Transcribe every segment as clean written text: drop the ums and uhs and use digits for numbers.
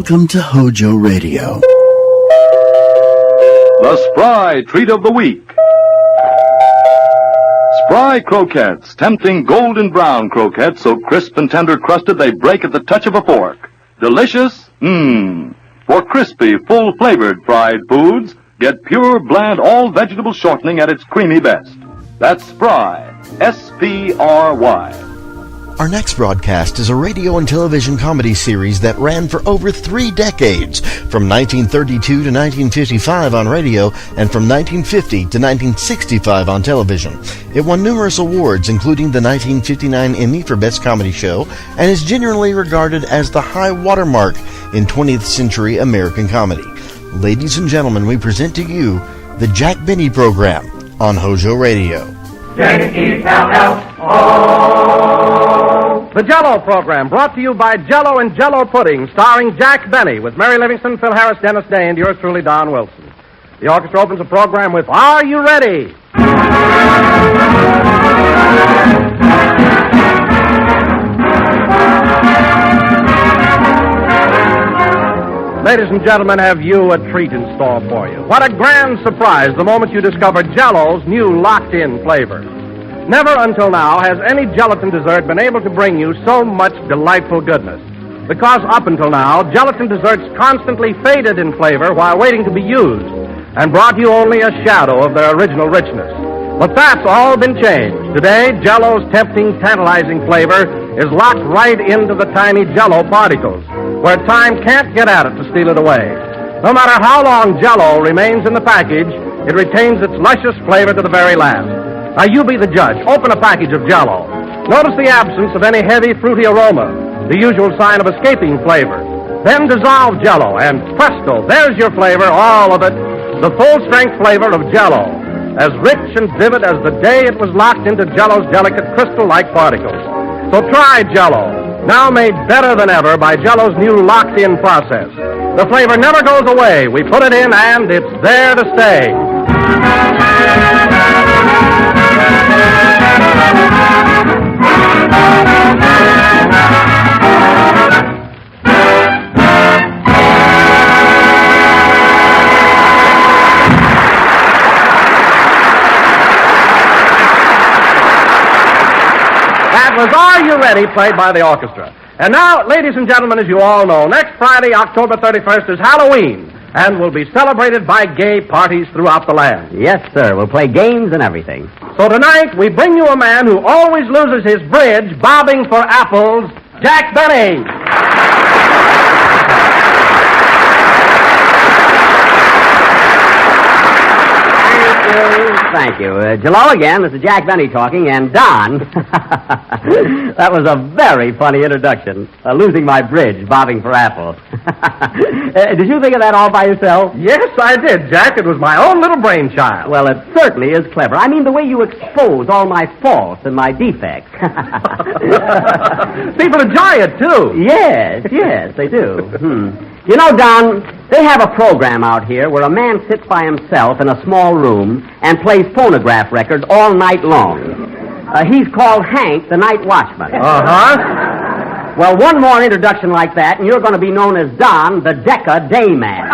Welcome to HOJO Radio. The Spry Treat of the Week. Spry croquettes, tempting golden brown croquettes so crisp and tender crusted they break at the touch of a fork. Delicious? For crispy, full-flavored fried foods, get pure, bland, all-vegetable shortening at its creamy best. That's Spry. S-P-R-Y. Our next broadcast is a radio and television comedy series that ran for over 3 decades, from 1932 to 1955 on radio and from 1950 to 1965 on television. It won numerous awards, including the 1959 Emmy for Best Comedy Show, and is generally regarded as the high watermark in 20th century American comedy. Ladies and gentlemen, we present to you the Jack Benny Program on HOJO Radio. J-E-L-L-O. The Jell-O Program, brought to you by Jell-O and Jell-O Pudding, starring Jack Benny, with Mary Livingston, Phil Harris, Dennis Day, and yours truly, Don Wilson. The orchestra opens the program with Are You Ready? Ladies and gentlemen, have you a treat in store for you? What a grand surprise the moment you discover Jell-O's new locked-in flavor. Never until now has any gelatin dessert been able to bring you so much delightful goodness. Because up until now, gelatin desserts constantly faded in flavor while waiting to be used and brought you only a shadow of their original richness. But that's all been changed. Today, Jell-O's tempting, tantalizing flavor is locked right into the tiny Jell-O particles, where time can't get at it to steal it away. No matter how long Jell-O remains in the package, it retains its luscious flavor to the very last. Now, you be the judge. Open a package of Jell-O. Notice the absence of any heavy, fruity aroma, the usual sign of escaping flavor. Then dissolve Jell-O, and presto, there's your flavor, all of it, the full-strength flavor of Jell-O, as rich and vivid as the day it was locked into Jell-O's delicate crystal-like particles. So try Jell-O, now made better than ever by Jell-O's new locked-in process. The flavor never goes away. We put it in, and it's there to stay. That was Are You Ready, played by the orchestra. And now, ladies and gentlemen, as you all know, next Friday, October 31st, is Halloween, and will be celebrated by gay parties throughout the land. Yes, sir. We'll play games and everything. So tonight, we bring you a man who always loses his bridge bobbing for apples, Jack Benny. Thank you. Hello again. This is Jack Benny talking, and Don. That was a very funny introduction. Losing my bridge, bobbing for apples. Did you think of that all by yourself? Yes, I did, Jack. It was my own little brainchild. Well, it certainly is clever. I mean, the way you expose all my faults and my defects. People enjoy it, too. Yes, they do. You know, Don, they have a program out here where a man sits by himself in a small room and plays phonograph records all night long. He's called Hank, the Night Watchman. Uh-huh. Well, one more introduction like that, and you're going to be known as Don, the Decca Dayman.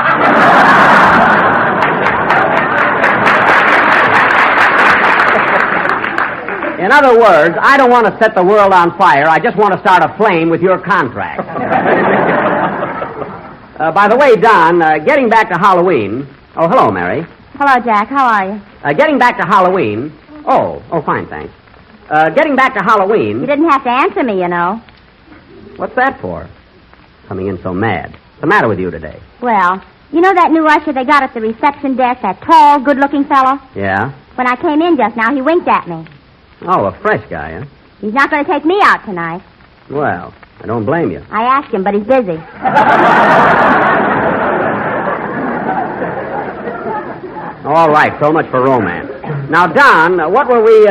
In other words, I don't want to set the world on fire. I just want to start a flame with your contract. By the way, Don, getting back to Halloween... Oh, hello, Mary. Hello, Jack. How are you? Getting back to Halloween... Oh, fine, thanks. Getting back to Halloween... You didn't have to answer me, you know. What's that for? Coming in so mad. What's the matter with you today? Well, you know that new usher they got at the reception desk, that tall, good-looking fellow? Yeah? When I came in just now, he winked at me. Oh, a fresh guy, huh? He's not going to take me out tonight. Well, I don't blame you. I asked him, but he's busy. All right, so much for romance. Now, Don, what were we,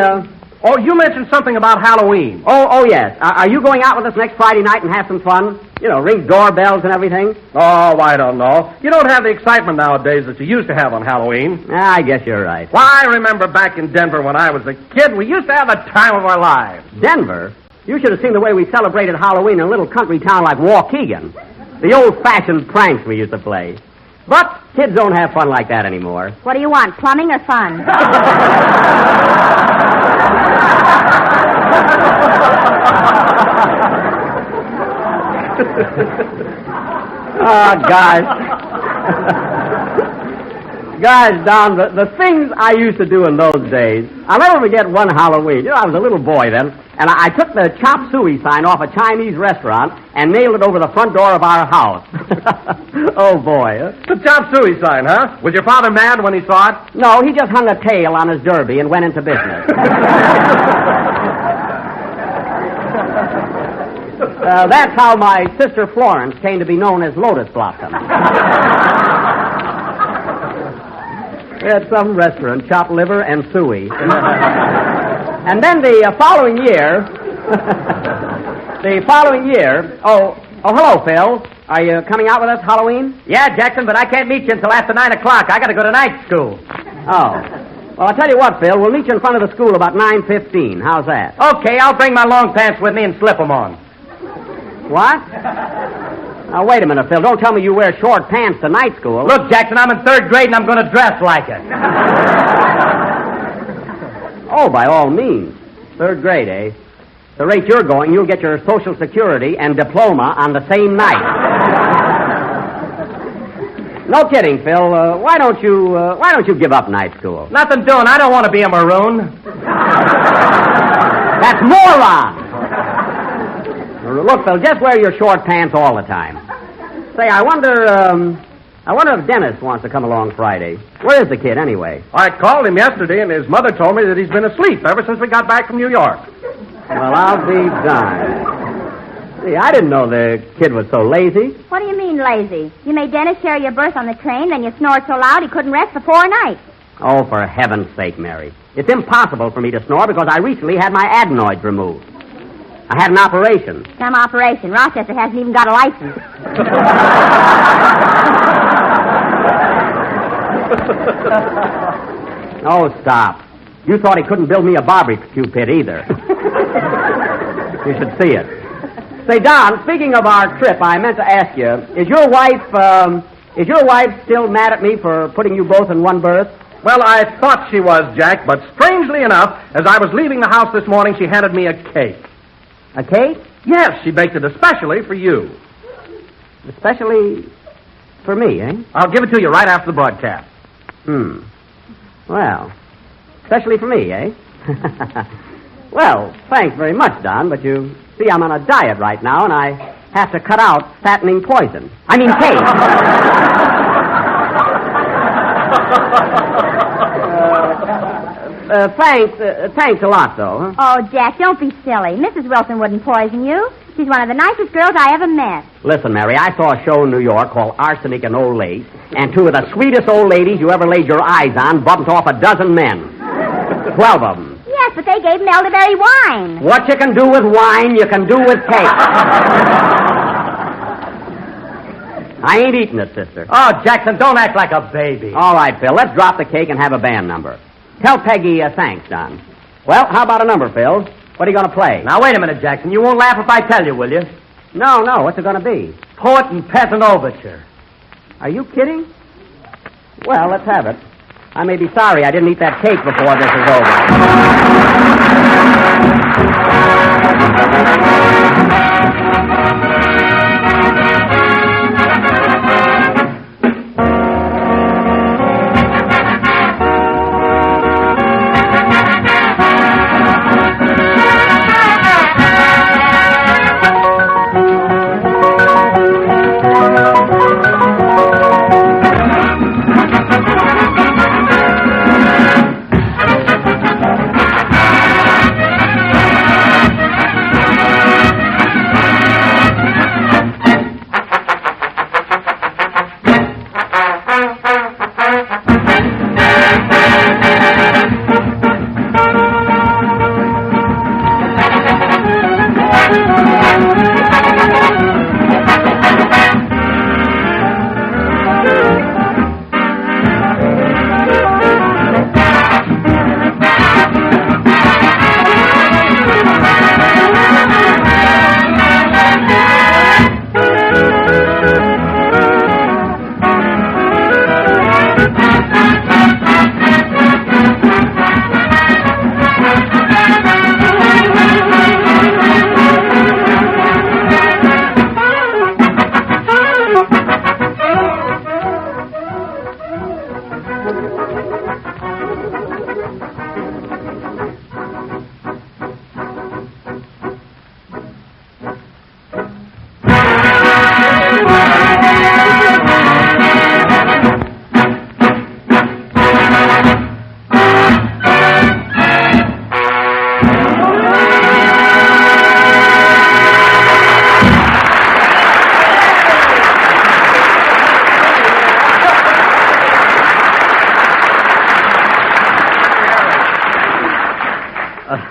Oh, you mentioned something about Halloween. Oh, yes. Are you going out with us next Friday night and have some fun? You know, ring doorbells and everything? Oh, I don't know. You don't have the excitement nowadays that you used to have on Halloween. I guess you're right. Why, I remember back in Denver when I was a kid, we used to have the time of our lives. Denver? You should have seen the way we celebrated Halloween in a little country town like Waukegan. The old-fashioned pranks we used to play. But kids don't have fun like that anymore. What do you want, plumbing or fun? Oh, guys. Guys, Don, the things I used to do in those days. I'll never forget one Halloween. You know, I was a little boy then, and I took the chop suey sign off a Chinese restaurant and nailed it over the front door of our house. Oh, boy. The chop suey sign, huh? Was your father mad when he saw it? No, he just hung a tail on his derby and went into business. That's how my sister Florence came to be known as Lotus Blossom. We had some restaurant, chopped liver and suey. And then the following year, oh, hello, Phil. Are you coming out with us Halloween? Yeah, Jackson, but I can't meet you until after 9 o'clock. I got to go to night school. Oh. Well, I'll tell you what, Phil. We'll meet you in front of the school about 9:15. How's that? Okay, I'll bring my long pants with me and slip them on. What? Now, wait a minute, Phil. Don't tell me you wear short pants to night school. Look, Jackson, I'm in 3rd grade and I'm going to dress like it. Oh, by all means. 3rd grade, eh? The rate you're going, you'll get your Social Security and diploma on the same night. No kidding, Phil. Why don't you give up night school? Nothing doing. I don't want to be a maroon. That's moron! Look, Phil, just wear your short pants all the time. Say, I wonder if Dennis wants to come along Friday. Where is the kid, anyway? I called him yesterday, and his mother told me that he's been asleep ever since we got back from New York. Well, I'll be darned. See, I didn't know the kid was so lazy. What do you mean, lazy? You made Dennis share your berth on the train, then you snored so loud he couldn't rest for 4 nights. Oh, for heaven's sake, Mary. It's impossible for me to snore because I recently had my adenoids removed. I had an operation. Some operation. Rochester hasn't even got a license. Oh, stop. You thought he couldn't build me a barbecue pit either. You should see it. Say, Don, speaking of our trip, I meant to ask you, is your wife still mad at me for putting you both in one berth? Well, I thought she was, Jack, but strangely enough, as I was leaving the house this morning, she handed me a cake. A cake? Yes, she baked it especially for you. Especially for me, eh? I'll give it to you right after the broadcast. Well, especially for me, eh? Well, thanks very much, Don, but you see I'm on a diet right now, and I have to cut out fattening poison. I mean cake. Thanks a lot, though. Huh? Oh, Jack, don't be silly. Mrs. Wilson wouldn't poison you. She's one of the nicest girls I ever met. Listen, Mary, I saw a show in New York called Arsenic and Old Lace, and 2 of the sweetest old ladies you ever laid your eyes on bumped off a dozen men. 12 of them. Yes, but they gave him elderberry wine. What you can do with wine, you can do with cake. I ain't eating it, sister. Oh, Jackson, don't act like a baby. All right, Phil, let's drop the cake and have a band number. Tell Peggy thanks, Don. Well, how about a number, Phil? What are you going to play? Now, wait a minute, Jackson. You won't laugh if I tell you, will you? No, what's it going to be? Poet and Peasant Overture. Are you kidding? Well, let's have it. I may be sorry I didn't eat that cake before this is over.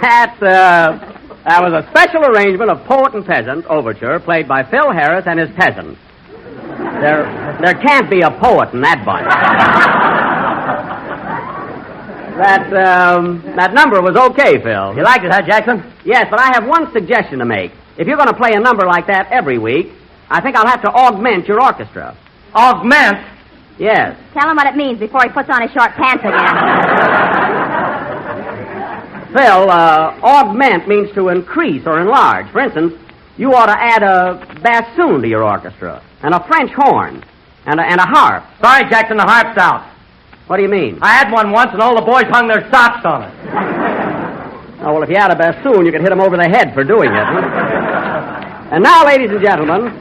That was a special arrangement of Poet and Peasant Overture played by Phil Harris and his peasants. There can't be a poet in that bunch. That number was okay, Phil. You liked it, huh, Jackson? Yes, but I have one suggestion to make. If you're going to play a number like that every week, I think I'll have to augment your orchestra. Augment? Yes. Tell him what it means before he puts on his short pants again. Phil, augment means to increase or enlarge. For instance, you ought to add a bassoon to your orchestra, and a French horn, and a harp. Sorry, Jackson, the harp's out. What do you mean? I had one once, and all the boys hung their socks on it. Oh, well, if you had a bassoon, you could hit them over the head for doing it. Huh? And now, ladies and gentlemen,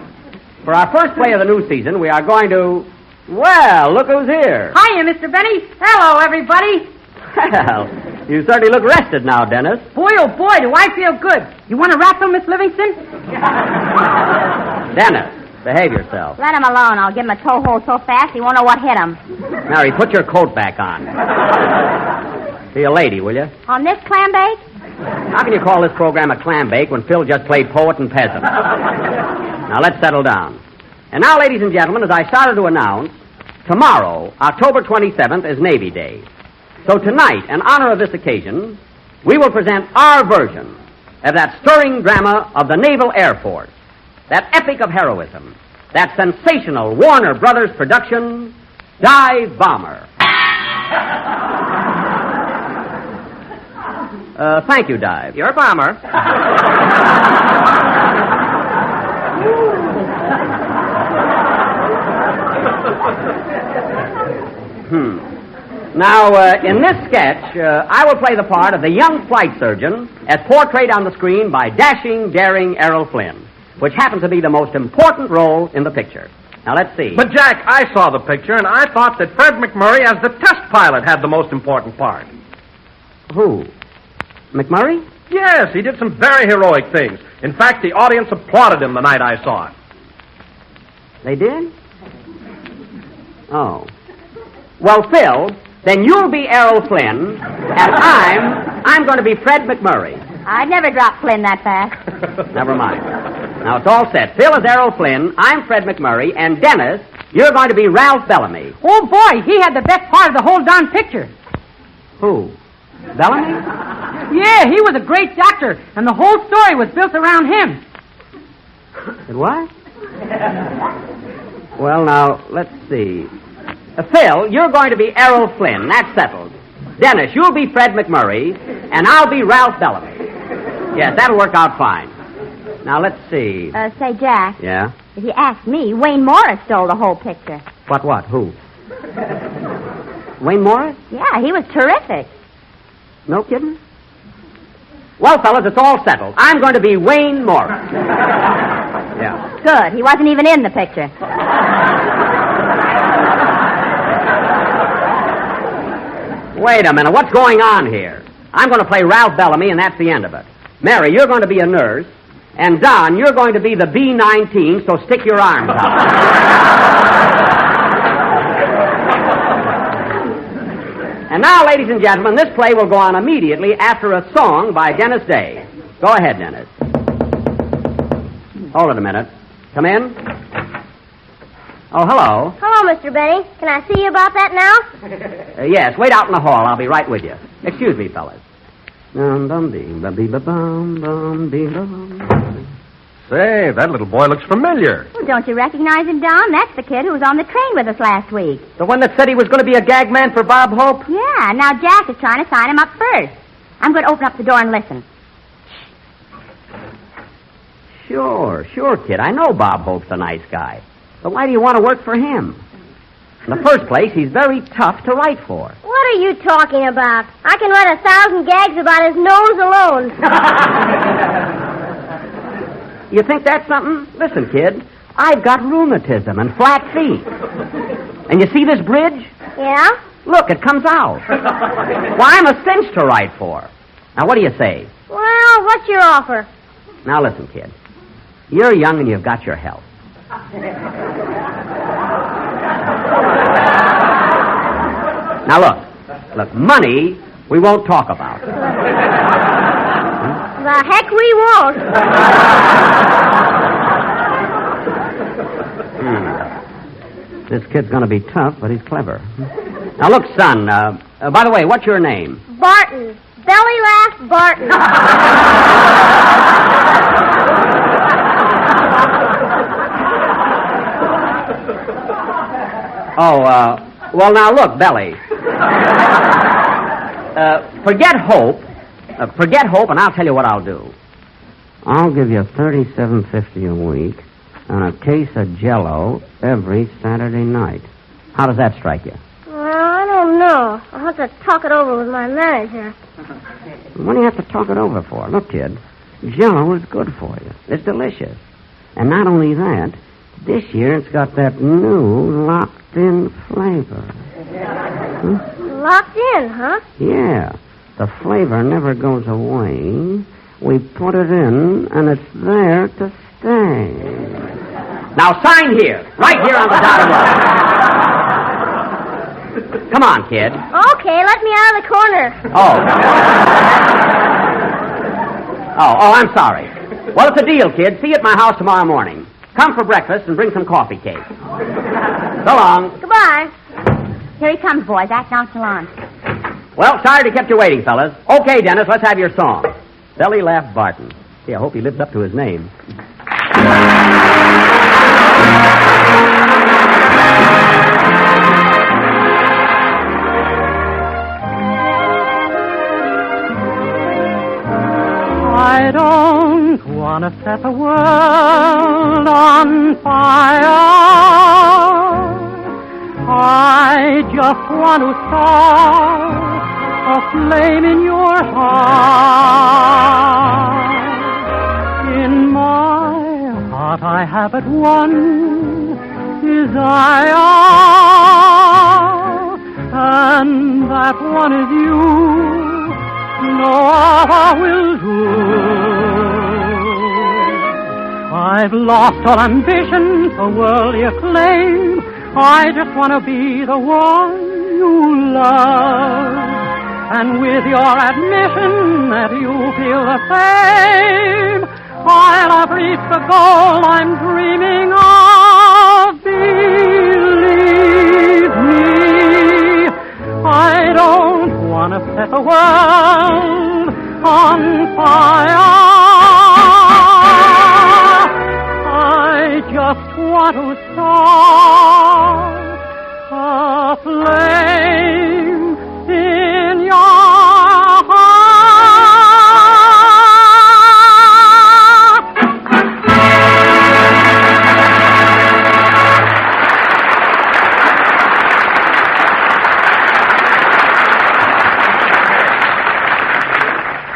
for our first play of the new season, we are going to... Well, look who's here. Hiya, Mr. Benny. Hello, everybody. Well, you certainly look rested now, Dennis. Boy, oh boy, do I feel good. You want to wrestle, Miss Livingston? Dennis, behave yourself. Let him alone. I'll give him a toe hold so fast he won't know what hit him. Mary, put your coat back on. Be a lady, will you? On this clam bake? How can you call this program a clam bake when Phil just played Poet and Peasant? Now, let's settle down. And now, ladies and gentlemen, as I started to announce, tomorrow, October 27th, is Navy Day. So tonight, in honor of this occasion, we will present our version of that stirring drama of the Naval Air Force, that epic of heroism, that sensational Warner Brothers production, Dive Bomber. Thank you, Dive. You're a bomber. Now, in this sketch, I will play the part of the young flight surgeon as portrayed on the screen by dashing, daring Errol Flynn, which happens to be the most important role in the picture. Now, let's see. But, Jack, I saw the picture, and I thought that Fred McMurray, as the test pilot, had the most important part. Who? McMurray? Yes, he did some very heroic things. In fact, the audience applauded him the night I saw it. They did? Oh. Well, Phil, then you'll be Errol Flynn, and I'm going to be Fred McMurray. I'd never drop Flynn that fast. Never mind. Now, it's all set. Phil is Errol Flynn, I'm Fred McMurray, and Dennis, you're going to be Ralph Bellamy. Oh, boy, he had the best part of the whole darn picture. Who? Bellamy? Yeah, he was a great doctor, and the whole story was built around him. It what? Well, now, let's see. Phil, you're going to be Errol Flynn. That's settled. Dennis, you'll be Fred McMurray, and I'll be Ralph Bellamy. Yes, that'll work out fine. Now, let's see. Say, Jack. Yeah? If you ask me, Wayne Morris stole the whole picture. What? Who? Wayne Morris? Yeah, he was terrific. No kidding? Well, fellas, it's all settled. I'm going to be Wayne Morris. Yeah. Good. He wasn't even in the picture. Wait a minute. What's going on here? I'm going to play Ralph Bellamy, and that's the end of it. Mary, you're going to be a nurse. And Don, you're going to be the B-19, so stick your arms out. And now, ladies and gentlemen, this play will go on immediately after a song by Dennis Day. Go ahead, Dennis. Hold it a minute. Come in. Oh, hello. Hello, Mr. Benny. Can I see you about that now? Yes, wait out in the hall. I'll be right with you. Excuse me, fellas. Say, that little boy looks familiar. Well, don't you recognize him, Don? That's the kid who was on the train with us last week. The one that said he was going to be a gag man for Bob Hope? Yeah, now Jack is trying to sign him up first. I'm going to open up the door and listen. Sure, kid. I know Bob Hope's a nice guy. But why do you want to work for him? In the first place, he's very tough to write for. What are you talking about? I can write 1,000 gags about his nose alone. You think that's something? Listen, kid, I've got rheumatism and flat feet. And you see this bridge? Yeah? Look, it comes out. Why, I'm a cinch to write for. Now, what do you say? Well, what's your offer? Now, listen, kid. You're young and you've got your health. Now, look, money we won't talk about. Heck, we won't. This kid's going to be tough, but he's clever. Now, look, son, by the way, what's your name? Barton. Belly laugh Barton. Well, now, look, Belly. Forget hope, and I'll tell you what I'll do. I'll give you $37.50 a week and a case of Jell-O every Saturday night. How does that strike you? I don't know. I'll have to talk it over with my manager. What do you have to talk it over for? Look, kid, Jell-O is good for you. It's delicious. And not only that, this year it's got that new locked-in flavor. Locked in, huh? Yeah. The flavor never goes away. We put it in, and it's there to stay. Now sign here, right here on the dotted line. Come on, kid. Okay, let me out of the corner. Oh, I'm sorry. Well, it's a deal, kid. See you at my house tomorrow morning. Come for breakfast and bring some coffee cake. So long. Goodbye. Here he comes, boys. Act nonchalant. Well, sorry to kept you waiting, fellas. Okay, Dennis, let's have your song. Belly Laugh Barton. Gee, I hope he lives up to his name. I don't want to set the world on fire. I just want to start a flame in your heart. In my heart I have but one desire, and that one is you. No other will do. I've lost all ambition for worldly acclaim. I just want to be the one you love. And with your admission that you feel the same, I'll have reached the goal I'm dreaming of. Believe me, I don't want to set the world on fire. I just want to start a flame in your heart.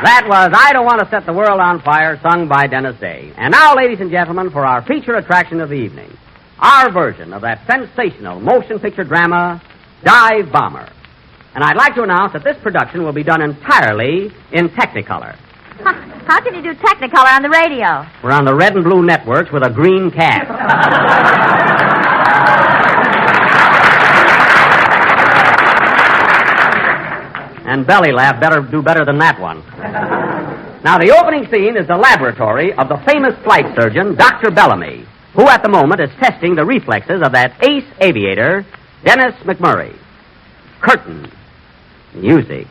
That was I Don't Want to Set the World on Fire, sung by Dennis Day. And now, ladies and gentlemen, for our feature attraction of the evening, our version of that sensational motion picture drama, Dive Bomber. And I'd like to announce that this production will be done entirely in Technicolor. How can you do Technicolor on the radio? We're on the red and blue networks with a green cast. And Belly Laugh better do better than that one. Now, the opening scene is the laboratory of the famous flight surgeon, Dr. Bellamy, who at the moment is testing the reflexes of that ace aviator, Dennis McMurray. Curtain. Music.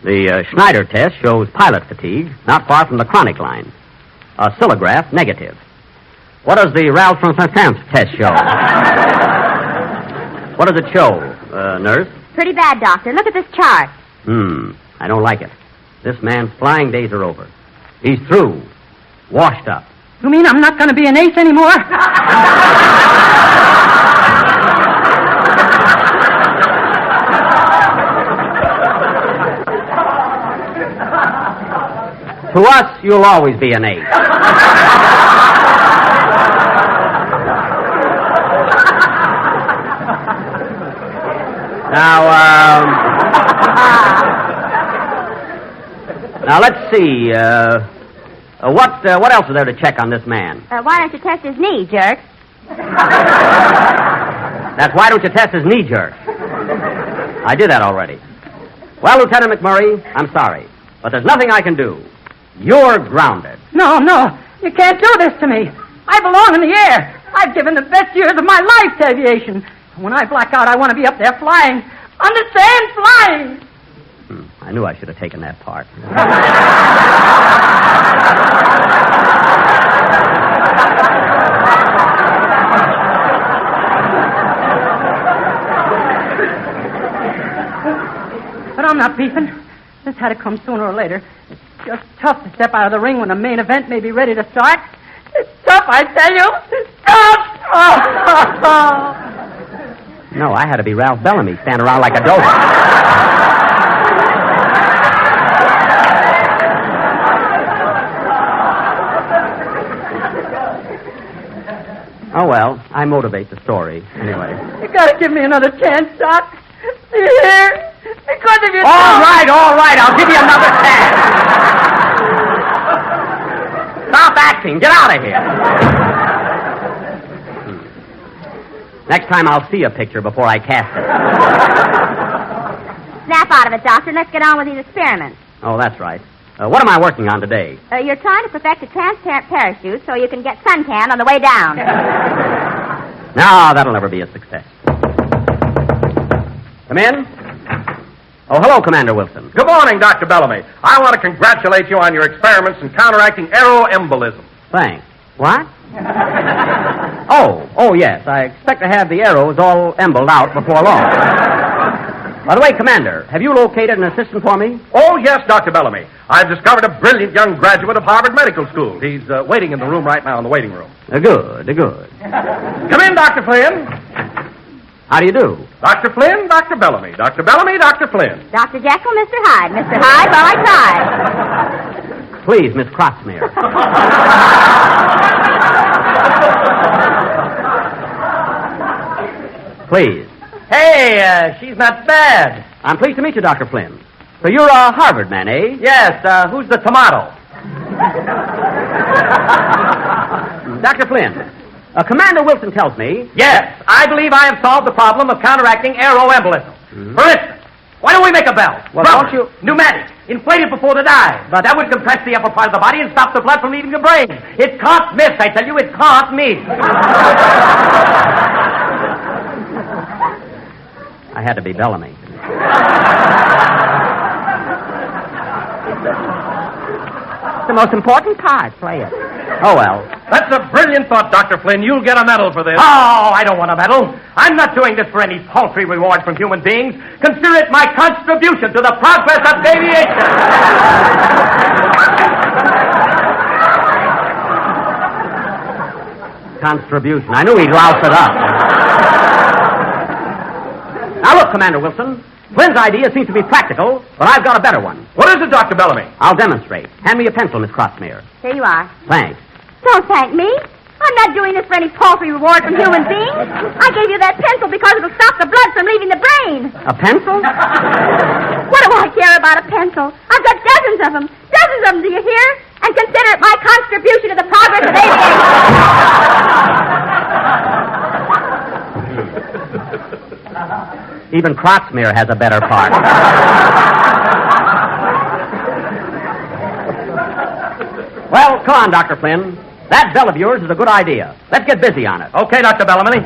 The Schneider test shows pilot fatigue not far from the chronic line. A oscillograph negative. What does the Ralph from Saint-Saëns test show? What does it show, nurse? Pretty bad, Doctor. Look at this chart. I don't like it. This man's flying days are over. He's through. Washed up. You mean I'm not going to be an ace anymore? To us, you'll always be an ace. Now, let's see. What else is there to check on this man? Why don't you test his knee, jerk? That's why don't you test his knee jerk? I did that already. Well, Lieutenant McMurray, I'm sorry, but there's nothing I can do. You're grounded. No, you can't do this to me. I belong in the air. I've given the best years of my life to aviation. And when I black out, I want to be up there flying. Understand? Flying. I knew I should have taken that part. But I'm not beefing. This had to come sooner or later. It's just tough to step out of the ring when the main event may be ready to start. It's tough, I tell you. It's tough. No, I had to be Ralph Bellamy, stand around like a dope. Oh, well, I motivate the story, anyway. You gotta give me another chance, Doc. See here? Because of your... All right, I'll give you another chance. Stop acting. Get out of here. Next time I'll see a picture before I cast it. Snap out of it, Doctor. Let's get on with these experiments. Oh, that's right. What am I working on today? You're trying to perfect a transparent parachute so you can get suntan on the way down. No, that'll never be a success. Come in. Oh, hello, Commander Wilson. Good morning, Dr. Bellamy. I want to congratulate you on your experiments in counteracting aeroembolism. Thanks. What? Oh, yes. I expect to have the arrows all emboled out before long. By the way, Commander, have you located an assistant for me? Oh, yes, Dr. Bellamy. I've discovered a brilliant young graduate of Harvard Medical School. He's waiting in the room right now in the waiting room. Good. Come in, Dr. Flynn. How do you do? Dr. Flynn, Dr. Bellamy. Dr. Bellamy, Dr. Flynn. Dr. Jekyll, Mr. Hyde. Mr. Hyde, well, I tried. Please, Miss Crotsmere. Please. Hey, she's not bad. I'm pleased to meet you, Dr. Flynn. So you're a Harvard man, eh? Yes, who's the tomato? Dr. Flynn, Commander Wilson tells me... Yes, I believe I have solved the problem of counteracting aeroembolism. For instance, why don't we make a bell? Well, Rubber, don't you... Pneumatic, inflated before the dive. But that would compress the upper part of the body and stop the blood from leaving the brain. It can't miss, I tell you, it can't miss. I had to be Bellamy. It's the most important part. Play it. Oh, well. That's a brilliant thought, Dr. Flynn. You'll get a medal for this. Oh, I don't want a medal. I'm not doing this for any paltry reward from human beings. Consider it my contribution to the progress of aviation. Contribution. I knew he'd louse it up. Now, look, Commander Wilson. Flynn's idea seems to be practical, but I've got a better one. What is it, Dr. Bellamy? I'll demonstrate. Hand me a pencil, Miss Crotsmere. Here you are. Thanks. Don't thank me. I'm not doing this for any paltry reward from human beings. I gave you that pencil because it'll stop the blood from leaving the brain. A pencil? What do I care about a pencil? I've got dozens of them. Dozens of them, do you hear? And consider it my contribution to the progress of aviation. Even Crotsmere has a better part. Well, come on, Dr. Flynn. That bell of yours is a good idea. Let's get busy on it. Okay, Dr. Bellamy.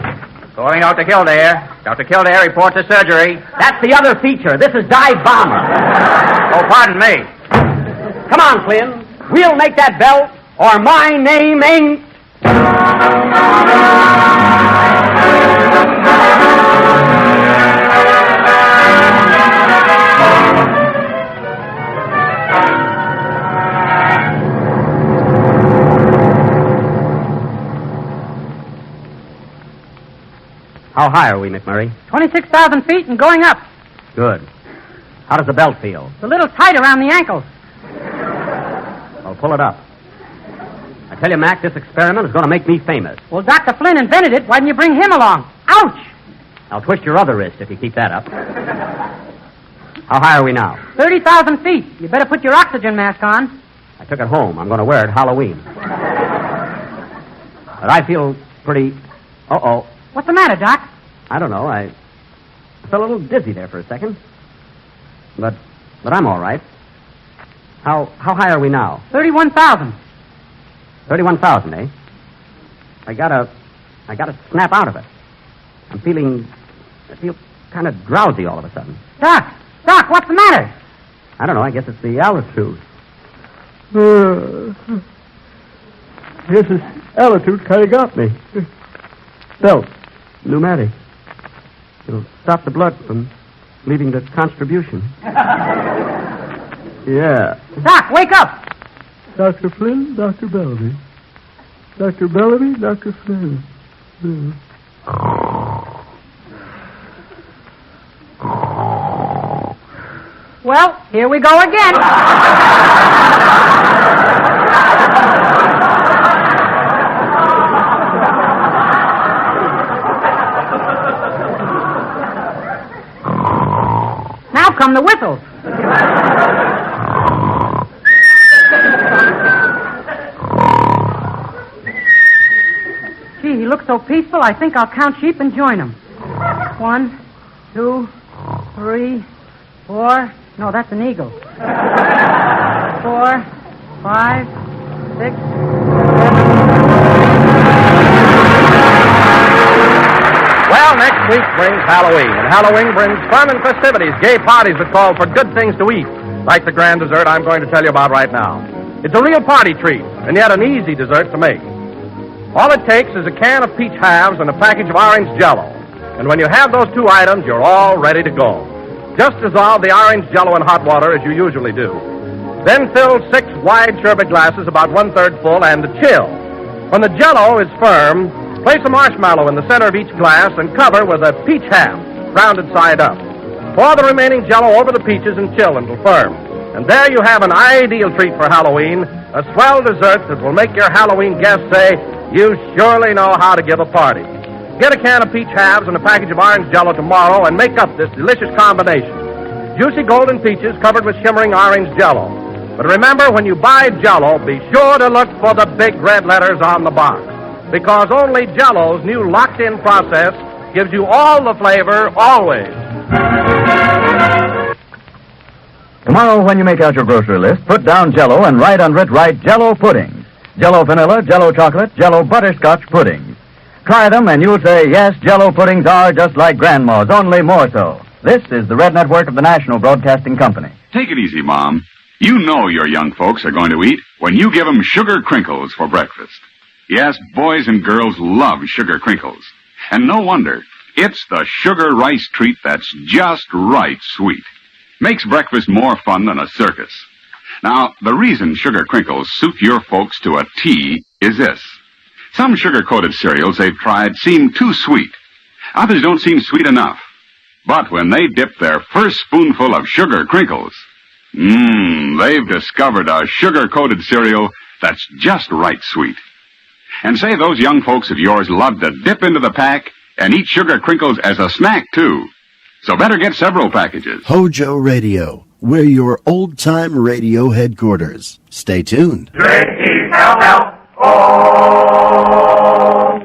Going out to Kildare. Dr. Kildare reports a surgery. That's the other feature. This is dive bomber. Oh, pardon me. Come on, Flynn. We'll make that bell, or my name ain't... How high are we, McMurray? 26,000 feet and going up. Good. How does the belt feel? It's a little tight around the ankles. Well, pull it up. I tell you, Mac, this experiment is going to make me famous. Well, Dr. Flynn invented it. Why didn't you bring him along? Ouch! I'll twist your other wrist if you keep that up. How high are we now? 30,000 feet. You better put your oxygen mask on. I took it home. I'm going to wear it Halloween. But I feel pretty... Uh-oh. What's the matter, Doc? I don't know. I felt a little dizzy there for a second. But I'm all right. How high are we now? 31,000. 31,000, eh? I gotta snap out of it. I feel kind of drowsy all of a sudden. Doc, what's the matter? I don't know. I guess it's the altitude. Guess this altitude kind of got me. Belt, pneumatic. It'll stop the blood from leaving the contribution. Yeah. Doc, wake up! Dr. Flynn, Dr. Bellamy. Dr. Bellamy, Dr. Flynn. Well, here we go again. Now come the whistles. Gee, he looks so peaceful, I think I'll count sheep and join him. 1, 2, 3, 4... No, that's an eagle. 4, 5, 6, 7. Well, next week brings Halloween, and Halloween brings fun and festivities, gay parties that call for good things to eat, like the grand dessert I'm going to tell you about right now. It's a real party treat, and yet an easy dessert to make. All it takes is a can of peach halves and a package of orange Jell-O. And when you have those two items, you're all ready to go. Just dissolve the orange Jell-O in hot water as you usually do. Then fill 6 wide sherbet glasses about 1/3 full and chill. When the Jell-O is firm, place a marshmallow in the center of each glass and cover with a peach half, rounded side up. Pour the remaining Jell-O over the peaches and chill until firm. And there you have an ideal treat for Halloween, a swell dessert that will make your Halloween guests say, "You surely know how to give a party." Get a can of peach halves and a package of orange Jell-O tomorrow and make up this delicious combination. Juicy golden peaches covered with shimmering orange Jell-O. But remember, when you buy Jell-O, be sure to look for the big red letters on the box. Because only Jell-O's new locked-in process gives you all the flavor, always. Tomorrow, when you make out your grocery list, put down Jell-O and write under it, write Jell-O puddings. Jell-O vanilla, Jell-O chocolate, Jell-O butterscotch puddings. Try them and you'll say, yes, Jell-O puddings are just like Grandma's, only more so. This is the Red Network of the National Broadcasting Company. Take it easy, Mom. You know your young folks are going to eat when you give them sugar crinkles for breakfast. Yes, boys and girls love sugar crinkles. And no wonder. It's the sugar rice treat that's just right sweet. Makes breakfast more fun than a circus. Now, the reason sugar crinkles suit your folks to a T is this. Some sugar-coated cereals they've tried seem too sweet. Others don't seem sweet enough. But when they dip their first spoonful of sugar crinkles, they've discovered a sugar-coated cereal that's just right sweet. And say those young folks of yours love to dip into the pack and eat sugar crinkles as a snack, too. So better get several packages. HOJO Radio. We're your old-time radio headquarters. Stay tuned.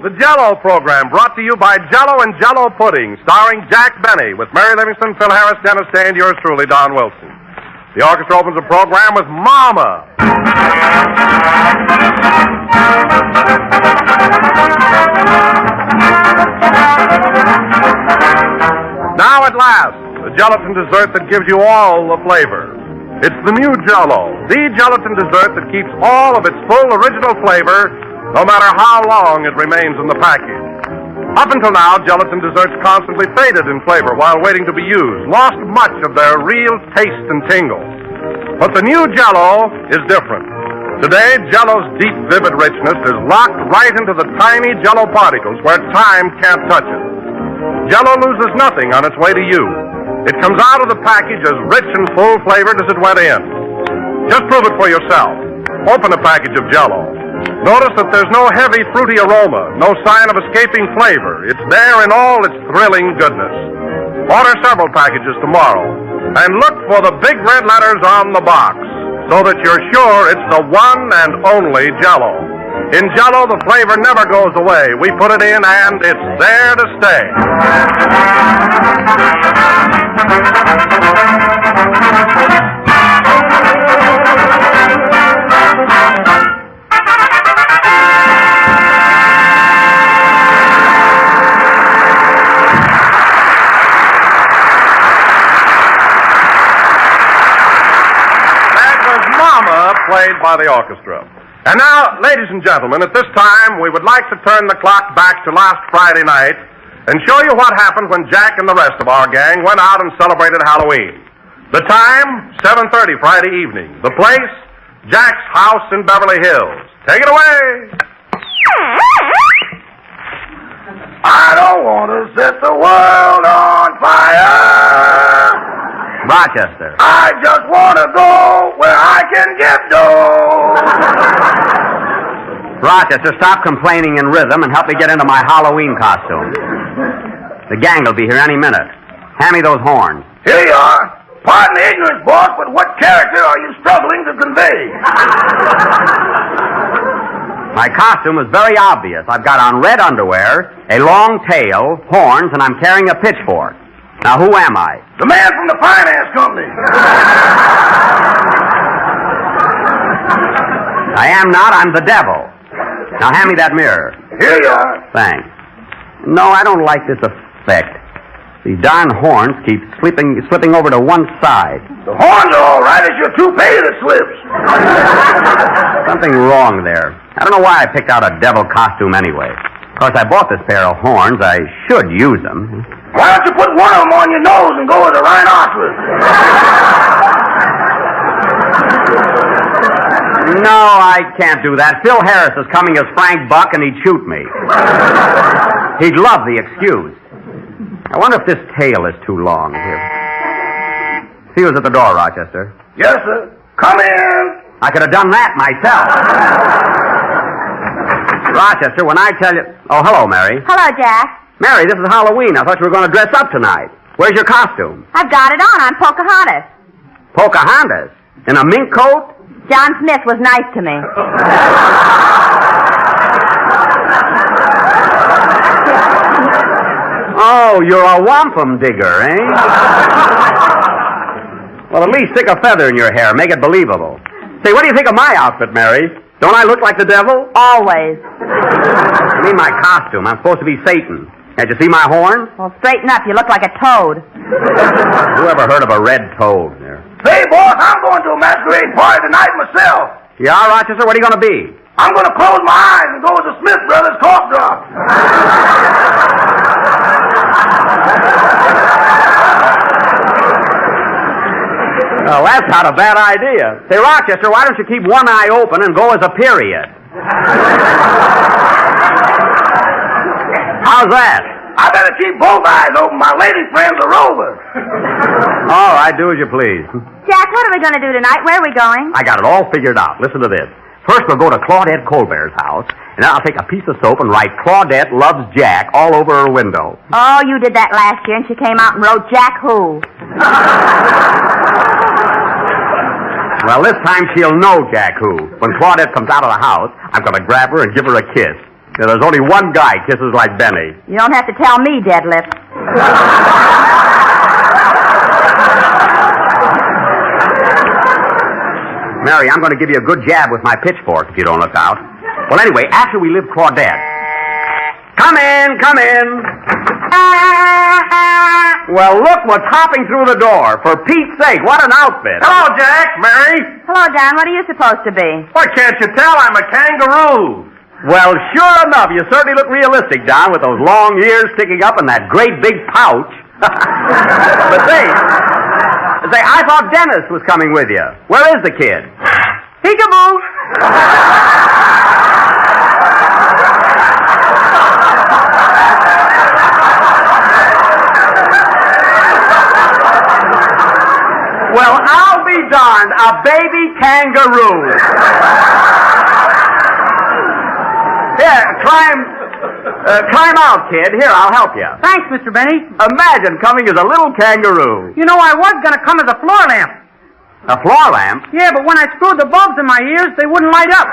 The Jell-O program brought to you by Jell-O and Jell-O Pudding, starring Jack Benny, with Mary Livingston, Phil Harris, Dennis Day, and yours truly, Don Wilson. The orchestra opens the program with Mama. Now at last, the gelatin dessert that gives you all the flavor. It's the new Jell-O, the gelatin dessert that keeps all of its full original flavor, no matter how long it remains in the package. Up until now, gelatin desserts constantly faded in flavor while waiting to be used, lost much of their real taste and tingle. But the new Jell-O is different. Today, Jell-O's deep, vivid richness is locked right into the tiny Jell-O particles where time can't touch it. Jell-O loses nothing on its way to you. It comes out of the package as rich and full-flavored as it went in. Just prove it for yourself. Open a package of Jell-O. Notice that there's no heavy, fruity aroma, no sign of escaping flavor. It's there in all its thrilling goodness. Order several packages tomorrow, and look for the big red letters on the box, so that you're sure it's the one and only Jell-O. In Jell-O, the flavor never goes away. We put it in, and it's there to stay. Played by the orchestra. And now, ladies and gentlemen, at this time, we would like to turn the clock back to last Friday night and show you what happened when Jack and the rest of our gang went out and celebrated Halloween. The time, 7:30 Friday evening. The place, Jack's house in Beverly Hills. Take it away. I don't want to set the world on fire. Rochester. I just want to go where I can get dough. Rochester, stop complaining in rhythm and help me get into my Halloween costume. The gang will be here any minute. Hand me those horns. Here you are. Pardon the ignorance, boss, but what character are you struggling to convey? My costume is very obvious. I've got on red underwear, a long tail, horns, and I'm carrying a pitchfork. Now, who am I? The man from the finance company. I am not. I'm the devil. Now, hand me that mirror. Here you are. Thanks. No, I don't like this effect. These darn horns keep slipping over to one side. The horns are all right. It's your toupee that slips. Something wrong there. I don't know why I picked out a devil costume anyway. Of course, I bought this pair of horns. I should use them. Why don't you put one of them on your nose and go as a rhinoceros? No, I can't do that. Phil Harris is coming as Frank Buck, and he'd shoot me. He'd love the excuse. I wonder if this tail is too long. Here. See who's at the door, Rochester. Yes, sir. Come in. I could have done that myself. Rochester, when I tell you... Oh, hello, Mary. Hello, Jack. Mary, this is Halloween. I thought you were going to dress up tonight. Where's your costume? I've got it on. I'm Pocahontas. Pocahontas? In a mink coat? John Smith was nice to me. Oh, you're a wampum digger, eh? Well, at least stick a feather in your hair. Make it believable. Say, what do you think of my outfit, Mary? Don't I look like the devil? Always. I mean my costume. I'm supposed to be Satan. Can't you see my horn? Well, straighten up. You look like a toad. Who ever heard of a red toad? There. Say, boss, I'm going to a masquerade party tonight myself. Yeah, Rochester? What are you going to be? I'm going to close my eyes and go as the Smith Brothers cough drop. Oh, that's not a bad idea. Say, Rochester, why don't you keep one eye open and go as a period? How's that? I better keep both eyes open. My lady friends are over. All right, do as you please. Jack, what are we going to do tonight? Where are we going? I got it all figured out. Listen to this. First, we'll go to Claudette Colbert's house, and then I'll take a piece of soap and write Claudette loves Jack all over her window. Oh, you did that last year, and she came out and wrote Jack who? Well, this time she'll know Jack who. When Claudette comes out of the house, I'm going to grab her and give her a kiss. Now, there's only one guy kisses like Benny. You don't have to tell me, Deadlift. Mary, I'm going to give you a good jab with my pitchfork if you don't look out. Well, anyway, after we leave Claudette... Come in, come in. Well, look what's hopping through the door. For Pete's sake, what an outfit. Hello, Jack. Mary. Hello, John. What are you supposed to be? Why can't you tell? I'm a kangaroo. Well, sure enough, you certainly look realistic, Don, with those long ears sticking up and that great big pouch. But say, I thought Dennis was coming with you. Where is the kid? Peekaboo. Well, I'll be darned, a baby kangaroo. Here, climb out, kid. Here, I'll help you. Thanks, Mr. Benny. Imagine coming as a little kangaroo. You know, I was going to come as a floor lamp. A floor lamp? Yeah, but when I screwed the bulbs in my ears, they wouldn't light up.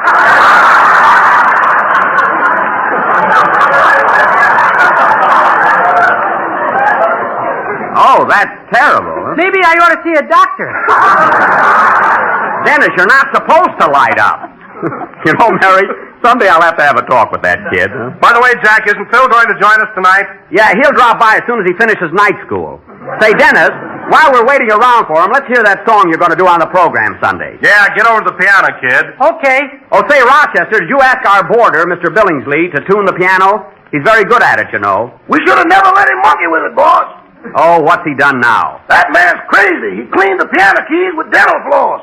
Oh, that's terrible. Huh? Maybe I ought to see a doctor. Dennis, you're not supposed to light up. You know, Mary, someday I'll have to have a talk with that kid. Huh? By the way, Jack, isn't Phil going to join us tonight? Yeah, he'll drop by as soon as he finishes night school. Say, Dennis, while we're waiting around for him, let's hear that song you're going to do on the program Sunday. Yeah, get over to the piano, kid. Okay. Oh, say, Rochester, did you ask our boarder, Mr. Billingsley, to tune the piano? He's very good at it, you know. We should have never let him monkey with it, boss. Oh, what's he done now? That man's crazy. He cleaned the piano keys with dental floss.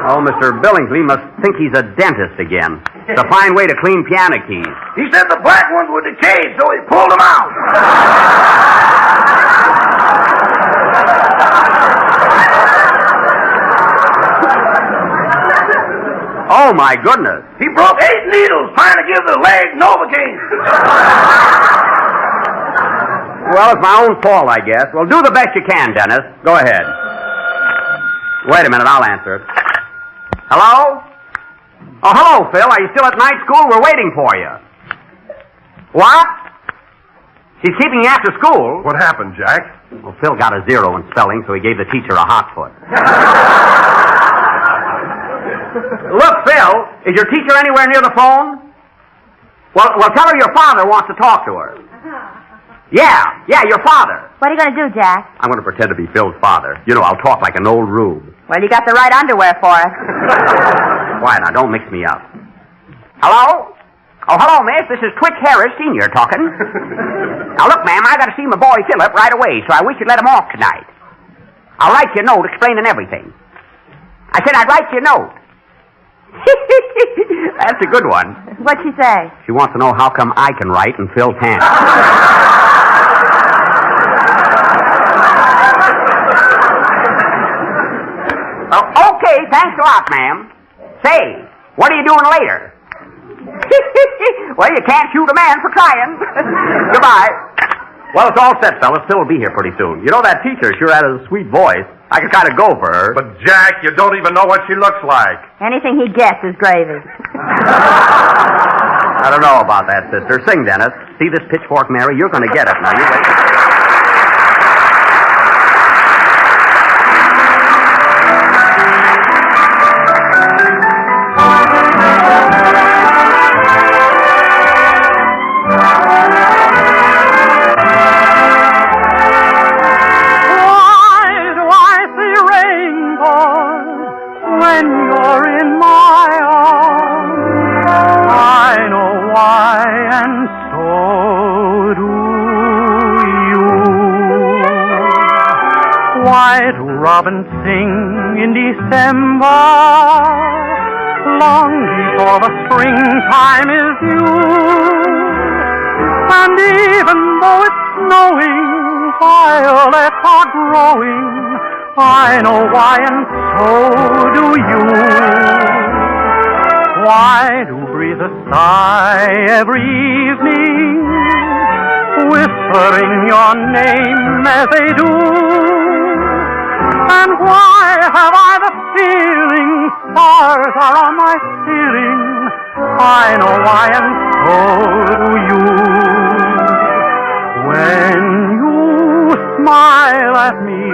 Oh, Mr. Billingsley must think he's a dentist again. It's a fine way to clean piano keys. He said the black ones were decayed, so he pulled them out. Oh, my goodness. He broke 8 needles trying to give the leg Novocaine. Well, it's my own fault, I guess. Well, do the best you can, Dennis. Go ahead. Wait a minute, I'll answer it. Hello? Oh, hello, Phil. Are you still at night school? We're waiting for you. What? She's keeping you after school? What happened, Jack? Well, Phil got a 0 in spelling, so he gave the teacher a hot foot. Look, Phil, is your teacher anywhere near the phone? Well, tell her your father wants to talk to her. Yeah, your father. What are you going to do, Jack? I'm going to pretend to be Phil's father. You know, I'll talk like an old rube. Well, you got the right underwear for it. Quiet now, don't mix me up. Hello? Oh, hello, miss. This is Twitch Harris Sr. talking. Now, look, ma'am, I got to see my boy Philip right away, so I wish you'd let him off tonight. I'll write you a note explaining everything. I said I'd write you a note. That's a good one. What'd she say? She wants to know how come I can write and Phil can't. Okay, thanks a lot, ma'am. Say, what are you doing later? Well, you can't shoot a man for trying. Goodbye. Well, it's all set, fellas. Phil will be here pretty soon. You know, that teacher sure had a sweet voice. I could kind of go for her. But, Jack, you don't even know what she looks like. Anything he gets is gravy. I don't know about that, sister. Sing, Dennis. See this pitchfork, Mary? You're going to get it. Now, you wait. Robin sing in December, long before the springtime is due. And even though it's snowing, violets are growing. I know why, and so do you. Why do breathe a sigh every evening, whispering your name as they do? And why have I the feeling stars are on my ceiling? I know why, and so do you. When you smile at me,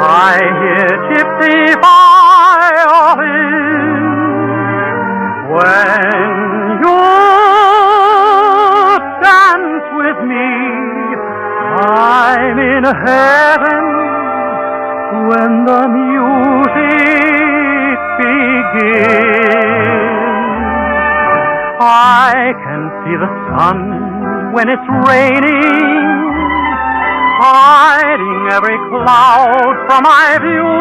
I hear gypsy violins. When you dance with me, I'm in heaven. When the music begins, I can see the sun when it's raining, hiding every cloud from my view.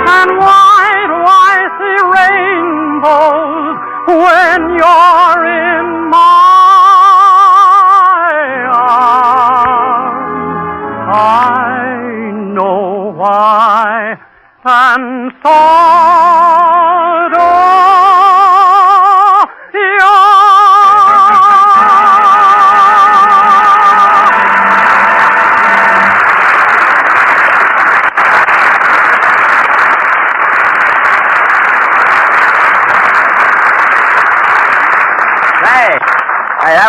And why do I see rainbows when you're in my arms? Why, and so do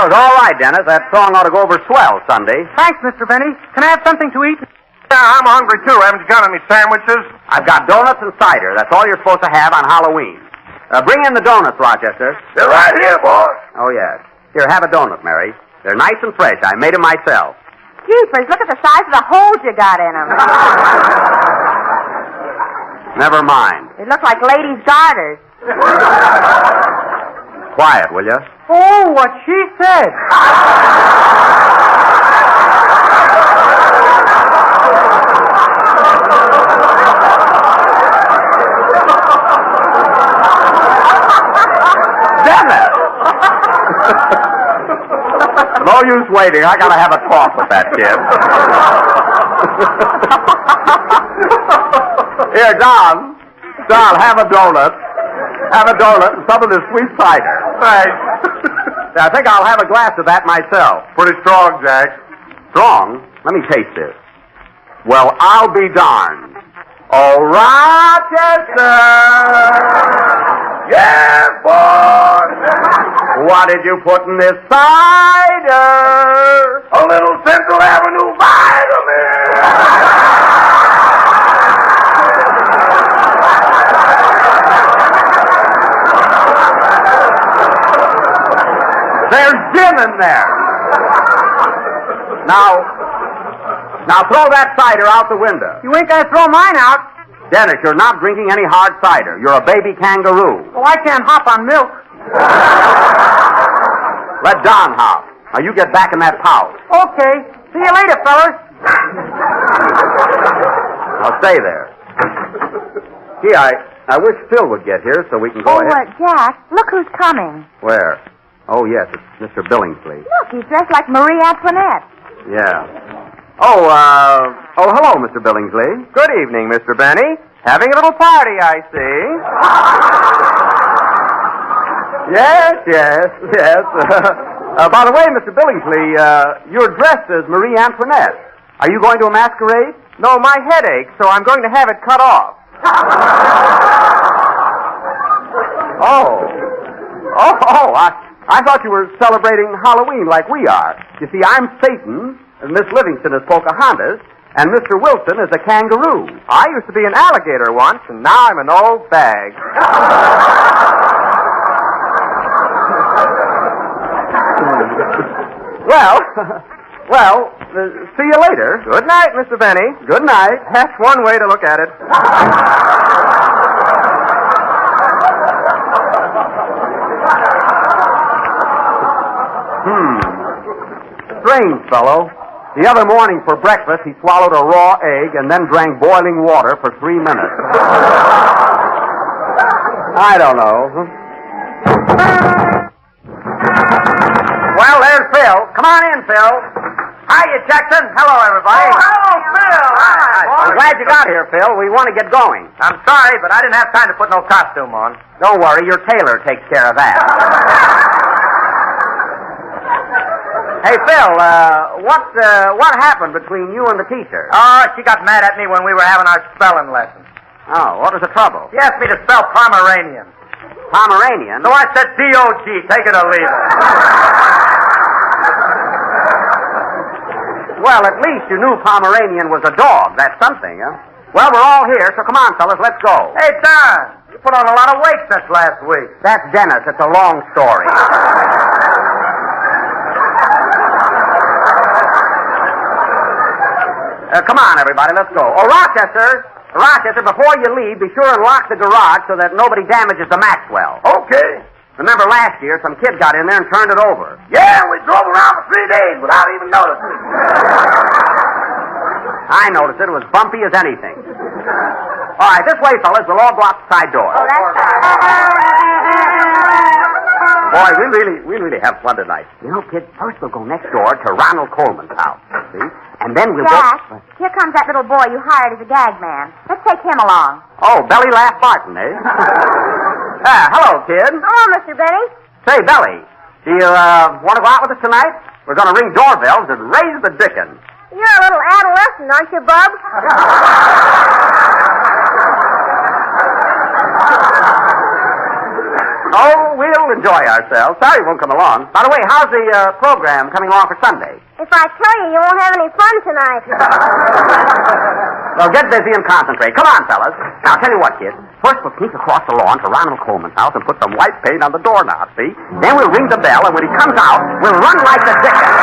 was all right, Dennis. That song ought to go over swell Sunday. Thanks, Mr. Benny. Can I have something to eat? Yeah, I'm hungry, too. Haven't you got any sandwiches? I've got donuts and cider. That's all you're supposed to have on Halloween. Bring in the donuts, Rochester. They're right here, boss. Oh, yes. Here, have a donut, Mary. They're nice and fresh. I made them myself. Jeepers, look at the size of the holes you got in them. Never mind. They look like ladies' garters. Quiet, will you? Oh, what she said. Dennis! No use waiting. I gotta have a talk with that kid. Here, Don. Don, have a donut. Have a donut and some of this sweet cider. Thanks. I think I'll have a glass of that myself. Pretty strong, Jack. Strong? Let me taste this. Well, I'll be darned. Oh, Rochester! Yes, boss. What did you put in this cider? A little Central Avenue vitamin. There's gin in there. Now throw that cider out the window. You ain't gonna throw mine out. Dennis, you're not drinking any hard cider. You're a baby kangaroo. Oh, I can't hop on milk. Let Don hop. Now you get back in that pouch. Okay. See you later, fellas. Now stay there. Gee, I wish Phil would get here so we can go ahead. Jack, look who's coming. Where? Oh, yes, it's Mr. Billingsley. Look, he's dressed like Marie Antoinette. Yeah. Oh, hello, Mr. Billingsley. Good evening, Mr. Benny. Having a little party, I see. Yes. By the way, Mr. Billingsley, you're dressed as Marie Antoinette. Are you going to a masquerade? No, my head aches, so I'm going to have it cut off. I thought you were celebrating Halloween like we are. You see, I'm Satan, and Miss Livingston is Pocahontas, and Mr. Wilson is a kangaroo. I used to be an alligator once, and now I'm an old bag. Well, see you later. Good night, Mr. Benny. Good night. That's one way to look at it. Strange fellow. The other morning for breakfast, he swallowed a raw egg and then drank boiling water for 3 minutes. I don't know. Well, there's Phil. Come on in, Phil. Hiya, Jackson. Hello, everybody. Oh, hello, Phil. Hi. I'm glad you got here, Phil. We want to get going. I'm sorry, but I didn't have time to put no costume on. Don't worry, your tailor takes care of that. Hey, Phil, what happened between you and the teacher? Oh, she got mad at me when we were having our spelling lesson. Oh, what was the trouble? She asked me to spell Pomeranian. Pomeranian? So I said D-O-G, take it or leave it. Well, at least you knew Pomeranian was a dog. That's something, huh? Well, we're all here, so come on, fellas, let's go. Hey, Don, you put on a lot of weight since last week. That's Dennis. It's a long story. Come on, everybody, let's go. Oh, Rochester, before you leave, be sure and lock the garage so that nobody damages the Maxwell. Okay. Remember last year, some kid got in there and turned it over. Yeah, we drove around for 3 days without even noticing. I noticed it. It was bumpy as anything. All right, this way, fellas. We'll all go out the side door. Oh, that's Boy, we really have fun tonight. You know, kid, first we'll go next door to Ronald Coleman's house, see? And then we'll Jack, here comes that little boy you hired as a gag man. Let's take him along. Oh, Belly Laugh Barton, eh? Hello, kid. Hello, Mr. Benny. Say, Belly, do you want to go out with us tonight? We're going to ring doorbells and raise the dickens. You're a little adolescent, aren't you, Bub? Oh, we'll enjoy ourselves. Sorry you won't come along. By the way, how's the program coming along for Sunday? If I tell you, you won't have any fun tonight. Well, get busy and concentrate. Come on, fellas. Now, I'll tell you what, kid. First, we'll sneak across the lawn to Ronald Coleman's house and put some white paint on the doorknob, see? Then we'll ring the bell, and when he comes out, we'll run like the dickens.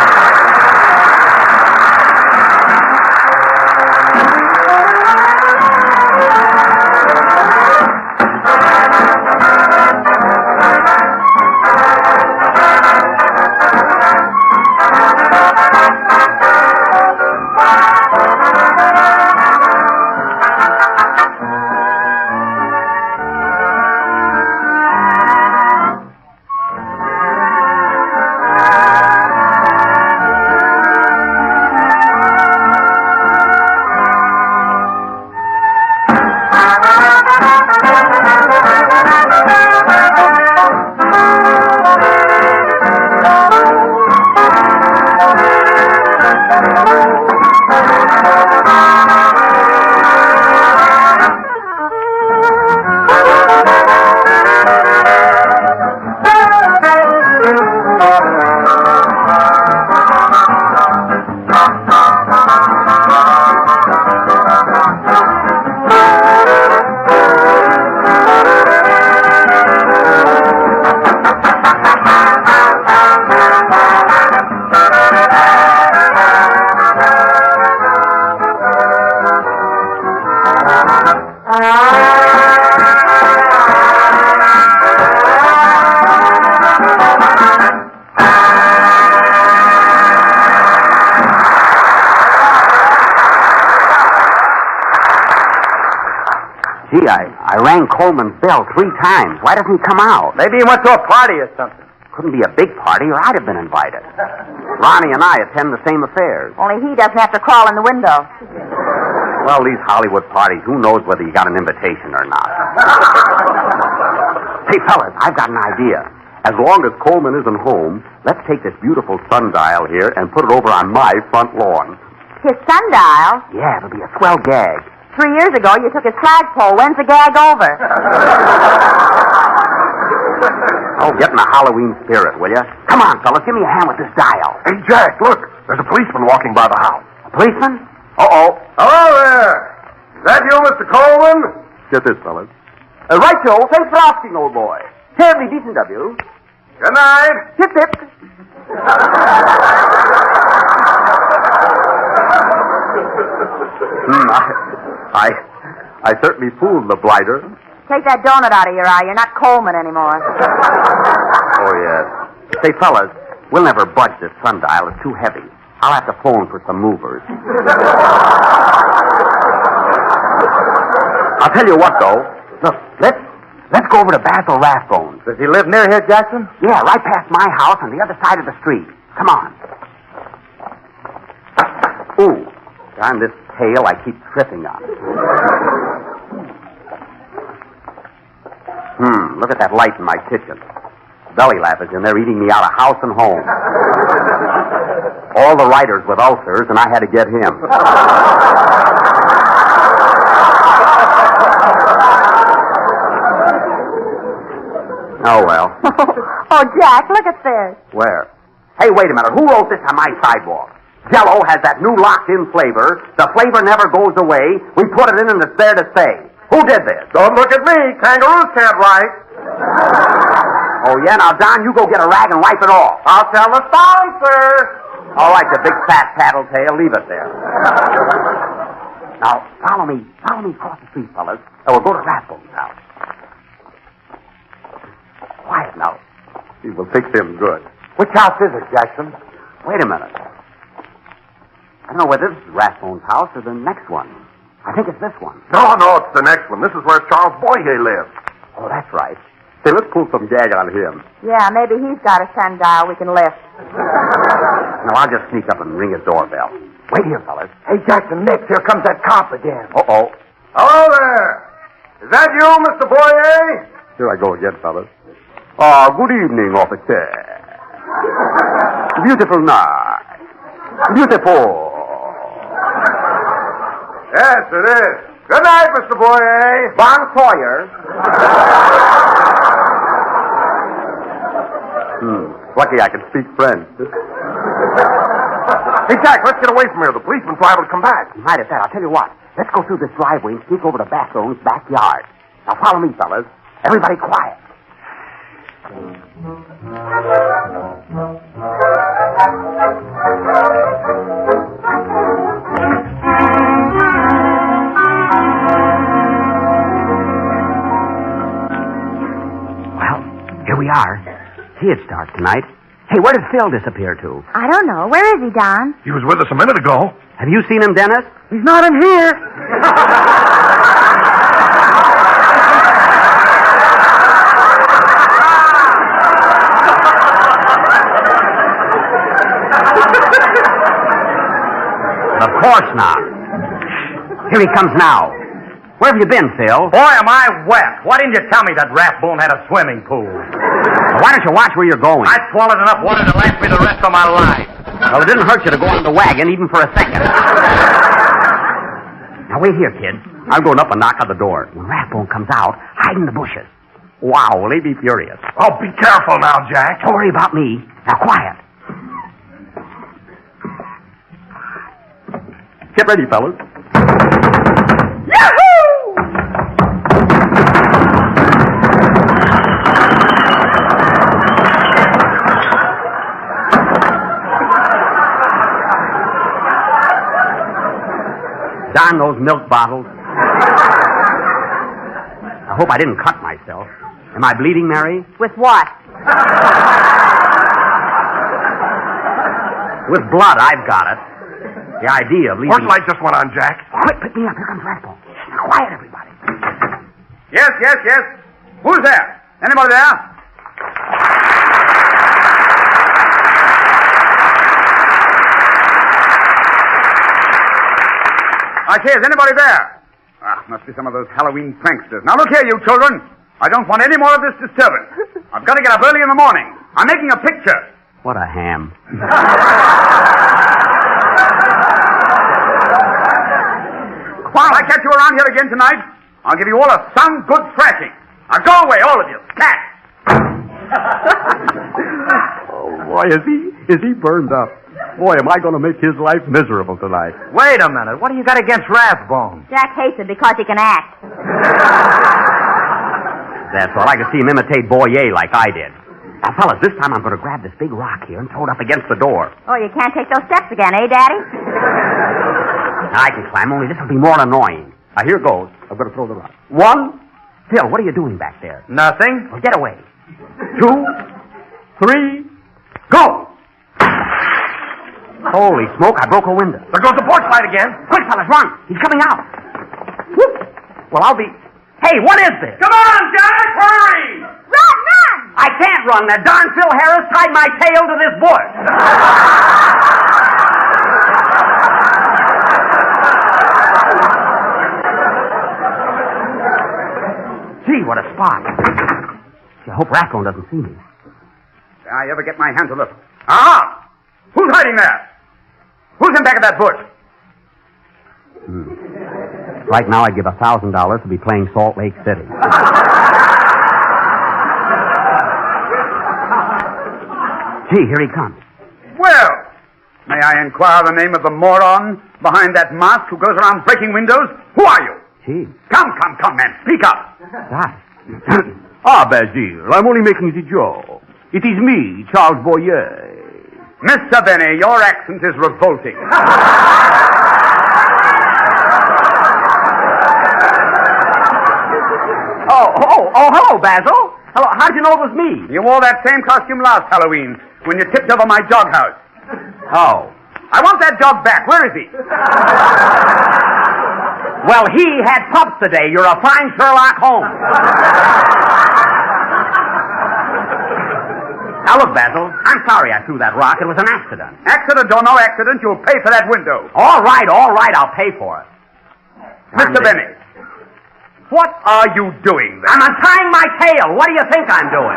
Gee, I rang Coleman's bell 3 times. Why doesn't he come out? Maybe he went to a party or something. Couldn't be a big party, or I'd have been invited. Ronnie and I attend the same affairs. Only he doesn't have to crawl in the window. Well, these Hollywood parties, who knows whether you got an invitation or not. Hey, fellas, I've got an idea. As long as Coleman isn't home, let's take this beautiful sundial here and put it over on my front lawn. His sundial? Yeah, it'll be a swell gag. 3 years ago, you took his flagpole. When's the gag over? Oh, get in the Halloween spirit, will you? Come on, fellas, give me a hand with this dial. Hey, Jack, look. There's a policeman walking by the house. A policeman? Uh-oh. Hello there. Is that you, Mr. Coleman? Get this, fellas. Right, Joe. Thanks for asking, old boy. Terribly decent of you. Good night. Hip, hip. I certainly fooled the blighter. Take that donut out of your eye. You're not Coleman anymore. Oh, yes. Say, fellas, we'll never budge this sundial. It's too heavy. I'll have to phone for some movers. I'll tell you what, though. Look, let's go over to Basil Rathbone's. Does he live near here, Jackson? Yeah, right past my house on the other side of the street. Come on. Ooh, darn this tail I keep tripping on. Look at that light in my kitchen. Belly Laugh is in there eating me out of house and home. All the writers with ulcers, and I had to get him. Oh, well. Oh, Jack, look at this. Where? Hey, wait a minute. Who wrote this on my sidewalk? Jell-O has that new locked-in flavor. The flavor never goes away. We put it in and it's there to stay. Who did this? Don't look at me. Kangaroos can't write. Oh, yeah? Now, Don, you go get a rag and wipe it off. I'll tell the sponsor. All right, you big fat tattletale. Leave it there. Now, follow me across the street, fellas, and we'll go to Rathbone's house. Quiet now. He will fix him good. Which house is it, Jackson? Wait a minute. I don't know whether this is Rathbone's house or the next one. I think it's this one. No, it's the next one. This is where Charles Boyer lives. Oh, that's right. Say, let's pull some gag on him. Yeah, maybe he's got a sundial we can lift. No, I'll just sneak up and ring his doorbell. Wait here, fellas. Hey, Jackson, Nick, here comes that cop again. Uh-oh. Hello there. Is that you, Mr. Boyer? Here I go again, fellas. Good evening, officer. Beautiful night. Beautiful. Yes, it is. Good night, Mr. Boyer. Bon Sawyer. Lucky I can speak French. Hey, Jack, let's get away from here. The policeman's liable to come back. Right at that. I'll tell you what. Let's go through this driveway and sneak over to Bassone's backyard. Now, follow me, fellas. Everybody quiet. Well, here we are. See, it's dark tonight. Hey, where did Phil disappear to? I don't know. Where is he, Don? He was with us a minute ago. Have you seen him, Dennis? He's not in here. Of course not. Here he comes now. Where have you been, Phil? Boy, am I wet. Why didn't you tell me that Rathbone had a swimming pool? Well, why don't you watch where you're going? I swallowed enough water to last me the rest of my life. Well, it didn't hurt you to go on the wagon even for a second. Now, wait here, kid. I'm going up and knock on the door. When Rathbone comes out, hide in the bushes. Wow, will he be furious? Oh, be careful now, Jack. Don't worry about me. Now, quiet. Get ready, fellas. Darn those milk bottles. I hope I didn't cut myself. Am I bleeding, Mary? With what? With blood, I've got it. The idea of leaving... Horse light just went on, Jack. Quick, pick me up. Here comes Rathbone. Now, quiet, everybody. Yes. Who's there? Anybody there? I say, is anybody there? Must be some of those Halloween pranksters. Now, look here, you children. I don't want any more of this disturbance. I've got to get up early in the morning. I'm making a picture. What a ham. If I catch you around here again tonight, I'll give you all a sound good thrashing. Now, go away, all of you. Cat! Oh, boy, is he burned up. Boy, am I going to make his life miserable tonight. Wait a minute. What do you got against Rathbone? Jack hates him because he can act. That's all. I can see him imitate Boyer like I did. Now, fellas, this time I'm going to grab this big rock here and throw it up against the door. Oh, you can't take those steps again, eh, Daddy? I can climb, only this will be more annoying. Now, here goes. I'm going to throw the rock. 1. Phil, what are you doing back there? Nothing. Well, get away. 2, 3, go! Holy smoke, I broke a window. There goes the porch light again. Quick, fellas, run. He's coming out. Whoop. Well, I'll be... Hey, what is this? Come on, Jack, hurry! Run! I can't run. That darn Phil Harris tied my tail to this bush. Gee, what a spot. I hope Rathbone doesn't see me. Did I ever get my hands on this? Ah! Who's hiding there? Who's in back of that bush? Right now, I'd give $1,000 to be playing Salt Lake City. Gee, here he comes. Well, may I inquire the name of the moron behind that mask who goes around breaking windows? Who are you? Gee. Come, man. Speak up. Doc. Basil, I'm only making the joke. It is me, Charles Boyer. Mr. Benny, your accent is revolting. Oh, hello, Basil. Hello, how'd you know it was me? You wore that same costume last Halloween when you tipped over my dog house. Oh. I want that dog back. Where is he? Well, he had pups today. You're a fine Sherlock Holmes. Now, look, Basil, I'm sorry I threw that rock. It was an accident. Accident or no accident, you'll pay for that window. All right, I'll pay for it. Mr. Benny, what are you doing there? I'm untying my tail. What do you think I'm doing?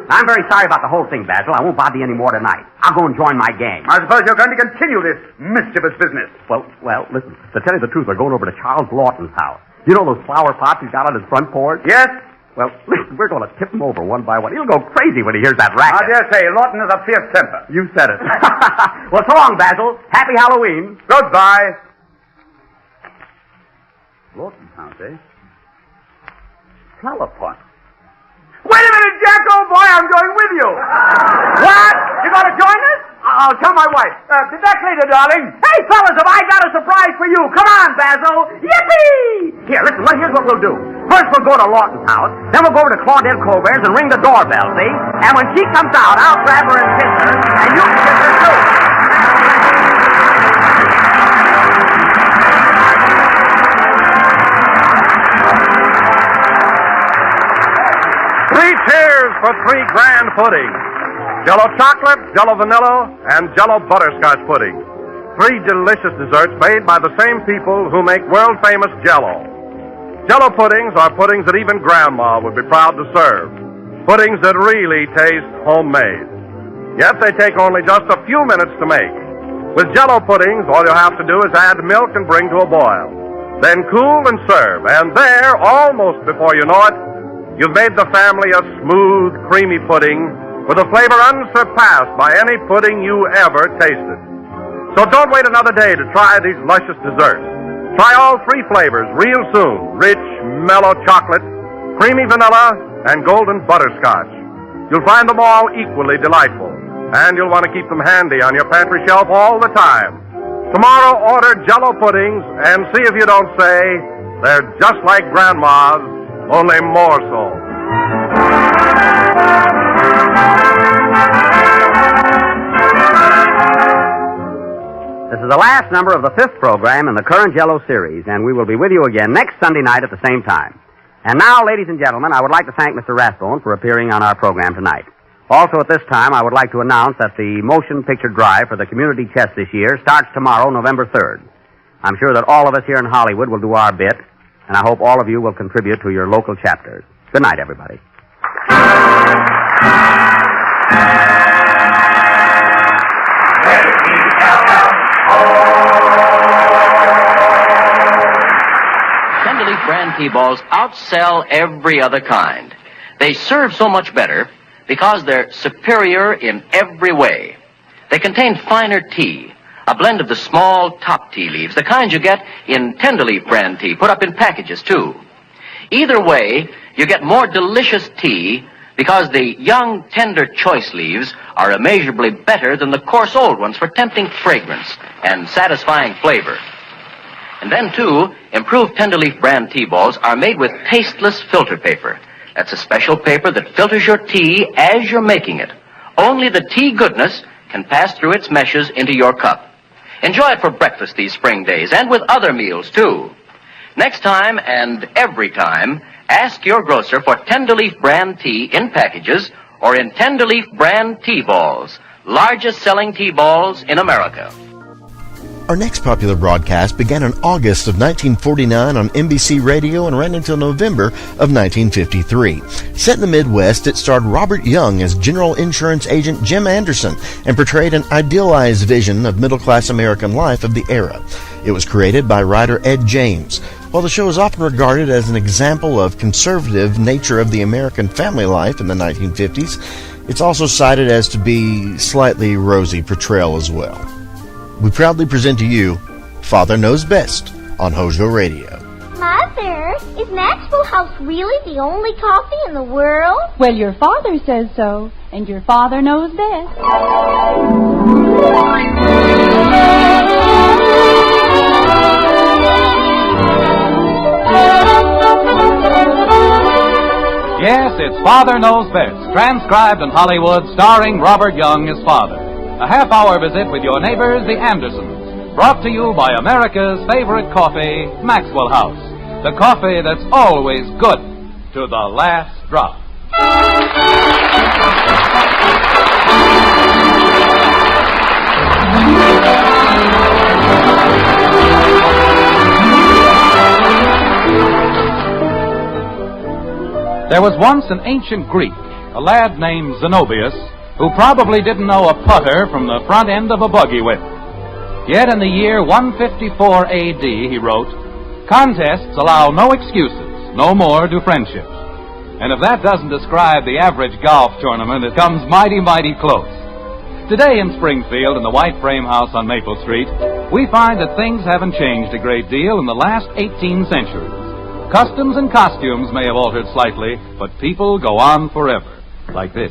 I'm very sorry about the whole thing, Basil. I won't bother you any more tonight. I'll go and join my gang. I suppose you're going to continue this mischievous business. Well, listen, to tell you the truth, we're going over to Charles Lawton's house. You know those flower pots he's got on his front porch? Yes? Well, listen, we're going to tip him over one by one. He'll go crazy when he hears that racket. I dare say, Lawton is a fierce temper. You said it. Well, so long, Basil. Happy Halloween. Goodbye. Lawton house, eh? Flower pot. Wait a minute, Jack, old boy, I'm going with you. What? You going to join us? I'll tell my wife. Did that later, darling? Hey, fellas, have I got a surprise for you? Come on, Basil. Yippee! Here, listen, here's what we'll do. First, we'll go to Lawton's house. Then we'll go over to Claudette Colbert's and ring the doorbell, see? And when she comes out, I'll grab her and kiss her, and you can kiss her, too. Three cheers for 3 grand puddings. Jello chocolate, Jello vanilla, and Jello butterscotch pudding. 3 delicious desserts made by the same people who make world-famous Jello. Jello puddings are puddings that even Grandma would be proud to serve. Puddings that really taste homemade. Yet they take only just a few minutes to make. With Jello puddings, all you'll have to do is add milk and bring to a boil. Then cool and serve. And there, almost before you know it, you've made the family a smooth, creamy pudding with a flavor unsurpassed by any pudding you ever tasted. So don't wait another day to try these luscious desserts. Try all 3 flavors real soon. Rich, mellow chocolate, creamy vanilla, and golden butterscotch. You'll find them all equally delightful. And you'll want to keep them handy on your pantry shelf all the time. Tomorrow, order Jello puddings and see if you don't say they're just like Grandma's, only more so. This is the last number of the 5th program in the current Jello series, and we will be with you again next Sunday night at the same time. And now, ladies and gentlemen, I would like to thank Mr. Rathbone for appearing on our program tonight. Also, at this time, I would like to announce that the motion picture drive for the community chest this year starts tomorrow, November 3rd. I'm sure that all of us here in Hollywood will do our bit, and I hope all of you will contribute to your local chapters. Good night, everybody. Tenderleaf brand T-balls outsell every other kind. They serve so much better because they're superior in every way. They contain finer tea, a blend of the small top tea leaves, the kind you get in Tenderleaf brand tea, put up in packages, too. Either way, you get more delicious tea because the young, tender choice leaves are immeasurably better than the coarse old ones for tempting fragrance and satisfying flavor. And then, too, improved Tenderleaf brand tea balls are made with tasteless filter paper. That's a special paper that filters your tea as you're making it. Only the tea goodness can pass through its meshes into your cup. Enjoy it for breakfast these spring days and with other meals, too. Next time and every time, ask your grocer for Tenderleaf brand tea in packages or in Tenderleaf brand tea balls, largest selling tea balls in America. Our next popular broadcast began in August of 1949 on NBC Radio and ran until November of 1953. Set in the Midwest, it starred Robert Young as General Insurance Agent Jim Anderson and portrayed an idealized vision of middle-class American life of the era. It was created by writer Ed James. While the show is often regarded as an example of conservative nature of the American family life in the 1950s, it's also cited as to be slightly rosy portrayal as well. We proudly present to you Father Knows Best on HOJO Radio. Mother, is Maxwell House really the only coffee in the world? Well, your father says so, and your father knows best. Yes, it's Father Knows Best, transcribed in Hollywood, starring Robert Young as father. A half-hour visit with your neighbors, the Andersons, brought to you by America's favorite coffee, Maxwell House. The coffee that's always good to the last drop. There was once an ancient Greek, a lad named Zenobius, who probably didn't know a putter from the front end of a buggy whip. Yet in the year 154 A.D., he wrote, "Contests allow no excuses, no more do friendships." And if that doesn't describe the average golf tournament, it comes mighty, mighty close. Today in Springfield, in the White Frame House on Maple Street, we find that things haven't changed a great deal in the last 18 centuries. Customs and costumes may have altered slightly, but people go on forever, like this.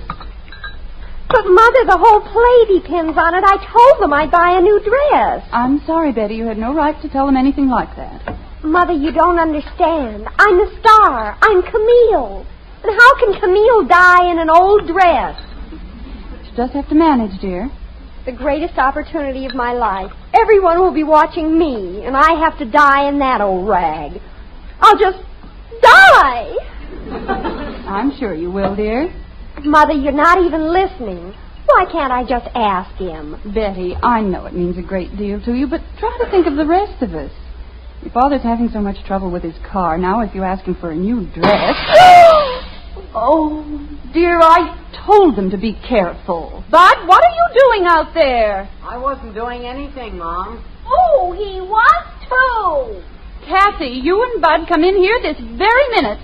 But, Mother, the whole play depends on it. I told them I'd buy a new dress. I'm sorry, Betty. You had no right to tell them anything like that. Mother, you don't understand. I'm the star. I'm Camille. And how can Camille die in an old dress? You just have to manage, dear. The greatest opportunity of my life. Everyone will be watching me, and I have to die in that old rag. I'll just die. I'm sure you will, dear. Mother, you're not even listening. Why can't I just ask him? Betty, I know it means a great deal to you, but try to think of the rest of us. Your father's having so much trouble with his car. Now, if you ask him for a new dress... Oh, dear, I told them to be careful. Bud, what are you doing out there? I wasn't doing anything, Mom. Oh, he was too. Kathy, you and Bud come in here this very minute.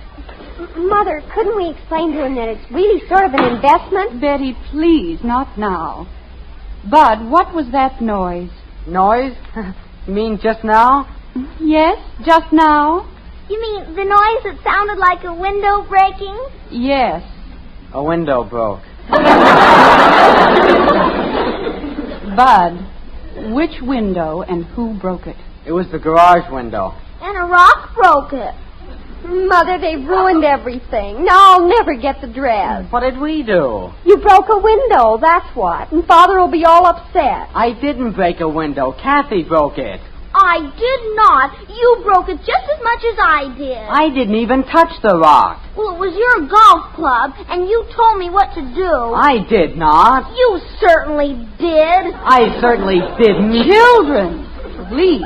Mother, couldn't we explain to him that it's really sort of an investment? Betty, please, not now. Bud, what was that noise? Noise? You mean just now? Yes, just now. You mean the noise that sounded like a window breaking? Yes. A window broke. Bud, which window and who broke it? It was the garage window. And a rock broke it. Mother, they've ruined everything. Now I'll never get the dress. What did we do? You broke a window, that's what. And Father will be all upset. I didn't break a window. Kathy broke it. I did not. You broke it just as much as I did. I didn't even touch the rock. Well, it was your golf club, and you told me what to do. I did not. You certainly did. I certainly didn't. Children, please.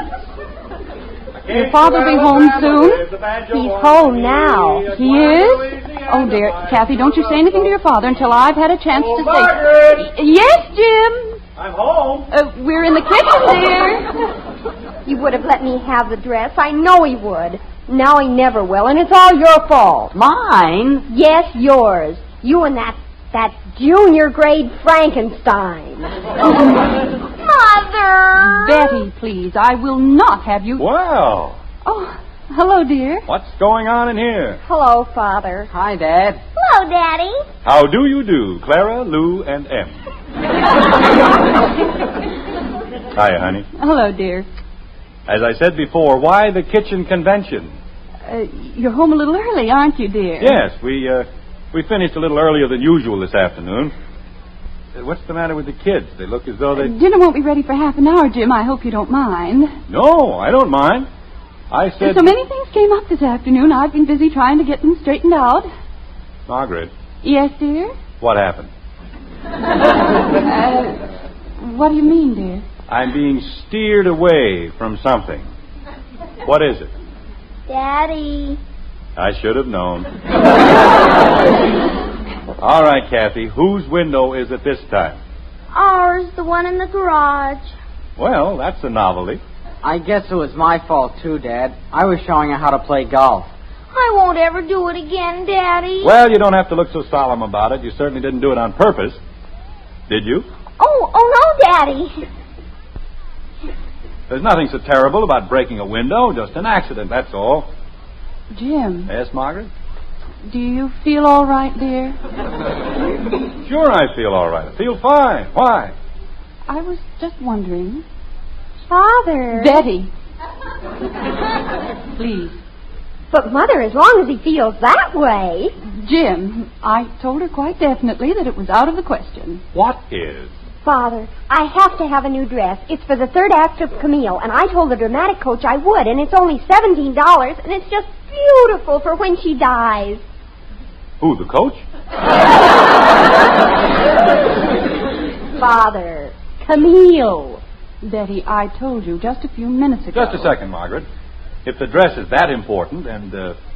Will Father be home soon? He's home now. He is? Oh, dear. Kathy, don't you say anything to your father until I've had a chance to Margaret! say... Yes, Jim? I'm home. We're in the kitchen, dear. You would have let me have the dress. I know he would. Now he never will, and it's all your fault. Mine? Yes, yours. You and that junior grade Frankenstein. Mother! Betty, please, I will not have you... Well. Oh, hello, dear. What's going on in here? Hello, Father. Hi, Dad. Hello, Daddy. How do you do, Clara, Lou, and M? Hiya, honey. Hello, dear. As I said before, why the kitchen convention? You're home a little early, aren't you, dear? Yes, we finished a little earlier than usual this afternoon. What's the matter with the kids? They look as though they... Dinner won't be ready for half an hour, Jim. I hope you don't mind. No, I don't mind. I said... So many things came up this afternoon. I've been busy trying to get them straightened out. Margaret. Yes, dear? What happened? What do you mean, dear? I'm being steered away from something. What is it? Daddy. I should have known. All right, Kathy, whose window is it this time? Ours, the one in the garage. Well, that's a novelty. I guess it was my fault, too, Dad. I was showing her how to play golf. I won't ever do it again, Daddy. Well, you don't have to look so solemn about it. You certainly didn't do it on purpose. Did you? Oh, no, Daddy. There's nothing so terrible about breaking a window. Just an accident, that's all. Jim. Yes, Margaret? Do you feel all right, dear? Sure I feel all right. I feel fine. Why? I was just wondering. Father. Betty. Please. But, Mother, as long as he feels that way... Jim, I told her quite definitely that it was out of the question. What is? Father, I have to have a new dress. It's for the third act of Camille, and I told the dramatic coach I would, and it's only $17, and it's just beautiful for when she dies. Who, the coach? Father, Camille. Betty, I told you just a few minutes ago. Just a second, Margaret. If the dress is that important, and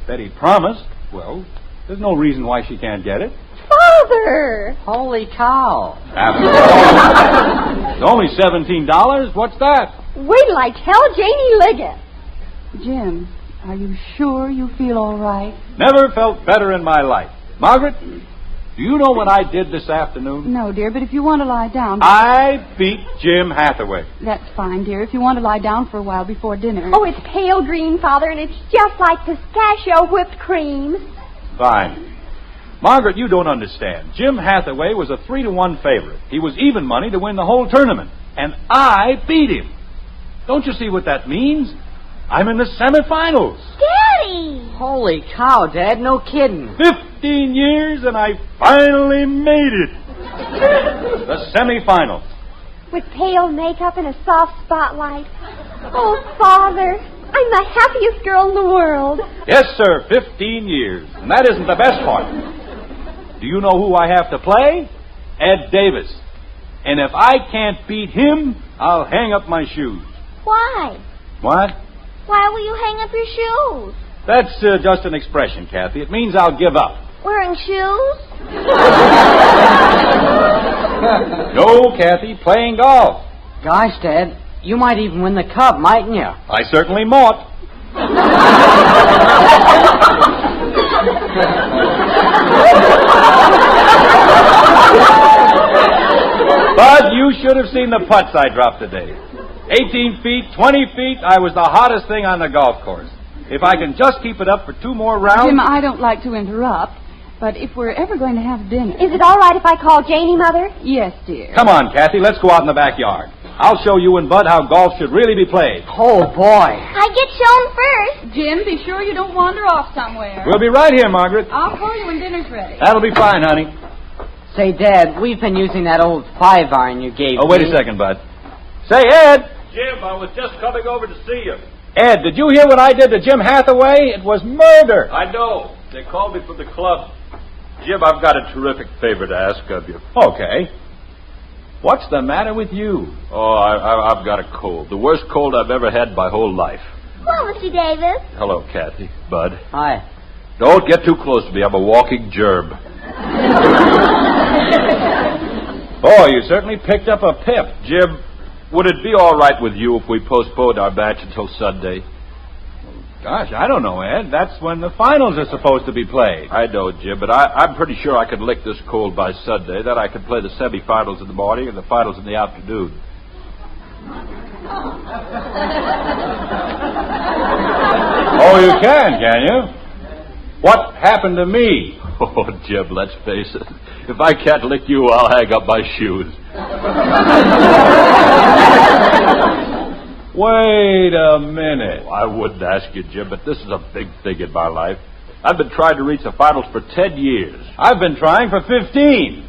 Betty promised, well, there's no reason why she can't get it. Father! Holy cow. After all, it's only $17. What's that? Wait till I tell Janie Liggett. Jim, are you sure you feel all right? Never felt better in my life. Margaret, do you know what I did this afternoon? No, dear, but if you want to lie down... I beat Jim Hathaway. That's fine, dear, if you want to lie down for a while before dinner. Oh, it's pale green, Father, and it's just like pistachio whipped cream. Fine. Margaret, you don't understand. Jim Hathaway was a 3-1 favorite. He was even money to win the whole tournament. And I beat him. Don't you see what that means? I'm in the semifinals. Daddy! Holy cow, Dad, no kidding. 15 years and I finally made it. The semifinals. With pale makeup and a soft spotlight. Oh, Father, I'm the happiest girl in the world. Yes, sir, 15 years. And that isn't the best part. Do you know who I have to play? Ed Davis. And if I can't beat him, I'll hang up my shoes. Why? What? Why will you hang up your shoes? That's just an expression, Kathy. It means I'll give up. Wearing shoes? No, Kathy, playing golf. Gosh, Dad, you might even win the cup, mightn't you? I certainly might. But you should have seen the putts I dropped today. 18 feet, 20 feet, I was the hottest thing on the golf course. If I can just keep it up for 2 more rounds... Jim, I don't like to interrupt, but if we're ever going to have dinner... Is it all right if I call Janie, Mother? Yes, dear. Come on, Kathy, let's go out in the backyard. I'll show you and Bud how golf should really be played. Oh, boy. I get shown first. Jim, be sure you don't wander off somewhere. We'll be right here, Margaret. I'll call you when dinner's ready. That'll be fine, honey. Say, Dad, we've been using that old 5-iron you gave me. Oh, wait a second, Bud. Say, Ed. Jim, I was just coming over to see you. Ed, did you hear what I did to Jim Hathaway? It was murder. I know. They called me from the club. Jim, I've got a terrific favor to ask of you. Okay. What's the matter with you? Oh, I've got a cold. The worst cold I've ever had my whole life. Well, Mr. Davis. Hello, Kathy. Bud. Hi. Don't get too close to me. I'm a walking germ. Boy, you certainly picked up a pip. Jim, would it be all right with you if we postponed our match until Sunday? Gosh, I don't know, Ed. That's when the finals are supposed to be played. I know, Jim, but I'm pretty sure I could lick this cold by Sunday. Then I could play the semifinals in the morning and the finals in the afternoon. Oh, you can you? What happened to me? Oh, Jim, let's face it. If I can't lick you, I'll hang up my shoes. Wait a minute. Oh, I wouldn't ask you, Jim, but this is a big thing in my life. I've been trying to reach the finals for 10 years. I've been trying for 15.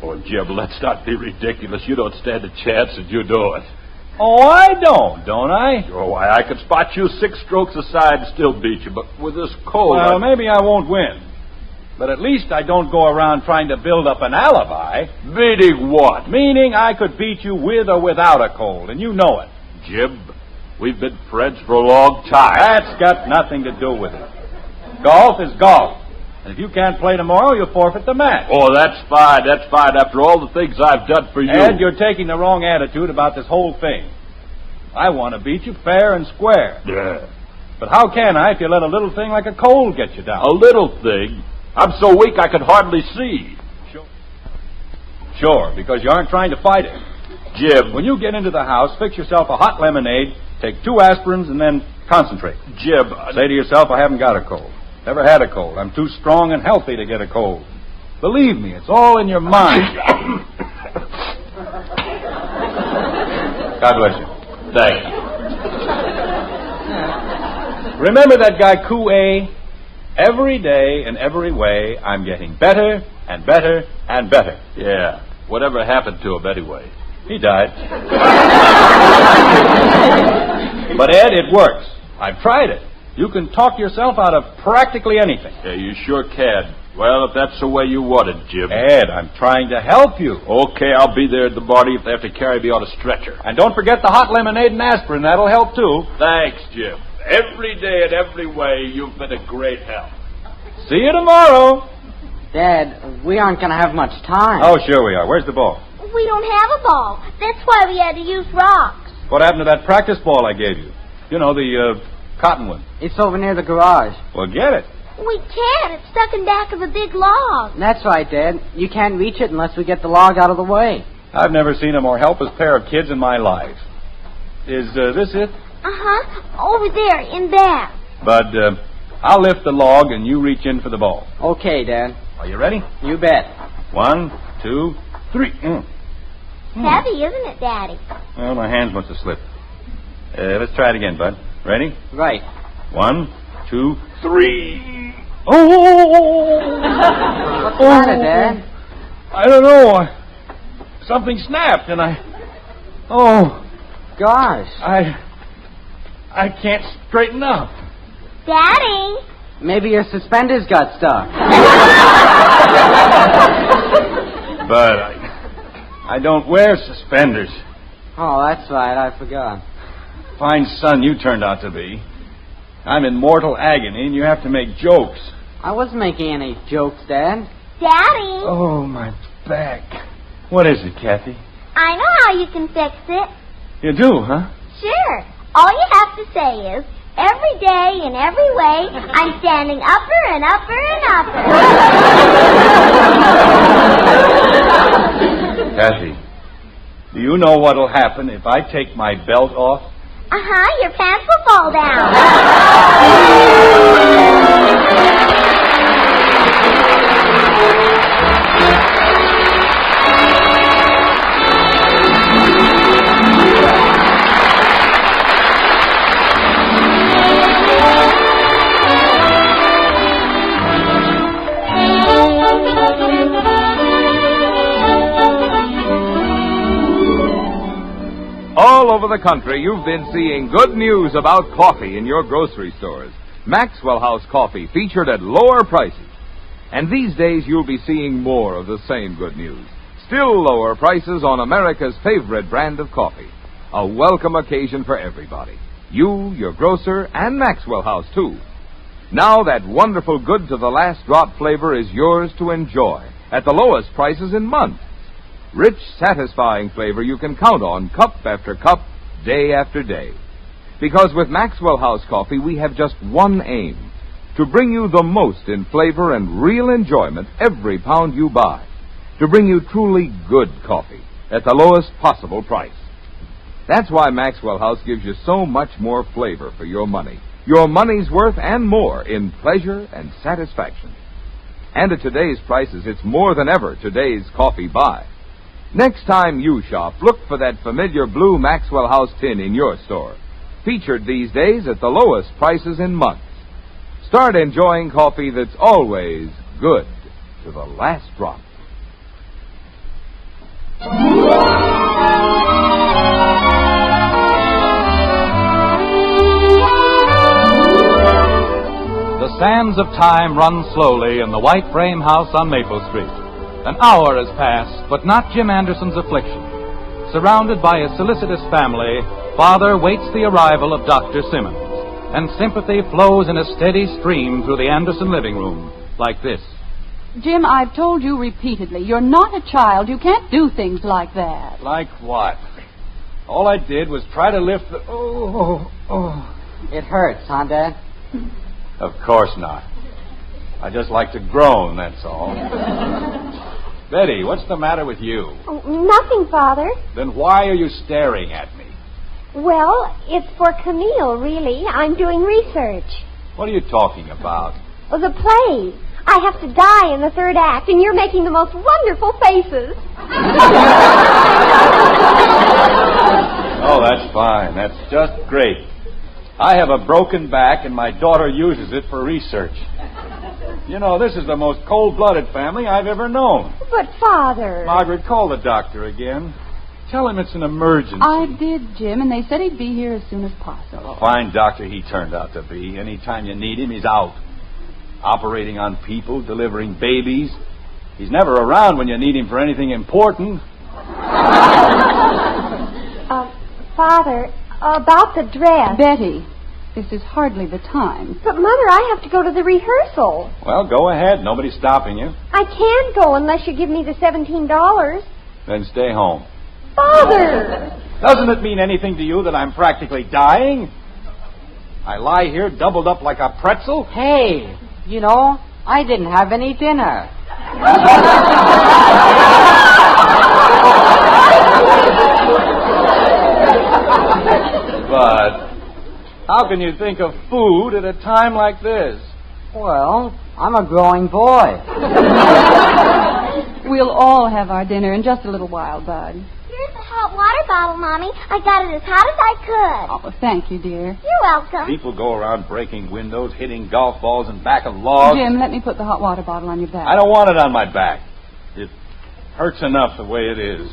Oh, Jim, let's not be ridiculous. You don't stand a chance, and you know it. Oh, I don't I? Oh, I could spot you 6 strokes aside and still beat you, but with this cold... Well, maybe I won't win. But at least I don't go around trying to build up an alibi. Meaning what? Meaning I could beat you with or without a cold, and you know it. Jim, we've been friends for a long time. That's got nothing to do with it. Golf is golf. And if you can't play tomorrow, you'll forfeit the match. Oh, that's fine. That's fine after all the things I've done for you. And you're taking the wrong attitude about this whole thing. I want to beat you fair and square. Yeah. But how can I if you let a little thing like a cold get you down? A little thing? I'm so weak I could hardly see. Sure, because you aren't trying to fight it. Jim. When you get into the house, fix yourself a hot lemonade, take 2 aspirins, and then concentrate. Jim. Say to yourself, I haven't got a cold. Never had a cold. I'm too strong and healthy to get a cold. Believe me, it's all in your mind. God bless you. Thank you. Remember that guy Koo-A? Every day in every way, I'm getting better and better and better. Yeah. Whatever happened to him anyway? He died. But, Ed, it works. I've tried it. You can talk yourself out of practically anything. Yeah, you sure can. Well, if that's the way you want it, Jim. Ed, I'm trying to help you. Okay, I'll be there in the morning if they have to carry me on a stretcher. And don't forget the hot lemonade and aspirin. That'll help, too. Thanks, Jim. Every day and every way, you've been a great help. See you tomorrow. Dad, we aren't going to have much time. Oh, sure we are. Where's the ball? We don't have a ball. That's why we had to use rocks. What happened to that practice ball I gave you? You know, the cotton one. It's over near the garage. Well, get it. We can't. It's stuck in back of a big log. That's right, Dad. You can't reach it unless we get the log out of the way. I've never seen a more helpless pair of kids in my life. Is this it? Uh-huh. Over there, in back. Bud, I'll lift the log and you reach in for the ball. Okay, Dad. Are you ready? You bet. 1, 2, 3. Heavy, isn't it, Daddy? Well, my hands must have slipped. Let's try it again, Bud. Ready? Right. 1, 2, 3. Oh! What's the matter, Dad? I don't know. Something snapped, and Oh, gosh! I can't straighten up. Daddy. Maybe your suspenders got stuck. But I don't wear suspenders. Oh, that's right. I forgot. Fine son you turned out to be. I'm in mortal agony, and you have to make jokes. I wasn't making any jokes, Dad. Daddy. Oh, my back. What is it, Kathy? I know how you can fix it. You do, huh? Sure. All you have to say is, every day in every way, I'm standing upper and upper and upper. Kathy, do you know what'll happen if I take my belt off? Uh-huh, your pants will fall down. All over the country, you've been seeing good news about coffee in your grocery stores. Maxwell House coffee featured at lower prices. And these days, you'll be seeing more of the same good news. Still lower prices on America's favorite brand of coffee. A welcome occasion for everybody. You, your grocer, and Maxwell House, too. Now that wonderful good to the last drop flavor is yours to enjoy at the lowest prices in months. Rich, satisfying flavor you can count on cup after cup, day after day. Because with Maxwell House coffee, we have just one aim: to bring you the most in flavor and real enjoyment every pound you buy. To bring you truly good coffee at the lowest possible price. That's why Maxwell House gives you so much more flavor for your money. Your money's worth and more in pleasure and satisfaction. And at today's prices, it's more than ever today's coffee buy. Next time you shop, look for that familiar blue Maxwell House tin in your store. Featured these days at the lowest prices in months. Start enjoying coffee that's always good to the last drop. The sands of time run slowly in the white frame house on Maple Street. An hour has passed, but not Jim Anderson's affliction. Surrounded by a solicitous family, Father waits the arrival of Dr. Simmons, and sympathy flows in a steady stream through the Anderson living room, like this. Jim, I've told you repeatedly, you're not a child. You can't do things like that. Like what? All I did was try to lift the... It hurts, huh, Dad? Of course not. I just like to groan, that's all. Betty, what's the matter with you? Oh, nothing, Father. Then why are you staring at me? Well, it's for Camille, really. I'm doing research. What are you talking about? Oh, the play. I have to die in the third act, and you're making the most wonderful faces. Oh, that's fine. That's just great. I have a broken back, and my daughter uses it for research. You know, this is the most cold-blooded family I've ever known. But, Father... Margaret, call the doctor again. Tell him it's an emergency. I did, Jim, and they said he'd be here as soon as possible. Fine doctor he turned out to be. Anytime you need him, he's out. Operating on people, delivering babies. He's never around when you need him for anything important. Father, about the dress... Betty, this is hardly the time. But, Mother, I have to go to the rehearsal. Well, go ahead. Nobody's stopping you. I can't go unless you give me the $17. Then stay home. Father! Doesn't it mean anything to you that I'm practically dying? I lie here doubled up like a pretzel? Hey, You know, I didn't have any dinner. But how can you think of food at a time like this? Well, I'm a growing boy. We'll all have our dinner in just a little while, Bud. Here's the hot water bottle, Mommy. I got it as hot as I could. Oh, thank you, dear. You're welcome. People go around breaking windows, hitting golf balls in back of logs. Jim, let me put the hot water bottle on your back. I don't want it on my back. It hurts enough the way it is.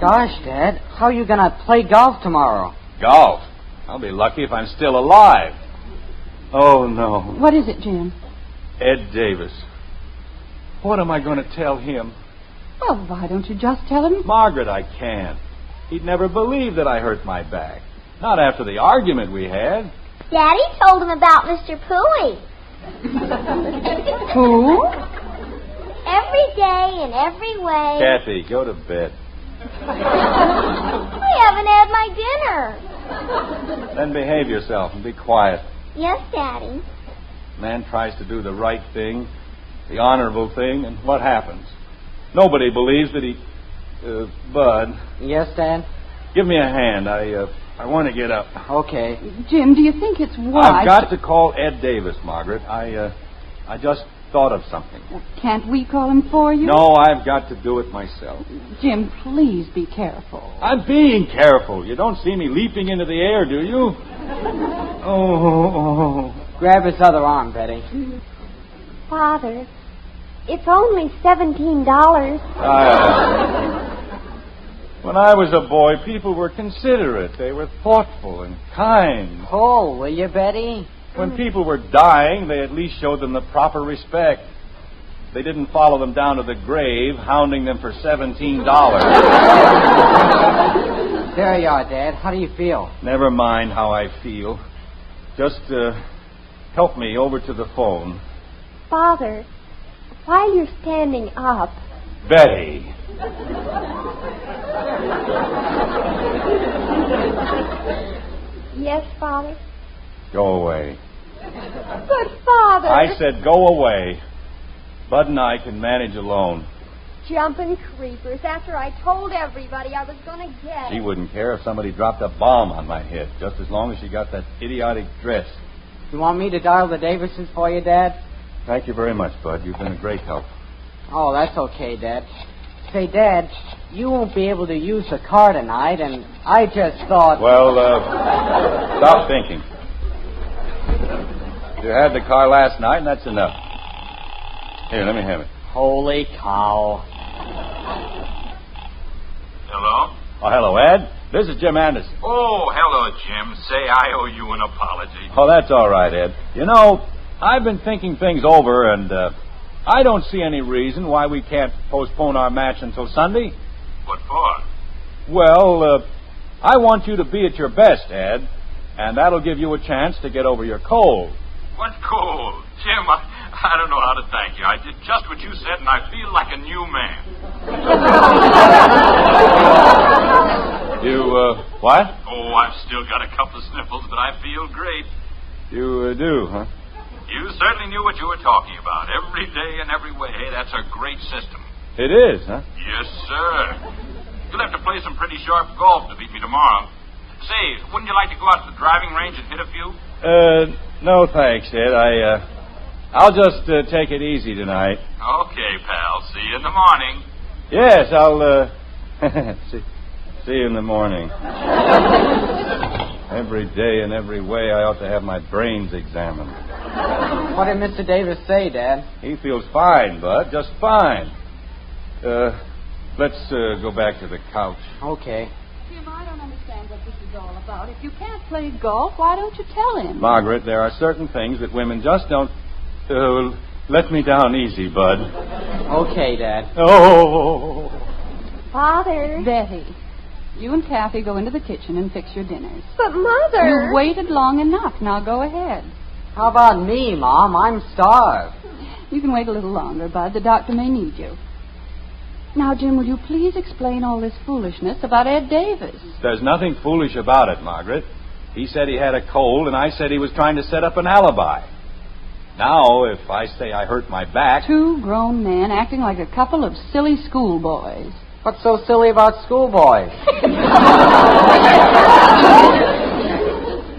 Gosh, Dad, how are you going to play golf tomorrow? Golf? I'll be lucky if I'm still alive. Oh, no. What is it, Jim? Ed Davis. What am I going to tell him? Well, why don't you just tell him? Margaret, I can't. He'd never believe that I hurt my back. Not after the argument we had. Daddy told him about Mr. Pooey. Who? Every day in every way. Kathy, go to bed. I haven't had my dinner. Then behave yourself and be quiet. Yes, Daddy. Man tries to do the right thing, the honorable thing, and what happens? Nobody believes that he... Bud. Yes, Dad? Give me a hand. I want to get up. Okay. Jim, do you think it's wise... I've got to call Ed Davis, Margaret. I just thought of something. Can't we call him for you? No, I've got to do it myself. Jim, please be careful. I'm being careful. You don't see me leaping into the air, do you? Oh. Grab his other arm, Betty. Father, it's only $17. When I was a boy, people were considerate. They were thoughtful and kind. Oh, will you, Betty? When people were dying, they at least showed them the proper respect. They didn't follow them down to the grave, hounding them for $17. There you are, Dad. How do you feel? Never mind how I feel. Just help me over to the phone. Father, while you're standing up... Betty. Yes, Father? Go away. But, Father... I said go away. Bud and I can manage alone. Jumping creepers. After I told everybody I was going to get She it. wouldn't care if somebody dropped a bomb on my head, just as long as she got that idiotic dress. You want me to dial the Davises for you, Dad? Thank you very much, Bud. You've been a great help. Oh, that's okay, Dad. Say, Dad, you won't be able to use the car tonight, and I just thought... Well, stop thinking. You had the car last night, and that's enough. Here, let me have it. Holy cow. Hello? Oh, hello, Ed. This is Jim Anderson. Oh, hello, Jim. Say I owe you an apology. Oh, that's all right, Ed. You know, I've been thinking things over, and I don't see any reason why we can't postpone our match until Sunday. What for? Well, I want you to be at your best, Ed, and that'll give you a chance to get over your cold. What cold? Jim, I don't know how to thank you. I did just what you said, and I feel like a new man. What? Oh, I've still got a couple of sniffles, but I feel great. You do, huh? You certainly knew what you were talking about. Every day and every way. Hey, that's a great system. It is, huh? Yes, sir. You'll have to play some pretty sharp golf to beat me tomorrow. Say, wouldn't you like to go out to the driving range and hit a few? No thanks, Ed. I'll just take it easy tonight. Okay, pal. See you in the morning. Yes, I'll, see you in the morning. Every day and every way I ought to have my brains examined. What did Mr. Davis say, Dad? He feels fine, Bud, just fine. Let's go back to the couch. Okay. Jim, I don't understand what this is all about. If you can't play golf, why don't you tell him? Margaret, there are certain things that women just don't... let me down easy, Bud. Okay, Dad. Oh! Father. Betty, you and Kathy go into the kitchen and fix your dinners. But, Mother... You've waited long enough. Now go ahead. How about me, Mom? I'm starved. You can wait a little longer, Bud. The doctor may need you. Now, Jim, will you please explain all this foolishness about Ed Davis? There's nothing foolish about it, Margaret. He said he had a cold, and I said he was trying to set up an alibi. Now, if I say I hurt my back... Two grown men acting like a couple of silly schoolboys. What's so silly about schoolboys?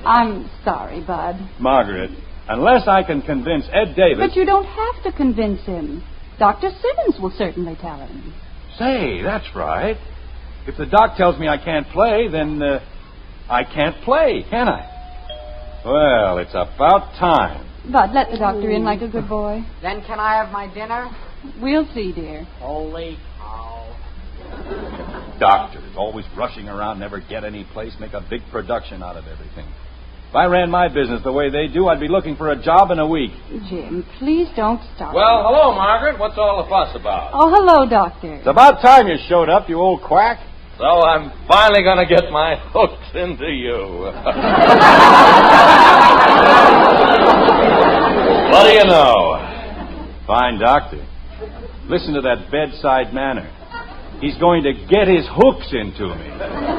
I'm sorry, Bud. Margaret, unless I can convince Ed Davis... But you don't have to convince him. Dr. Simmons will certainly tell him. Say, that's right. If the doc tells me I can't play, then I can't play, can I? Well, it's about time. Bud, let the doctor in like a good boy. Then can I have my dinner? We'll see, dear. Holy cow. Doctors, always rushing around, never get any place, make a big production out of everything. If I ran my business the way they do, I'd be looking for a job in a week. Jim, please don't start. Well, hello, Margaret. What's all the fuss about? Oh, hello, Doctor. It's about time you showed up, you old quack. So I'm finally going to get my hooks into you. What do you know? Fine doctor. Listen to that bedside manner. He's going to get his hooks into me.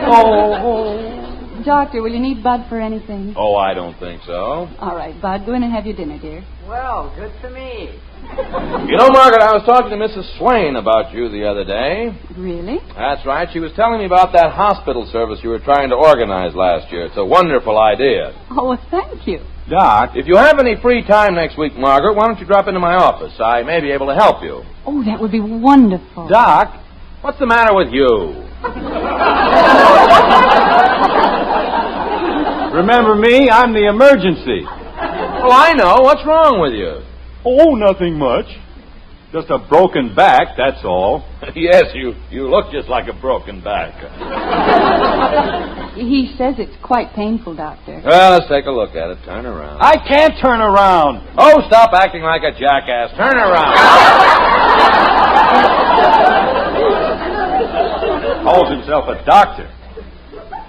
Oh. Doctor, will you need Bud for anything? Oh, I don't think so. All right, Bud, go in and have your dinner, dear. Well, good for me. You know, Margaret, I was talking to Mrs. Swain about you the other day. Really? That's right. She was telling me about that hospital service you were trying to organize last year. It's a wonderful idea. Oh, well, thank you. Doc, if you have any free time next week, Margaret, why don't you drop into my office? I may be able to help you. Oh, that would be wonderful. Doc, what's the matter with you? Remember me? I'm the emergency. Well, I know. What's wrong with you? Oh, nothing much. Just a broken back, that's all. Yes, you look just like a broken back. He says it's quite painful, Doctor. Well, let's take a look at it. Turn around. I can't turn around. Oh, stop acting like a jackass. Turn around. Calls himself a doctor.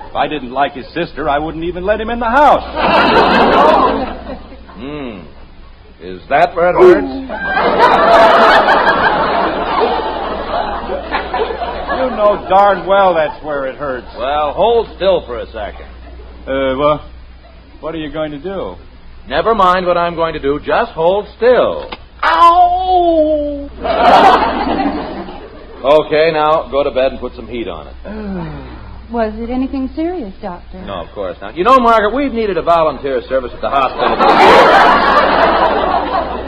If I didn't like his sister, I wouldn't even let him in the house. Is that where it hurts? You know darn well that's where it hurts. Well, hold still for a second. Well, what are you going to do? Never mind what I'm going to do. Just hold still. Ow! Okay, now go to bed and put some heat on it. Was it anything serious, Doctor? No, of course not. You know, Margaret, we've needed a volunteer service at the hospital for years.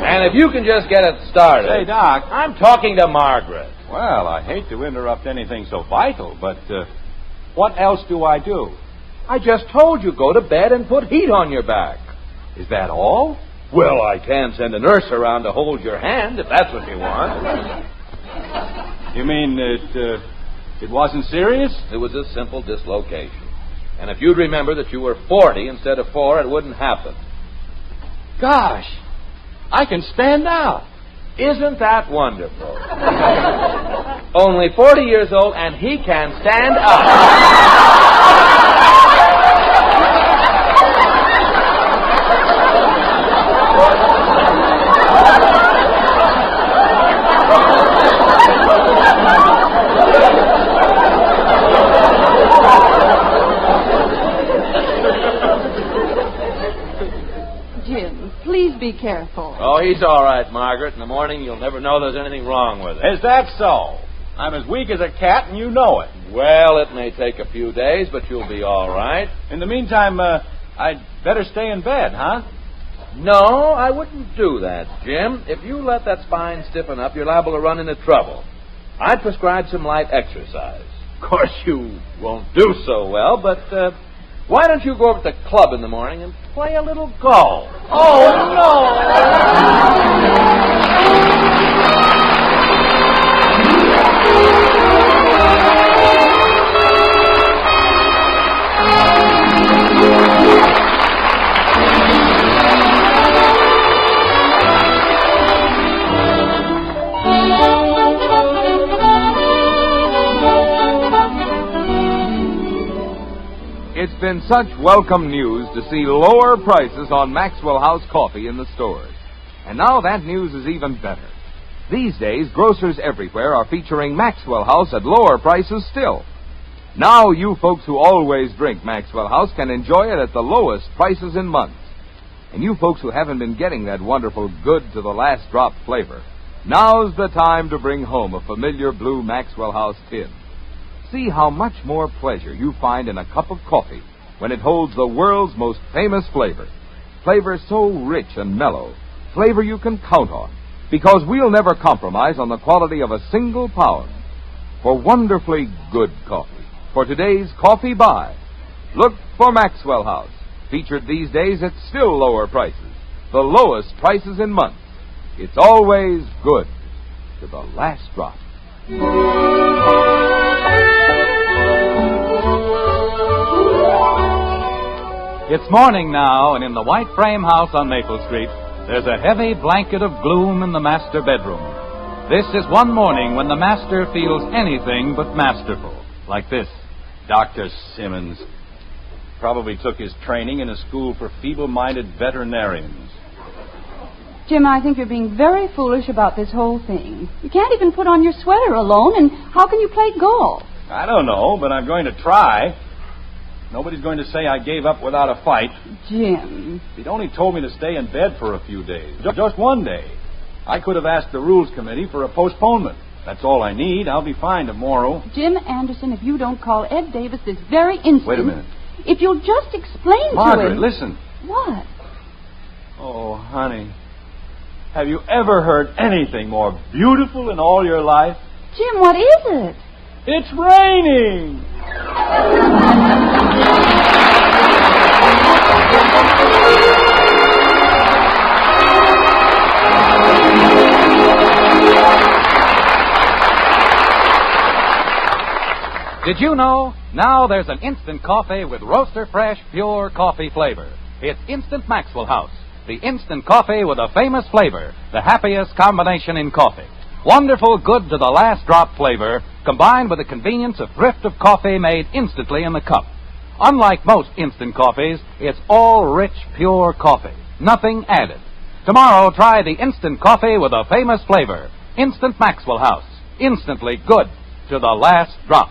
And if you can just get it started... Say, Doc. I'm talking to Margaret. Well, I hate to interrupt anything so vital, but what else do I do? I just told you, go to bed and put heat on your back. Is that all? Well, I can send a nurse around to hold your hand, if that's what you want. You mean it wasn't serious? It was a simple dislocation. And if you'd remember that you were 40 instead of 4, it wouldn't happen. Gosh, I can stand out. Isn't that wonderful? Only 40 years old, and he can stand up. Jim, please be careful. Oh, he's all right, Margaret. In the morning, you'll never know there's anything wrong with it. Is that so? I'm as weak as a cat, and you know it. Well, it may take a few days, but you'll be all right. In the meantime, I'd better stay in bed, huh? No, I wouldn't do that, Jim. If you let that spine stiffen up, you're liable to run into trouble. I'd prescribe some light exercise. Of course, you won't do so well, but why don't you go over to the club in the morning and play a little golf? Oh, no! It's been such welcome news to see lower prices on Maxwell House coffee in the stores. And now that news is even better. These days, grocers everywhere are featuring Maxwell House at lower prices still. Now you folks who always drink Maxwell House can enjoy it at the lowest prices in months. And you folks who haven't been getting that wonderful good to the last drop flavor, now's the time to bring home a familiar blue Maxwell House tin. See how much more pleasure you find in a cup of coffee when it holds the world's most famous flavor. Flavor so rich and mellow, flavor you can count on, because we'll never compromise on the quality of a single pound. For wonderfully good coffee, for today's coffee buy, look for Maxwell House, featured these days at still lower prices, the lowest prices in months. It's always good to the last drop. It's morning now, and in the white frame house on Maple Street, there's a heavy blanket of gloom in the master bedroom. This is one morning when the master feels anything but masterful, like this. Dr. Simmons probably took his training in a school for feeble-minded veterinarians. Jim, I think you're being very foolish about this whole thing. You can't even put on your sweater alone, and how can you play golf? I don't know, but I'm going to try. Nobody's going to say I gave up without a fight. Jim. He'd only told me to stay in bed for a few days. Just one day. I could have asked the Rules Committee for a postponement. That's all I need. I'll be fine tomorrow. Jim Anderson, if you don't call Ed Davis this very instant... Wait a minute. If you'll just explain Margaret, to him... listen. What? Oh, honey. Have you ever heard anything more beautiful in all your life? Jim, what is it? It's raining! Did you know? Now there's an instant coffee with roaster fresh, pure coffee flavor. It's Instant Maxwell House, the instant coffee with a famous flavor, the happiest combination in coffee. Wonderful, good to the last drop flavor, combined with the convenience of thrift of coffee made instantly in the cup. Unlike most instant coffees, it's all rich, pure coffee. Nothing added. Tomorrow, try the instant coffee with a famous flavor. Instant Maxwell House. Instantly good to the last drop.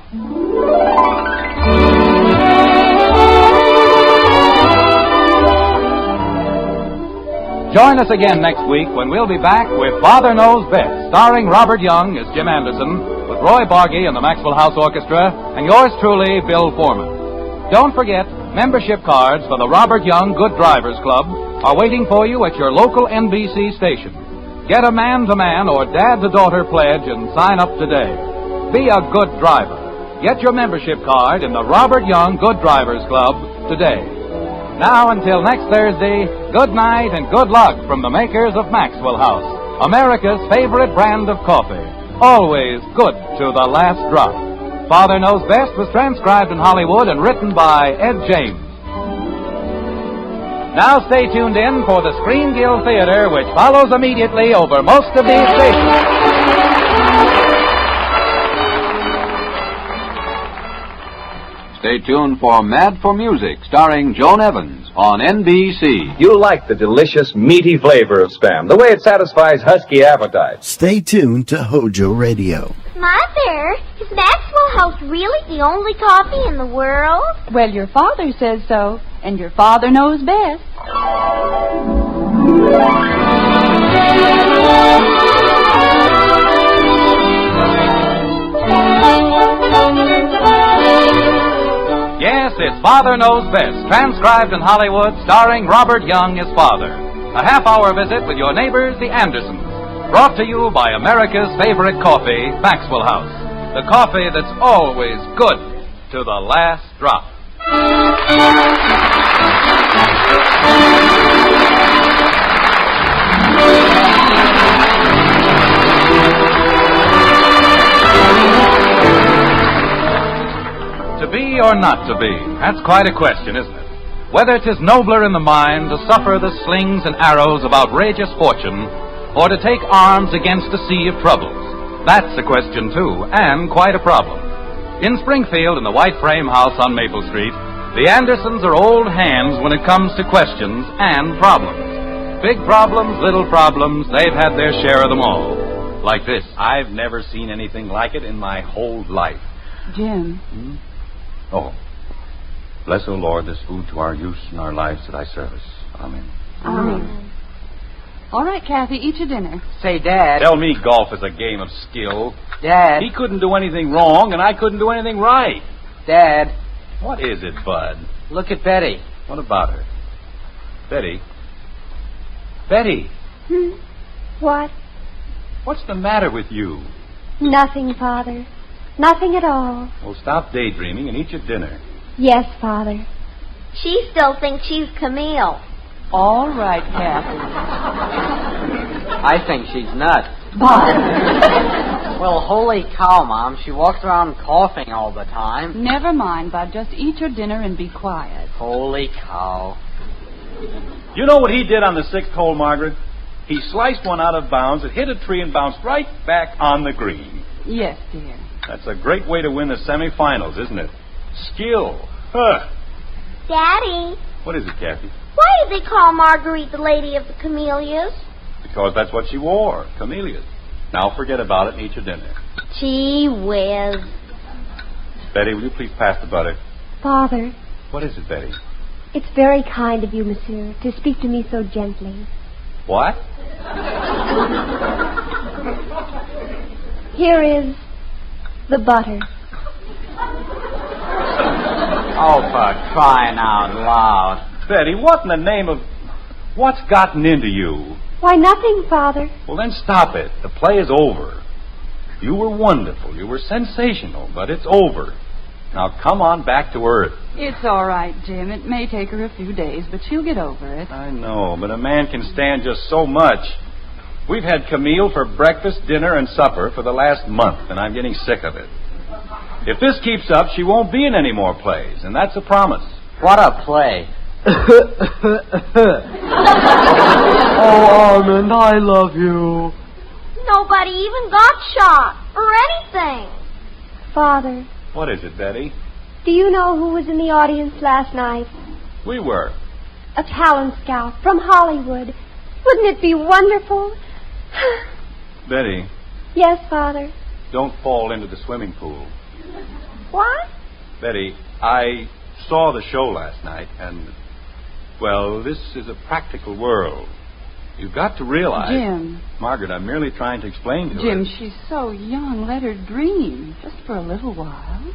Join us again next week when we'll be back with Father Knows Best, starring Robert Young as Jim Anderson, with Roy Bargy and the Maxwell House Orchestra, and yours truly, Bill Foreman. Don't forget, membership cards for the Robert Young Good Drivers Club are waiting for you at your local NBC station. Get a man-to-man or dad-to-daughter pledge and sign up today. Be a good driver. Get your membership card in the Robert Young Good Drivers Club today. Now, until next Thursday, good night and good luck from the makers of Maxwell House, America's favorite brand of coffee. Always good to the last drop. Father Knows Best was transcribed in Hollywood and written by Ed James. Now stay tuned in for the Screen Guild Theater, which follows immediately over most of these stations. Stay tuned for Mad for Music, starring Joan Evans on NBC. You'll like the delicious, meaty flavor of Spam, the way it satisfies husky appetite. Stay tuned to HOJO Radio. Mother, is Maxwell House really the only coffee in the world? Well, your father says so, and your father knows best. Yes, it's Father Knows Best, transcribed in Hollywood, starring Robert Young as father. A half-hour visit with your neighbors, the Andersons. Brought to you by America's favorite coffee, Maxwell House. The coffee that's always good to the last drop. To be or not to be, that's quite a question, isn't it? Whether 'tis nobler in the mind to suffer the slings and arrows of outrageous fortune, or to take arms against a sea of troubles. That's a question, too, and quite a problem. In Springfield, in the white frame house on Maple Street, the Andersons are old hands when it comes to questions and problems. Big problems, little problems, they've had their share of them all. Like this. I've never seen anything like it in my whole life. Jim. Oh, bless, O Lord, this food to our use and our lives to thy service. Amen. Amen. All right, Kathy, eat your dinner. Say, Dad. Tell me golf is a game of skill. Dad. He couldn't do anything wrong, and I couldn't do anything right. Dad. What is it, Bud? Look at Betty. What about her? Betty? Betty? What? What's the matter with you? Nothing, Father. Nothing at all. Well, stop daydreaming and eat your dinner. Yes, Father. She still thinks she's Camille. All right, Kathy. I think she's nuts. Bud. Well, holy cow, Mom. She walks around coughing all the time. Never mind, Bud. Just eat your dinner and be quiet. Holy cow. You know what he did on the 6th hole, Margaret? He sliced one out of bounds, it hit a tree, and bounced right back on the green. Yes, dear. That's a great way to win the semifinals, isn't it? Skill. Huh. Daddy, What is it, Kathy? why do they call Marguerite the Lady of the Camellias? Because that's what she wore, camellias. Now forget about it and eat your dinner. Gee whiz. Betty, will you please pass the butter? Father, What is it, Betty? it's very kind of you, monsieur, to speak to me so gently. What? Here is the butter. Oh, for crying out loud. Betty, what in the name of... What's gotten into you? Why, nothing, Father. Well, then stop it. The play is over. You were wonderful. You were sensational, but it's over. Now come on back to earth. It's all right, Jim. It may take her a few days, but she'll get over it. I know, but a man can stand just so much. We've had Camille for breakfast, dinner, and supper for the last month, and I'm getting sick of it. If this keeps up, she won't be in any more plays, and that's a promise. What a play. Oh, Armand, I love you. Nobody even got shot or anything. Father, What is it, Betty? do you know who was in the audience last night? We were. A talent scout from Hollywood. Wouldn't it be wonderful? Betty, Yes, Father. don't fall into the swimming pool. What? Betty, I saw the show last night, and, well, this is a practical world. You've got to realize... Jim. Margaret, I'm merely trying to explain to her. Jim, she's so young. Let her dream. Just for a little while.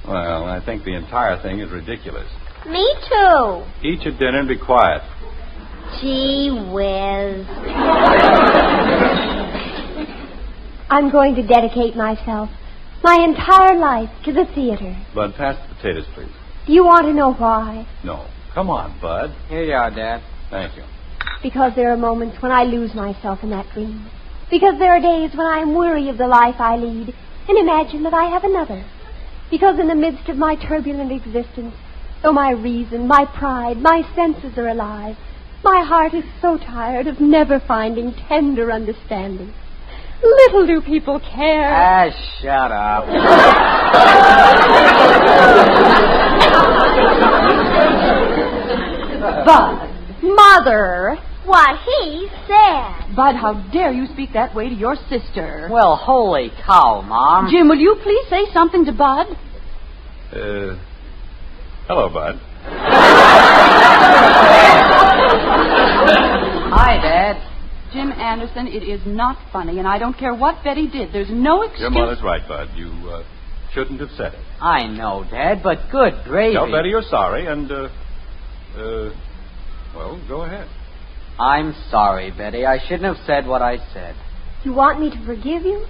Well, I think the entire thing is ridiculous. Me too. Eat your dinner and be quiet. Gee whiz. I'm going to dedicate myself, my entire life, to the theater. Bud, pass the potatoes, please. Do you want to know why? No. Come on, Bud. Here you are, Dad. Thank you. Because there are moments when I lose myself in that dream. Because there are days when I am weary of the life I lead and imagine that I have another. Because in the midst of my turbulent existence, though my reason, my pride, my senses are alive, my heart is so tired of never finding tender understanding. Little do people care. Ah, shut up. Bud. Mother. What he said. Bud, how dare you speak that way to your sister? Well, holy cow, Mom. Jim, will you please say something to Bud? Hello, Bud. Hi, Dad. Jim Anderson, it is not funny, and I don't care what Betty did. There's no excuse. Your mother's right, Bud. You shouldn't have said it. I know, Dad, but good gravy. Tell Betty you're sorry, and, well, go ahead. I'm sorry, Betty. I shouldn't have said what I said. You want me to forgive you?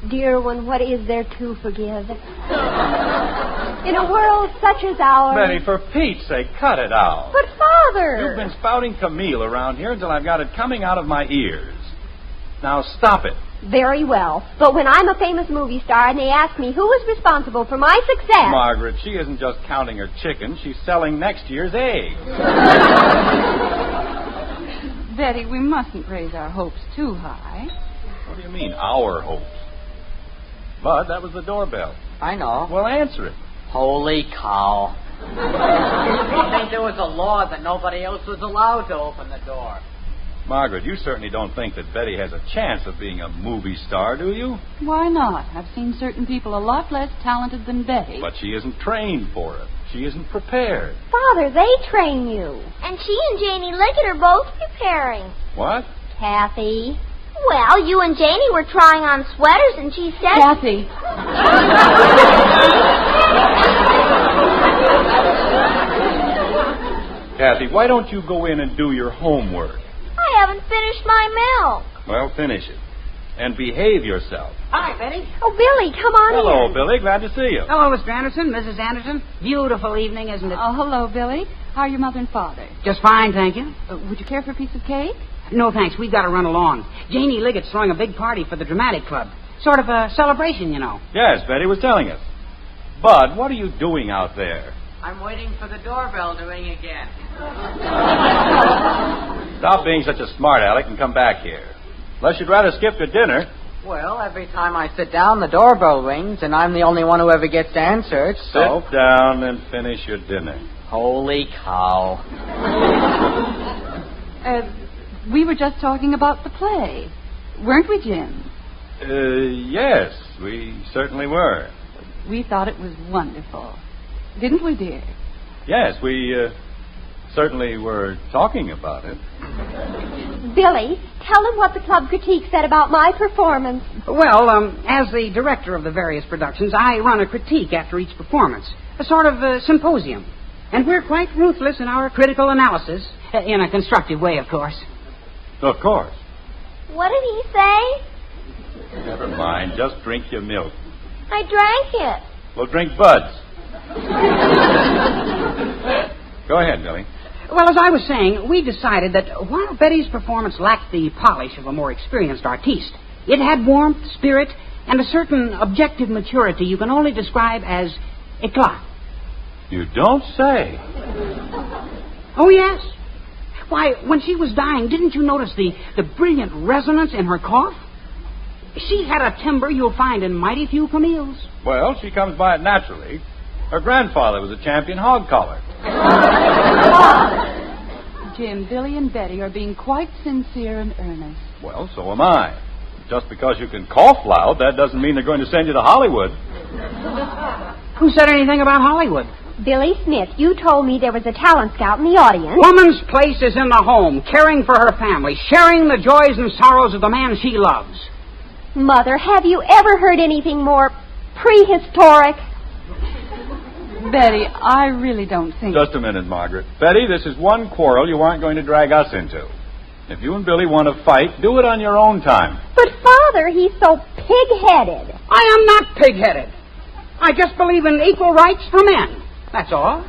Dear one, what is there to forgive? In a world such as ours... Betty, for Pete's sake, cut it out. But, Father... You've been spouting Camille around here until I've got it coming out of my ears. Now, stop it. Very well. But when I'm a famous movie star and they ask me who is responsible for my success... Margaret, she isn't just counting her chickens. She's selling next year's eggs. Betty, we mustn't raise our hopes too high. What do you mean, our hopes? Bud, that was the doorbell. I know. Well, answer it. Holy cow. I think there was a law that nobody else was allowed to open the door. Margaret, you certainly don't think that Betty has a chance of being a movie star, do you? Why not? I've seen certain people a lot less talented than Betty. But she isn't trained for it. She isn't prepared. Father, they train you. And she and Janie Liggett are both preparing. What? Kathy. Well, you and Janie were trying on sweaters, and she said... Kathy. Kathy, why don't you go in and do your homework? I haven't finished my milk. Well, finish it. And behave yourself. Hi, Betty. Oh, Billy, come on Hello, in. Billy. Glad to see you. Hello, Mr. Anderson, Mrs. Anderson. Beautiful evening, isn't it? Oh, hello, Billy. How are your mother and father? Just fine, thank you. Would you care for a piece of cake? No, thanks. We've got to run along. Janie Liggett's throwing a big party for the Dramatic Club. Sort of a celebration, you know. Yes, Betty was telling us. Bud, what are you doing out there? I'm waiting for the doorbell to ring again. Stop being such a smart aleck and come back here. Unless you'd rather skip to dinner. Well, every time I sit down, the doorbell rings, and I'm the only one who ever gets to answer it, so... Sit down and finish your dinner. Holy cow. We were just talking about the play. Weren't we, Jim? Yes, we certainly were. We thought it was wonderful. Didn't we, dear? Yes, we certainly were talking about it. Billy, tell them what the club critique said about my performance. Well, as the director of the various productions, I run a critique after each performance. A sort of symposium. And we're quite ruthless in our critical analysis. In a constructive way, of course. Of course. What did he say? Never mind. Just drink your milk. I drank it. Well, drink Bud's. Go ahead, Billy. Well, as I was saying, we decided that while Betty's performance lacked the polish of a more experienced artiste, it had warmth, spirit, and a certain objective maturity you can only describe as éclat. You don't say. Oh, yes. Why, when she was dying, didn't you notice the brilliant resonance in her cough? She had a timbre you'll find in mighty few Camille's. Well, she comes by it naturally. Her grandfather was a champion hog collar. Jim, Billy and Betty are being quite sincere and earnest. Well, so am I. Just because you can cough loud, that doesn't mean they're going to send you to Hollywood. Who said anything about Hollywood? Billy Smith, you told me there was a talent scout in the audience. Woman's place is in the home, caring for her family, sharing the joys and sorrows of the man she loves. Mother, have you ever heard anything more prehistoric? Betty, I really don't think... Just a minute, Margaret. Betty, this is one quarrel you aren't going to drag us into. If you and Billy want to fight, do it on your own time. But, Father, he's so pig-headed. I am not pig-headed. I just believe in equal rights for men. That's all.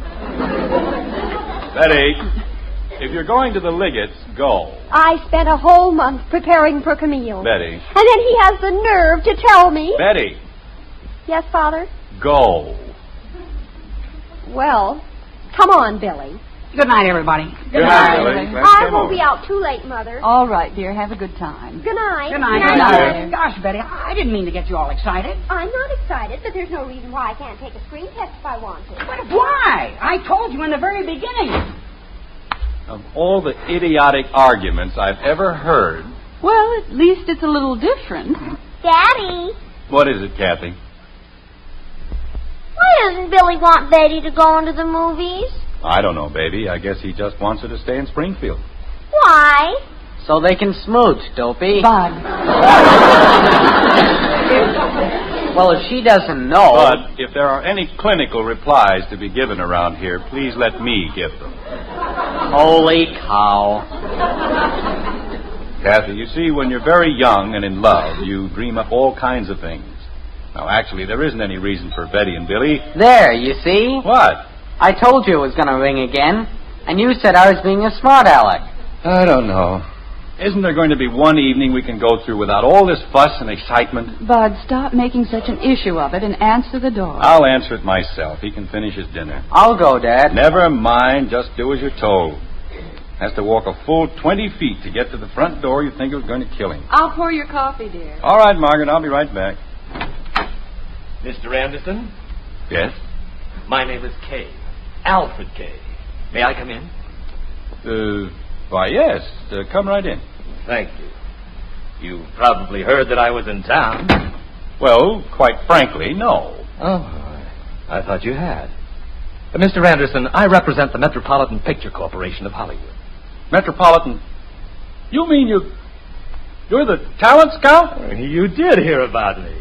Betty, if you're going to the Liggett's, go. I spent a whole month preparing for Camille. Betty. And then he has the nerve to tell me... Betty. Yes, Father? Go. Well, come on, Billy. Good night, everybody. Good night, Billy. I won't be out too late, Mother. All right, dear. Have a good time. Good night. Good night. Good night. Gosh, Betty, I didn't mean to get you all excited. I'm not excited, but there's no reason why I can't take a screen test if I want to. But why? I told you in the very beginning. Of all the idiotic arguments I've ever heard... Well, at least it's a little different. Daddy. What is it, Kathy? Why doesn't Billy want Betty to go into the movies? I don't know, baby. I guess he just wants her to stay in Springfield. Why? So they can smooch, Dopey. Bud. Well, if she doesn't know... But if there are any clinical replies to be given around here, please let me give them. Holy cow. Kathy, you see, when you're very young and in love, you dream up all kinds of things. Now, actually, there isn't any reason for Betty and Billy. There, you see? What? I told you it was going to ring again, and you said I was being a smart aleck. I don't know. Isn't there going to be one evening we can go through without all this fuss and excitement? Bud, stop making such an issue of it and answer the door. I'll answer it myself. He can finish his dinner. I'll go, Dad. Never mind. Just do as you're told. Has to walk a full 20 feet to get to the front door. You'd think it was going to kill him. I'll pour your coffee, dear. All right, Margaret. I'll be right back. Mr. Anderson? Yes? My name is Kay. Alfred Kay. May I come in? Why, yes. Come right in. Thank you. You probably heard that I was in town. Well, quite frankly, no. Oh, I thought you had. Mr. Anderson, I represent the Metropolitan Picture Corporation of Hollywood. Metropolitan? You mean you're the talent scout? You did hear about me.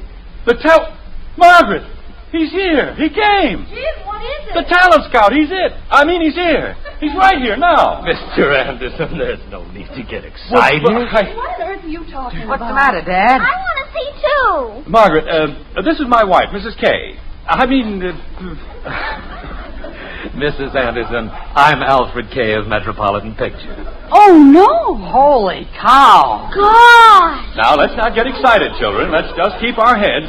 Margaret! He's here! He came! Jim, what is it? The talent scout, he's it! He's here! He's right here now! Mr. Anderson, there's no need to get excited. What on earth are you talking about? What's the matter, Dad? I want to see too. Margaret, this is my wife, Mrs. Kay. Mrs. Anderson, I'm Alfred Kay of Metropolitan Pictures. Oh, no! Holy cow! God! Now, let's not get excited, children. Let's just keep our heads.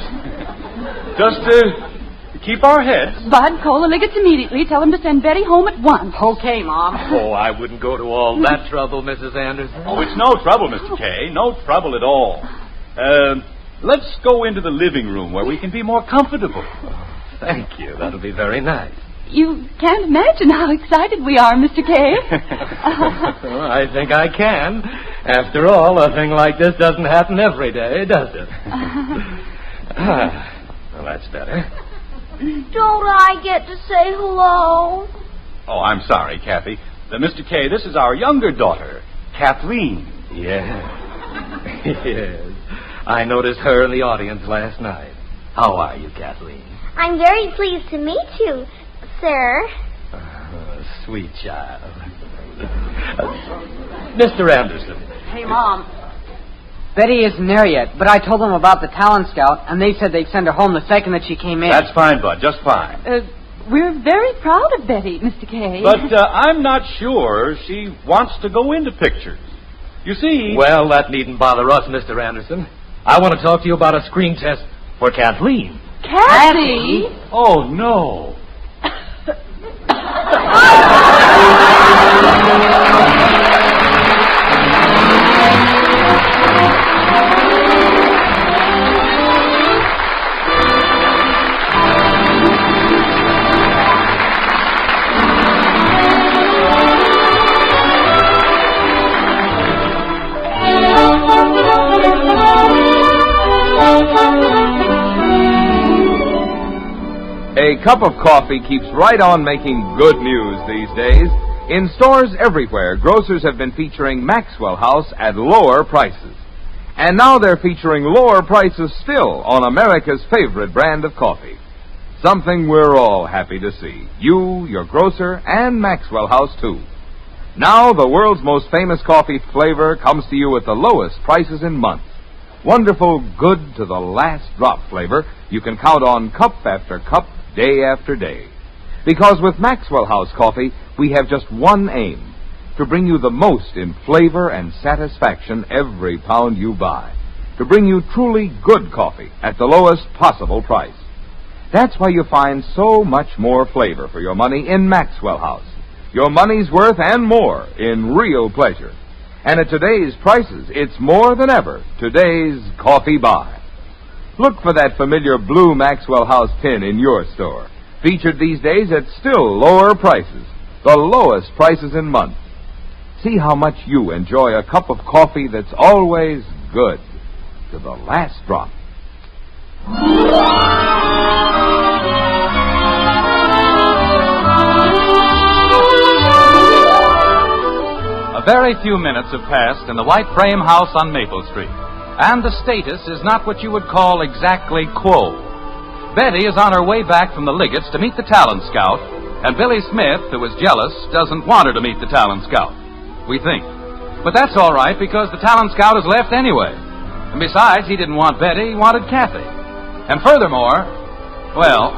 Keep our heads. Bud, call the Liggets immediately. Tell them to send Betty home at once. Okay, Mom. Oh, I wouldn't go to all that trouble, Mrs. Anderson. Oh, it's no trouble, Mr. Kay. No trouble at all. Let's go into the living room where we can be more comfortable. Thank you. That'll be very nice. You can't imagine how excited we are, Mr. Kay. I think I can. After all, a thing like this doesn't happen every day, does it? Well, that's better. Don't I get to say hello? Oh, I'm sorry, Kathy. Mr. Kay, this is our younger daughter, Kathleen. Yes. Yes. I noticed her in the audience last night. How are you, Kathleen? I'm very pleased to meet you, sir. Sweet child. Mr. Anderson. Hey, Mom. Betty isn't there yet, but I told them about the talent scout, and they said they'd send her home the second that she came in. That's fine, Bud, just fine. We're very proud of Betty, Mr. Kay. But I'm not sure she wants to go into pictures. You see... Well, that needn't bother us, Mr. Anderson. I want to talk to you about a screen test for Kathleen. Kathy? Oh, no. A cup of coffee keeps right on making good news these days. In stores everywhere, grocers have been featuring Maxwell House at lower prices. And now they're featuring lower prices still on America's favorite brand of coffee. Something we're all happy to see. You, your grocer, and Maxwell House, too. Now the world's most famous coffee flavor comes to you at the lowest prices in months. Wonderful, good to the last drop flavor you can count on cup after cup, day after day. Because with Maxwell House coffee, we have just one aim, to bring you the most in flavor and satisfaction every pound you buy. To bring you truly good coffee at the lowest possible price. That's why you find so much more flavor for your money in Maxwell House. Your money's worth and more in real pleasure. And at today's prices, it's more than ever today's coffee buy. Look for that familiar blue Maxwell House pin in your store. Featured these days at still lower prices. The lowest prices in months. See how much you enjoy a cup of coffee that's always good. To the last drop. A very few minutes have passed in the white frame house on Maple Street. And the status is not what you would call exactly quo. Betty is on her way back from the Liggets to meet the talent scout, and Billy Smith, who is jealous, doesn't want her to meet the talent scout, we think. But that's all right, because the talent scout has left anyway. And besides, he didn't want Betty, he wanted Kathy. And furthermore, well,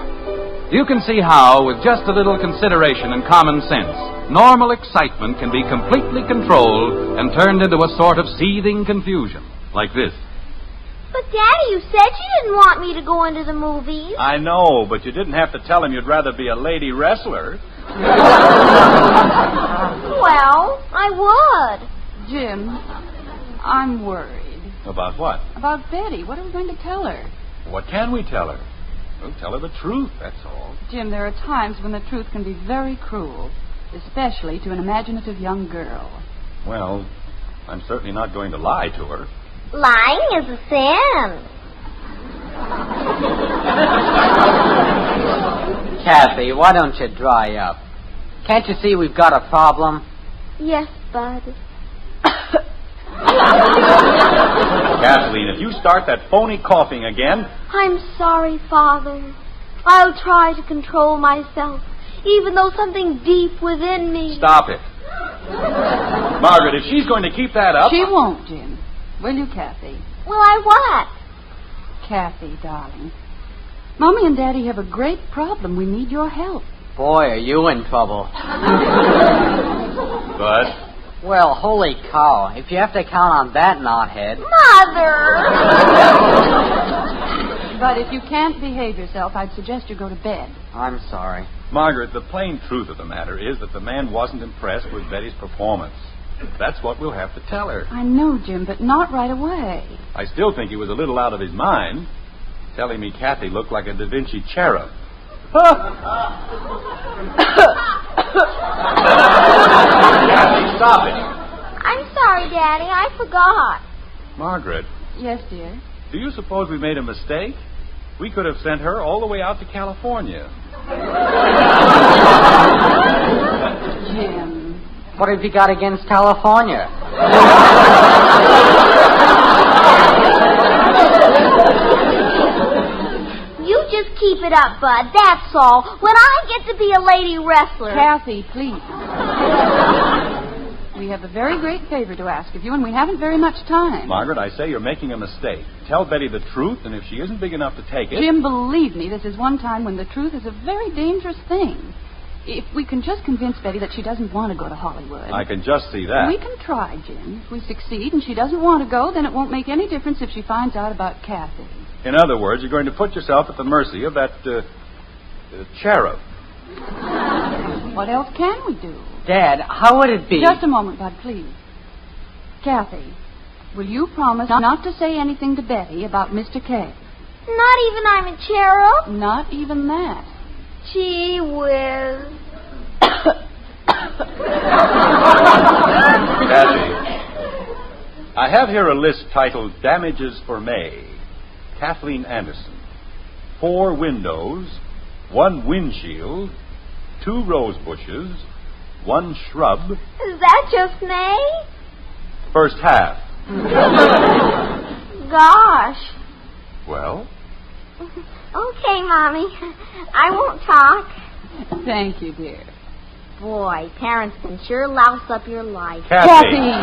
you can see how, with just a little consideration and common sense, normal excitement can be completely controlled and turned into a sort of seething confusion. Like this. But, Daddy, you said you didn't want me to go into the movies. I know, but you didn't have to tell him you'd rather be a lady wrestler. Well, I would. Jim, I'm worried. About what? About Betty. What are we going to tell her? What can we tell her? We'll tell her the truth, that's all. Jim, there are times when the truth can be very cruel, especially to an imaginative young girl. Well, I'm certainly not going to lie to her. Lying is a sin. Kathy, why don't you dry up? Can't you see we've got a problem? Yes, Bud. Kathleen, if you start that phony coughing again... I'm sorry, Father. I'll try to control myself, even though something deep within me... Stop it. Margaret, if she's going to keep that up... She won't, Jim. Will you, Kathy? Will I what? Kathy, darling. Mommy and Daddy have a great problem. We need your help. Boy, are you in trouble. But... Well, holy cow. If you have to count on that knothead... Mother! But if you can't behave yourself, I'd suggest you go to bed. I'm sorry. Margaret, the plain truth of the matter is that the man wasn't impressed with Betty's performance. That's what we'll have to tell her. I know, Jim, but not right away. I still think he was a little out of his mind, telling me Kathy looked like a Da Vinci cherub. Kathy, stop it. I'm sorry, Daddy. I forgot. Margaret. Yes, dear? Do you suppose we made a mistake? We could have sent her all the way out to California. Jim. What have you got against California? You just keep it up, Bud. That's all. When I get to be a lady wrestler... Kathy, please. We have a very great favor to ask of you, and we haven't very much time. Margaret, I say you're making a mistake. Tell Betty the truth, and if she isn't big enough to take it... Jim, believe me, this is one time when the truth is a very dangerous thing. If we can just convince Betty that she doesn't want to go to Hollywood... I can just see that. We can try, Jim. If we succeed and she doesn't want to go, then it won't make any difference if she finds out about Kathy. In other words, you're going to put yourself at the mercy of that, cherub. What else can we do? Dad, how would it be... Just a moment, Bud, please. Kathy, will you promise not to say anything to Betty about Mr. K? Not even I'm a cherub? Not even that. Gee whiz. Kathy, I have here a list titled Damages for May. Kathleen Anderson. 4 windows, 1 windshield, 2 rose bushes, 1 shrub. Is that just May? First half. Gosh. Well? Okay, Mommy. I won't talk. Thank you, dear. Boy, parents can sure louse up your life. Kathy!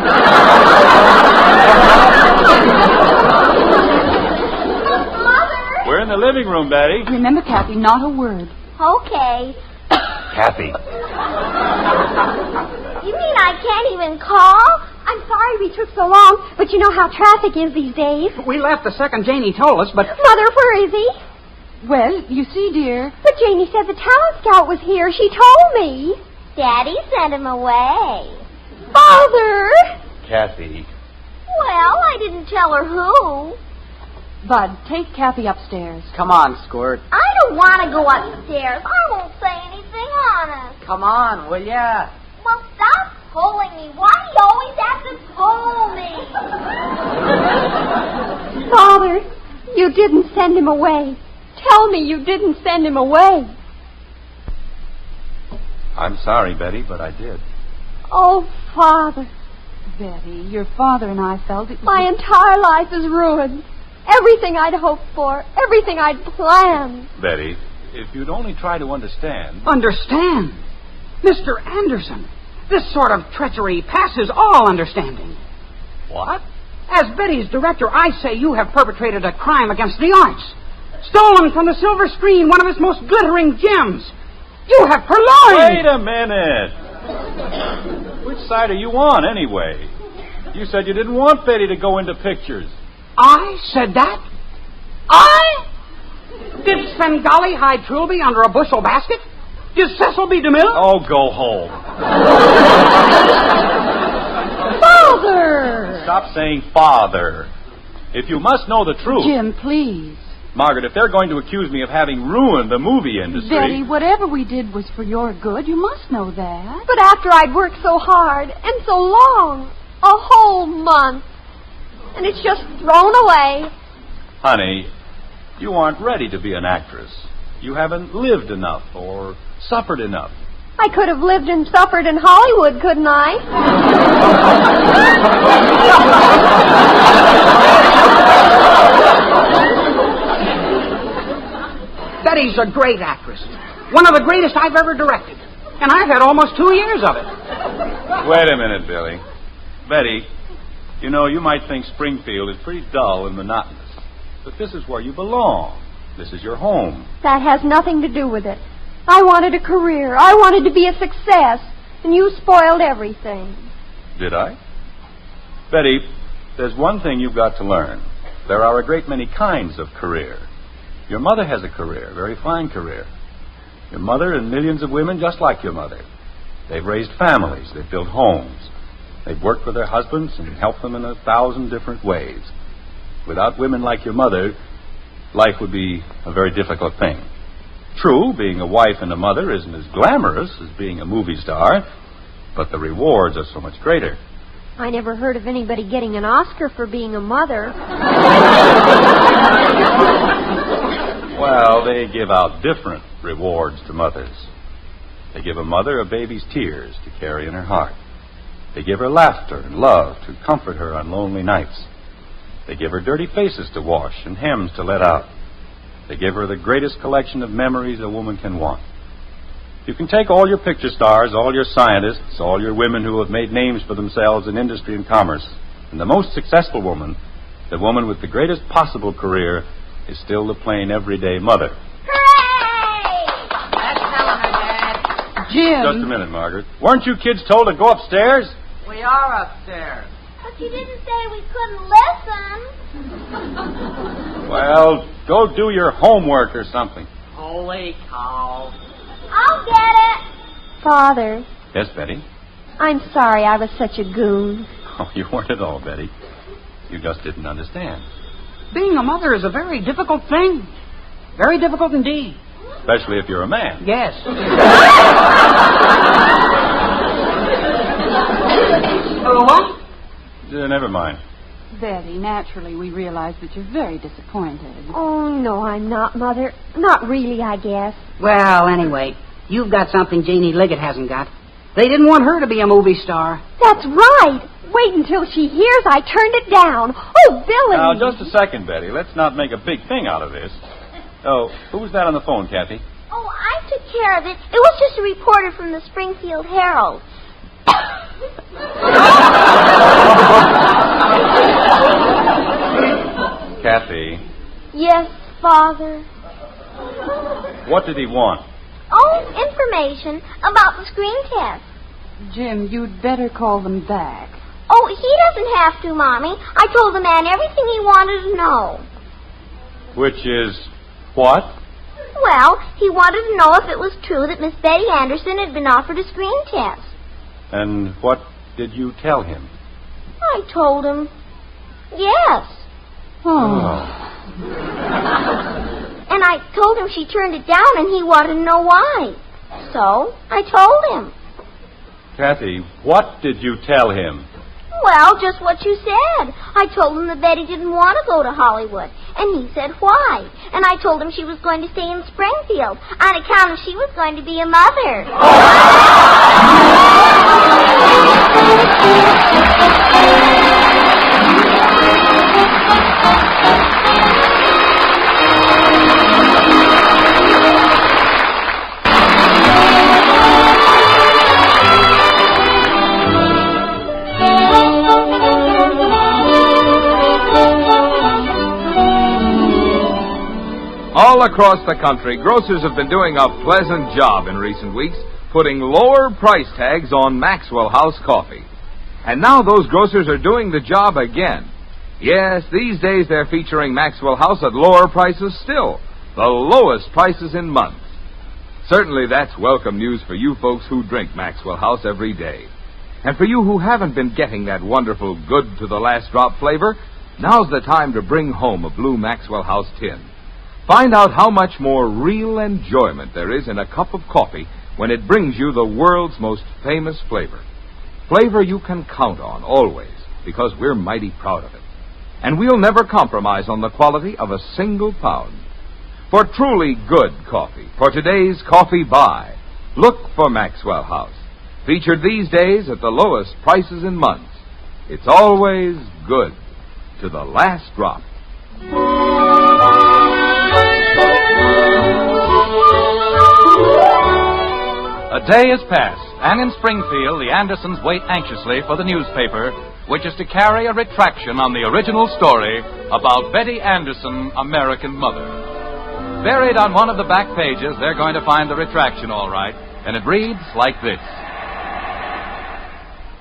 Mother! We're in the living room, Betty. Remember, Kathy, not a word. Okay. Kathy. You mean I can't even call? I'm sorry we took so long, but you know how traffic is these days. We left the second Janie told us, but... Mother, where is he? Well, you see, dear... But Janie said the talent scout was here. She told me. Daddy sent him away. Father! Kathy. Well, I didn't tell her who. Bud, take Kathy upstairs. Come on, Squirt. I don't want to go upstairs. I won't say anything honest. Come on, will ya? Well, stop pulling me. Why do you always have to pull me? Father, you didn't send him away. Tell me you didn't send him away. I'm sorry, Betty, but I did. Oh, Father. Betty, your father and I felt it was... My entire life is ruined. Everything I'd hoped for, everything I'd planned. Betty, if you'd only try to understand... Understand? Mr. Anderson, this sort of treachery passes all understanding. What? As Betty's director, I say you have perpetrated a crime against the arts. Stolen from the silver screen one of its most glittering gems. You have purloined... Wait a minute. Which side are you on, anyway? You said you didn't want Betty to go into pictures. I said that? I? Did Svengali hide Trilby under a bushel basket? Did Cecil B. DeMille? Oh, go home. Father! Stop saying father. If you must know the truth... Jim, please. Margaret, if they're going to accuse me of having ruined the movie industry... Betty, whatever we did was for your good. You must know that. But after I'd worked so hard and so long, a whole month, and it's just thrown away. Honey, you aren't ready to be an actress. You haven't lived enough or suffered enough. I could have lived and suffered in Hollywood, couldn't I? Betty's a great actress. One of the greatest I've ever directed. And I've had almost 2 years of it. Wait a minute, Billy. Betty, you know, you might think Springfield is pretty dull and monotonous. But this is where you belong. This is your home. That has nothing to do with it. I wanted a career. I wanted to be a success. And you spoiled everything. Did I? Betty, there's one thing you've got to learn. There are a great many kinds of career. Your mother has a career, a very fine career. Your mother and millions of women just like your mother. They've raised families. They've built homes. They've worked with their husbands and helped them in 1,000 different ways. Without women like your mother, life would be a very difficult thing. True, being a wife and a mother isn't as glamorous as being a movie star, but the rewards are so much greater. I never heard of anybody getting an Oscar for being a mother. Well, they give out different rewards to mothers. They give a mother a baby's tears to carry in her heart. They give her laughter and love to comfort her on lonely nights. They give her dirty faces to wash and hems to let out. They give her the greatest collection of memories a woman can want. You can take all your picture stars, all your scientists, all your women who have made names for themselves in industry and commerce, and the most successful woman, the woman with the greatest possible career, is still the plain, everyday mother. Jim. Just a minute, Margaret. Weren't you kids told to go upstairs? We are upstairs. But you didn't say we couldn't listen. Well, go do your homework or something. Holy cow. I'll get it. Father. Yes, Betty? I'm sorry I was such a goon. Oh, you weren't at all, Betty. You just didn't understand. Being a mother is a very difficult thing. Very difficult indeed. Especially if you're a man. Yes. What? Never mind. Betty, naturally we realize that you're very disappointed. Oh, no, I'm not, Mother. Not really, I guess. Well, anyway, you've got something Janie Liggett hasn't got. They didn't want her to be a movie star. That's right. Wait until she hears I turned it down. Oh, Billy. Now, just a second, Betty. Let's not make a big thing out of this. Oh, who was that on the phone, Kathy? Oh, I took care of it. It was just a reporter from the Springfield Herald. Kathy. Yes, Father. What did he want? Oh, information about the screen test. Jim, you'd better call them back. Oh, he doesn't have to, Mommy. I told the man everything he wanted to know. Which is what? Well, he wanted to know if it was true that Miss Betty Anderson had been offered a screen test. And what did you tell him? I told him, yes. Oh. And I told him she turned it down and he wanted to know why. So, I told him. Kathy, what did you tell him? Well, just what you said. I told him that Betty didn't want to go to Hollywood. And he said why. And I told him she was going to stay in Springfield on account of she was going to be a mother. All across the country, grocers have been doing a pleasant job in recent weeks, putting lower price tags on Maxwell House coffee. And now those grocers are doing the job again. Yes, these days they're featuring Maxwell House at lower prices still, the lowest prices in months. Certainly that's welcome news for you folks who drink Maxwell House every day. And for you who haven't been getting that wonderful good-to-the-last-drop flavor, now's the time to bring home a blue Maxwell House tin. Find out how much more real enjoyment there is in a cup of coffee when it brings you the world's most famous flavor. Flavor you can count on always, because we're mighty proud of it. And we'll never compromise on the quality of a single pound. For truly good coffee, for today's coffee buy, look for Maxwell House. Featured these days at the lowest prices in months. It's always good to the last drop. A day has passed, and in Springfield, the Andersons wait anxiously for the newspaper, which is to carry a retraction on the original story about Betty Anderson, American Mother. Buried on one of the back pages, they're going to find the retraction, all right, and it reads like this.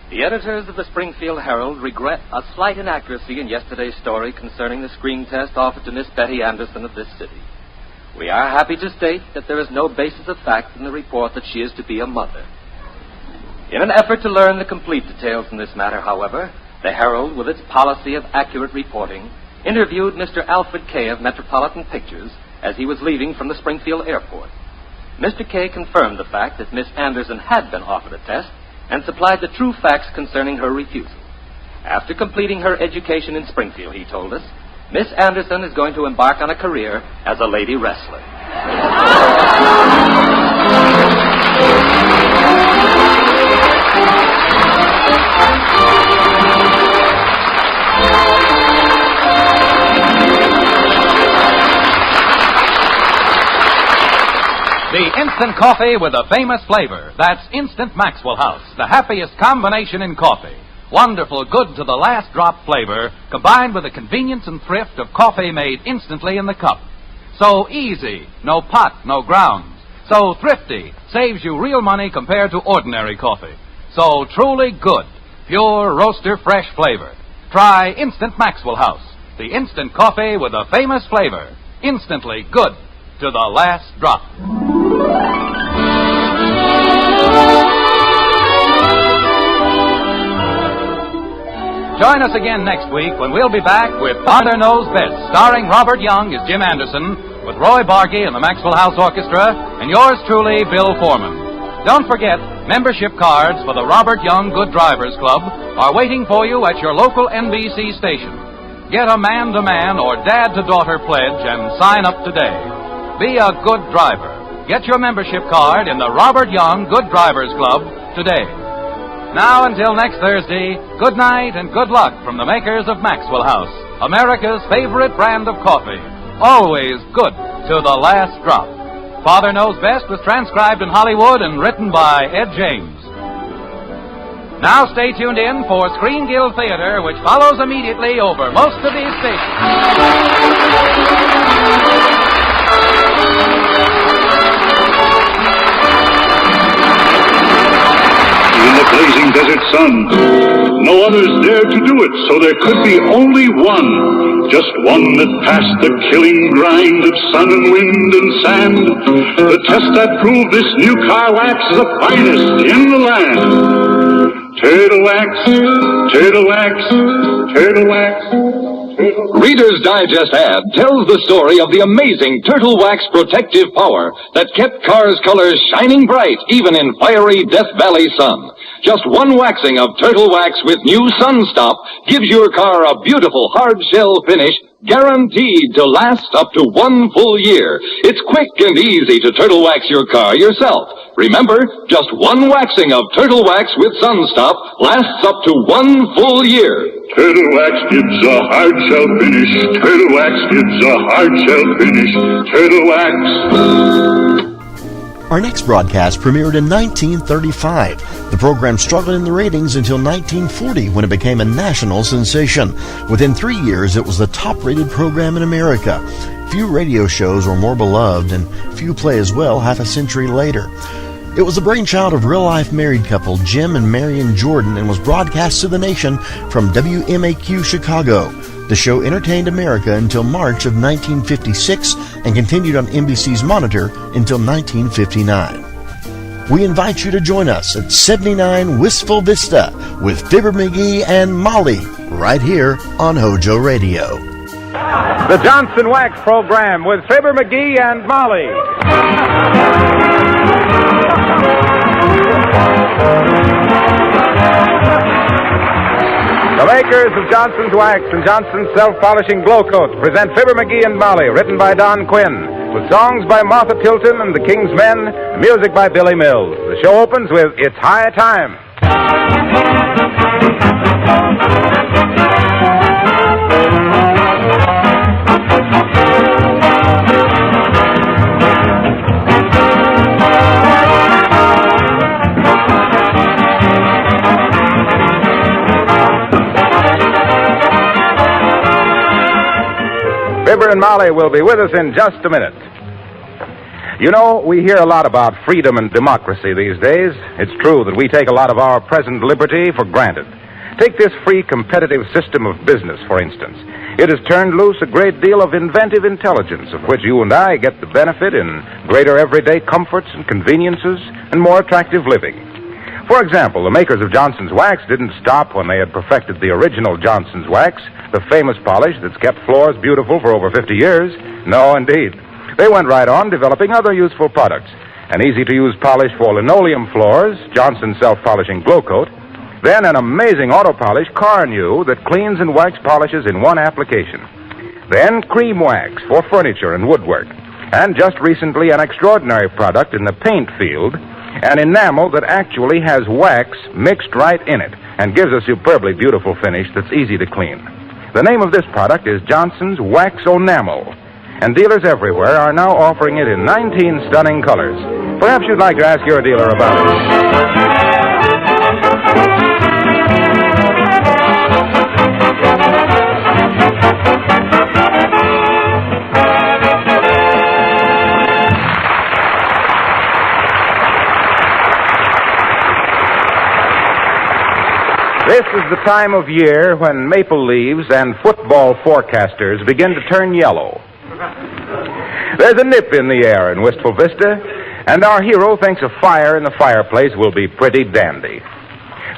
The editors of the Springfield Herald regret a slight inaccuracy in yesterday's story concerning the screen test offered to Miss Betty Anderson of this city. We are happy to state that there is no basis of fact in the report that she is to be a mother. In an effort to learn the complete details in this matter, however, the Herald, with its policy of accurate reporting, interviewed Mr. Alfred Kay of Metropolitan Pictures as he was leaving from the Springfield airport. Mr. Kay confirmed the fact that Miss Anderson had been offered a test and supplied the true facts concerning her refusal. After completing her education in Springfield, he told us, Miss Anderson is going to embark on a career as a lady wrestler. The instant coffee with a famous flavor. That's Instant Maxwell House, the happiest combination in coffee. Wonderful, good to the last drop flavor, combined with the convenience and thrift of coffee made instantly in the cup. So easy, no pot, no grounds. So thrifty, saves you real money compared to ordinary coffee. So truly good, pure roaster fresh flavor. Try Instant Maxwell House, the instant coffee with a famous flavor. Instantly good to the last drop. Join us again next week when we'll be back with Father Knows Best, starring Robert Young as Jim Anderson, with Roy Bargy and the Maxwell House Orchestra, and yours truly, Bill Foreman. Don't forget, membership cards for the Robert Young Good Drivers Club are waiting for you at your local NBC station. Get a man-to-man or dad-to-daughter pledge and sign up today. Be a good driver. Get your membership card in the Robert Young Good Drivers Club today. Now, until next Thursday, good night and good luck from the makers of Maxwell House, America's favorite brand of coffee. Always good to the last drop. Father Knows Best was transcribed in Hollywood and written by Ed James. Now stay tuned in for Screen Guild Theater, which follows immediately over most of these stations. In the blazing desert sun, no others dared to do it, so there could be only one. Just one that passed the killing grind of sun and wind and sand. The test that proved this new car wax the finest in the land. Turtle wax, turtle wax, turtle wax. Reader's Digest ad tells the story of the amazing Turtle Wax protective power that kept cars' colors shining bright even in fiery Death Valley sun. Just one waxing of Turtle Wax with new Sun Stop gives your car a beautiful hard shell finish guaranteed to last up to 1 full year. It's quick and easy to Turtle Wax your car yourself. Remember, just one waxing of Turtle Wax with Sun Stop lasts up to 1 full year. Turtle Wax gives a hard shell finish. Turtle Wax gives a hard shell finish. Turtle Wax. Our next broadcast premiered in 1935. The program struggled in the ratings until 1940 when it became a national sensation. Within 3 years, it was the top-rated program in America. Few radio shows were more beloved, and few play as well half a century later. It was the brainchild of real-life married couple Jim and Marion Jordan and was broadcast to the nation from WMAQ Chicago. The show entertained America until March of 1956 and continued on NBC's Monitor until 1959. We invite you to join us at 79 Wistful Vista with Fibber McGee and Molly right here on HOJO Radio. The Johnson Wax Program with Fibber McGee and Molly. The makers of Johnson's Wax and Johnson's Self-Polishing Glow Coat present Fibber McGee and Molly, written by Don Quinn, with songs by Martha Tilton and the King's Men, music by Billy Mills. The show opens with It's High Time. Fibber and Molly will be with us in just a minute. You know, we hear a lot about freedom and democracy these days. It's true that we take a lot of our present liberty for granted. Take this free competitive system of business, for instance. It has turned loose a great deal of inventive intelligence, of which you and I get the benefit in greater everyday comforts and conveniences and more attractive living. For example, the makers of Johnson's Wax didn't stop when they had perfected the original Johnson's Wax, the famous polish that's kept floors beautiful for over 50 years. No, indeed. They went right on developing other useful products. An easy-to-use polish for linoleum floors, Johnson's self-polishing Glow Coat. Then an amazing auto-polish, Car New, that cleans and wax polishes in one application. Then cream wax for furniture and woodwork. And just recently, an extraordinary product in the paint field, an enamel that actually has wax mixed right in it and gives a superbly beautiful finish that's easy to clean. The name of this product is Johnson's Wax Enamel, and dealers everywhere are now offering it in 19 stunning colors. Perhaps you'd like to ask your dealer about it. This is the time of year when maple leaves and football forecasters begin to turn yellow. There's a nip in the air in Wistful Vista, and our hero thinks a fire in the fireplace will be pretty dandy.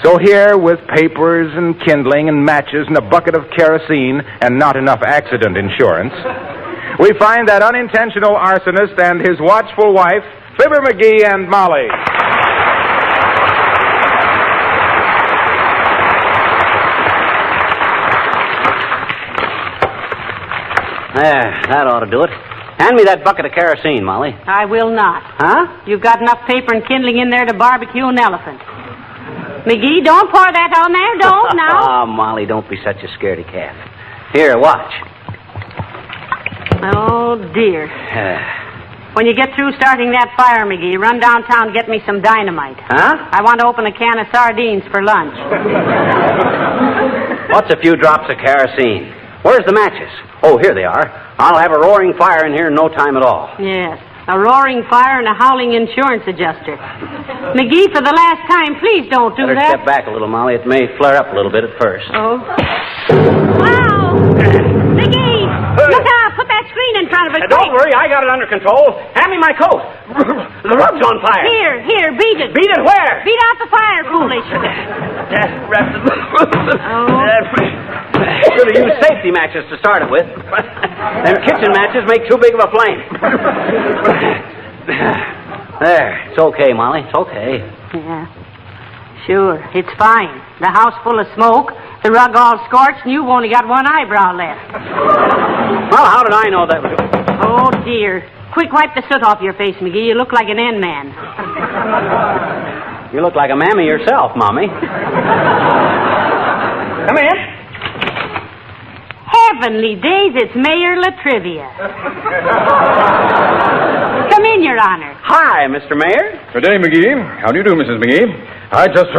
So here, with papers and kindling and matches and a bucket of kerosene and not enough accident insurance, we find that unintentional arsonist and his watchful wife, Fibber McGee and Molly. There, that ought to do it. Hand me that bucket of kerosene, Molly. I will not. Huh? You've got enough paper and kindling in there to barbecue an elephant. McGee, don't pour that on there. Don't now. Oh, Molly, don't be such a scaredy cat. Here, watch. Oh, dear. When you get through starting that fire, McGee, run downtown and get me some dynamite. Huh? I want to open a can of sardines for lunch. What's a few drops of kerosene? Where's the matches? Oh, here they are. I'll have a roaring fire in here in no time at all. Yes, a roaring fire and a howling insurance adjuster. McGee, for the last time, please don't do Better that. step back a little, Molly. It may flare up a little bit at first. Oh. Wow! McGee! Look out! Put that screen in front of it. Don't worry, I got it under control. Hand me my coat. The rug's on fire. Here, beat it. Beat it where? Beat out the fire, foolish. Should have used safety matches to start it with. Them kitchen matches make too big of a flame. There, it's okay, Molly. It's okay. Yeah, sure. It's fine. The house full of smoke, the rug all scorched, and you've only got one eyebrow left. Well, how did I know that was... Oh, dear. Quick, wipe the soot off your face, McGee. You look like an N-man. You look like a mammy yourself, Mommy. Come in. Heavenly days, it's Mayor Latrivia. Come in, Your Honor. Hi, Mr. Mayor. Good day, McGee. How do you do, Mrs. McGee? I just...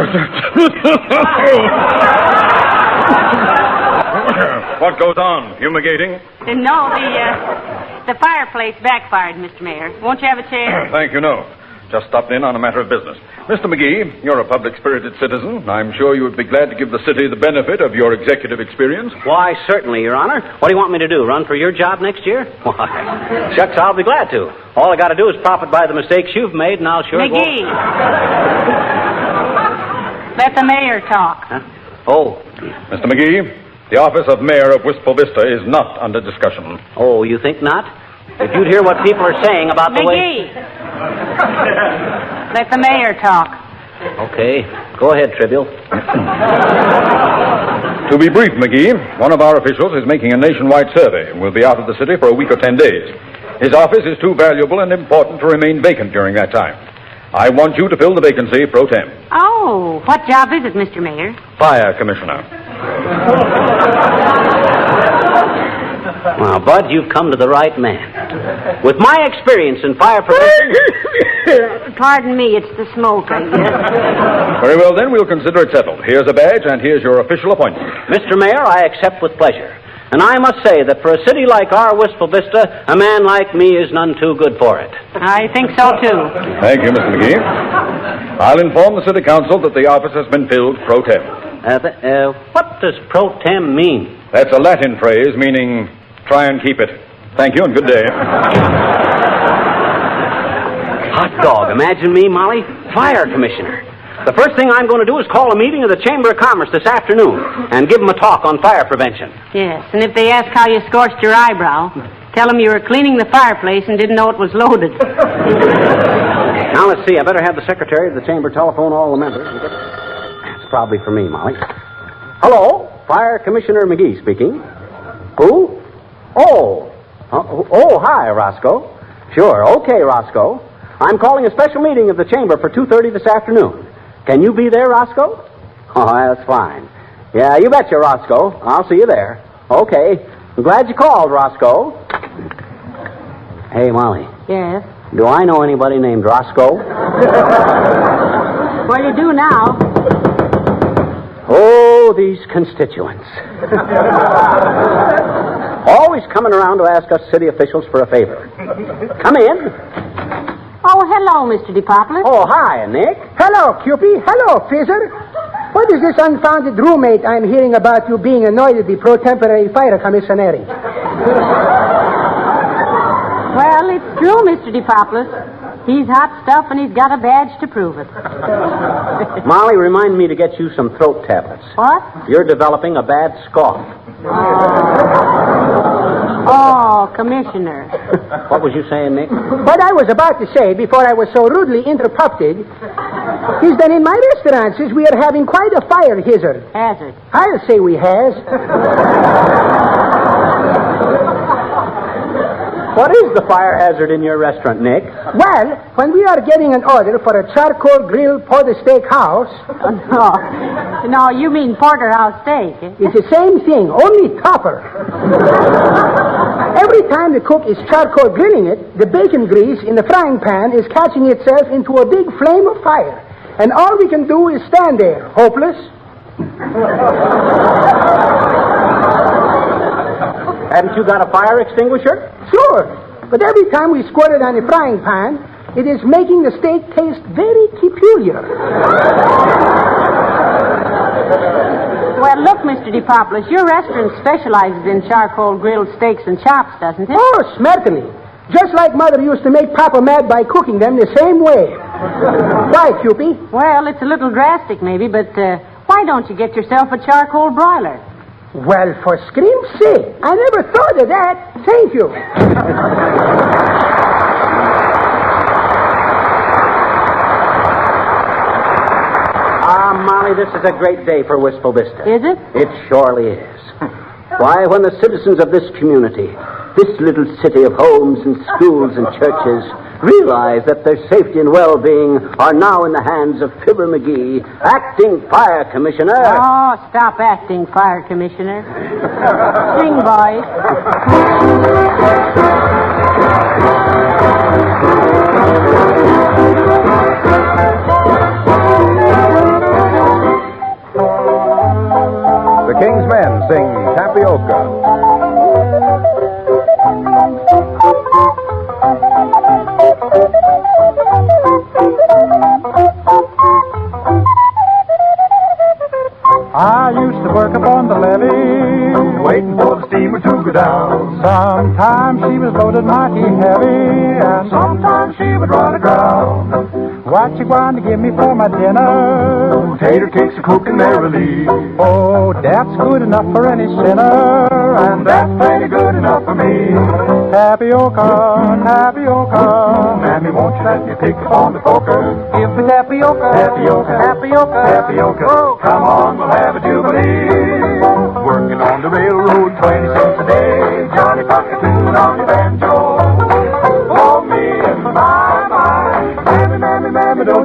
What goes on? Fumigating? No, the fireplace backfired, Mr. Mayor. Won't you have a chair? Thank you, no. Just stopped in on a matter of business. Mr. McGee, you're a public-spirited citizen. I'm sure you would be glad to give the city the benefit of your executive experience. Why, certainly, Your Honor. What do you want me to do, run for your job next year? Why, shucks, I'll be glad to. All I got to do is profit by the mistakes you've made, and I'll sure... McGee! Let the mayor talk. Huh? Oh. Mr. McGee, the office of mayor of Wistful Vista is not under discussion. Oh, you think not? If you'd hear what people are saying about the way... McGee! Let the mayor talk. Okay. Go ahead, Trivial. To be brief, McGee, one of our officials is making a nationwide survey and will be out of the city for a week or 10 days. His office is too valuable and important to remain vacant during that time. I want you to fill the vacancy pro tem. Oh, what job is it, Mr. Mayor? Fire Commissioner. Well, Bud, you've come to the right man. With my experience in fire prevention... Pardon me, it's the smoke, I guess. Very well, then, we'll consider it settled. Here's a badge, and here's your official appointment. Mr. Mayor, I accept with pleasure. And I must say that for a city like our Wistful Vista, a man like me is none too good for it. I think so, too. Thank you, Mr. McGee. I'll inform the City Council that the office has been filled pro tem. What does pro tem mean? That's a Latin phrase meaning try and keep it. Thank you and good day. Hot dog. Imagine me, Molly, fire commissioner. The first thing I'm going to do is call a meeting of the Chamber of Commerce this afternoon and give them a talk on fire prevention. Yes, and if they ask how you scorched your eyebrow, tell them you were cleaning the fireplace and didn't know it was loaded. Now, let's see. I better have the secretary of the Chamber telephone all the members. That's probably for me, Molly. Hello, Fire Commissioner McGee speaking. Who? Oh, hi, Roscoe. Sure, okay, Roscoe. I'm calling a special meeting of the Chamber for 2:30 this afternoon. Can you be there, Roscoe? Oh, that's fine. Yeah, you betcha, Roscoe. I'll see you there. Okay. I'm glad you called, Roscoe. Hey, Molly. Yes? Do I know anybody named Roscoe? Well, you do now. Oh, these constituents. Always coming around to ask us city officials for a favor. Come in. Oh, hello, Mr. DePoplis. Oh, hi, Nick. Hello, Cupie. Hello, Fizzer. What is this unfounded roommate I'm hearing about you being annoyed at the pro-temporary fire commissary? Well, it's true, Mr. DePoplis. He's hot stuff, and he's got a badge to prove it. Molly, remind me to get you some throat tablets. What? You're developing a bad cough. Oh, Commissioner. What was you saying, Nick? What I was about to say before I was so rudely interrupted is that in my restaurants we are having quite a fire hazard. Hazard? I'll say we has. What is the fire hazard in your restaurant, Nick? Well, when we are getting an order for a charcoal grill porter steak house... No, you mean porterhouse steak. Eh? It's the same thing, only tougher. Every time the cook is charcoal grilling it, the bacon grease in the frying pan is catching itself into a big flame of fire. And all we can do is stand there, hopeless. Haven't you got a fire extinguisher? Sure. But every time we squirt it on the frying pan, it is making the steak taste very peculiar. Well, look, Mr. DePoplis, your restaurant specializes in charcoal grilled steaks and chops, doesn't it? Oh, certainly. Just like Mother used to make Papa mad by cooking them the same way. Why, Cupie? Well, it's a little drastic, maybe, but why don't you get yourself a charcoal broiler? Well, for scream's sake, I never thought of that. Thank you. Molly, this is a great day for Wistful Vista. Is it? It surely is. Why, when the citizens of this community, this little city of homes and schools and churches, realize that their safety and well-being are now in the hands of Fibber McGee, acting fire commissioner. Oh, stop acting fire commissioner. Sing, boys. The King's Men sing Tapioca. I used to work upon the levee, waiting for the steamer to go down. Sometimes she was loaded mighty heavy, and sometimes she would run aground. What you going to give me for my dinner? Tater cakes are cooking merrily. Oh, that's good enough for any sinner, and that's plenty good enough for me. Tapioca, tapioca, Mammy, won't you let me pick on the poker? Give me tapioca, tapioca, tapioca, tapioca. Oh, come on, we'll have a jubilee. Working on the railroad, 20 cents a day. Johnny Pocket tune on your banjo.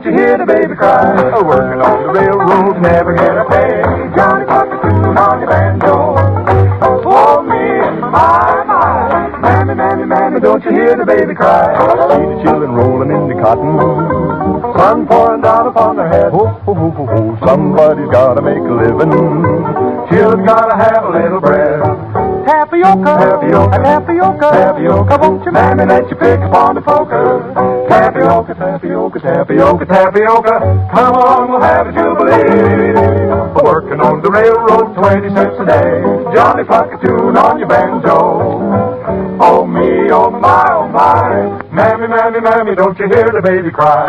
don't you hear the baby cry? Working on the railroad, never get a pay. Johnny, put the tune on your banjo. Oh, me, my. Mammy, don't you hear the baby cry? See the children rolling in the cotton. Sun pouring down upon their head. Ho, ho, ho, ho, ho. Somebody's gotta make a living. Children gotta have a little bread. Tapioca, tapioca, tapioca, tapioca. Won't you, mammy, let you pick upon the poker? Tapioca, tapioca, tapioca, tapioca. Come along, we'll have a jubilee. Working on the railroad, 20 cents a day. Johnny, pluck a tune on your banjo. Oh me, oh my, mammy, mammy, mammy, don't you hear the baby cry?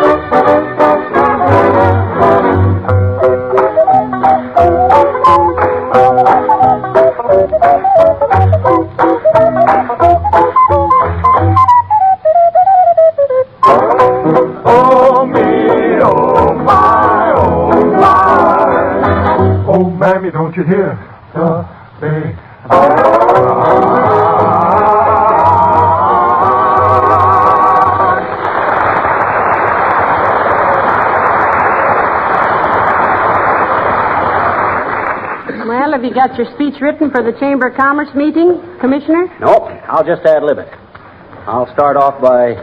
Oh me, oh my, oh mammy, don't you hear the baby Well, have you got your speech written for the Chamber of Commerce meeting, Commissioner? Nope, I'll just ad-lib it. I'll start off by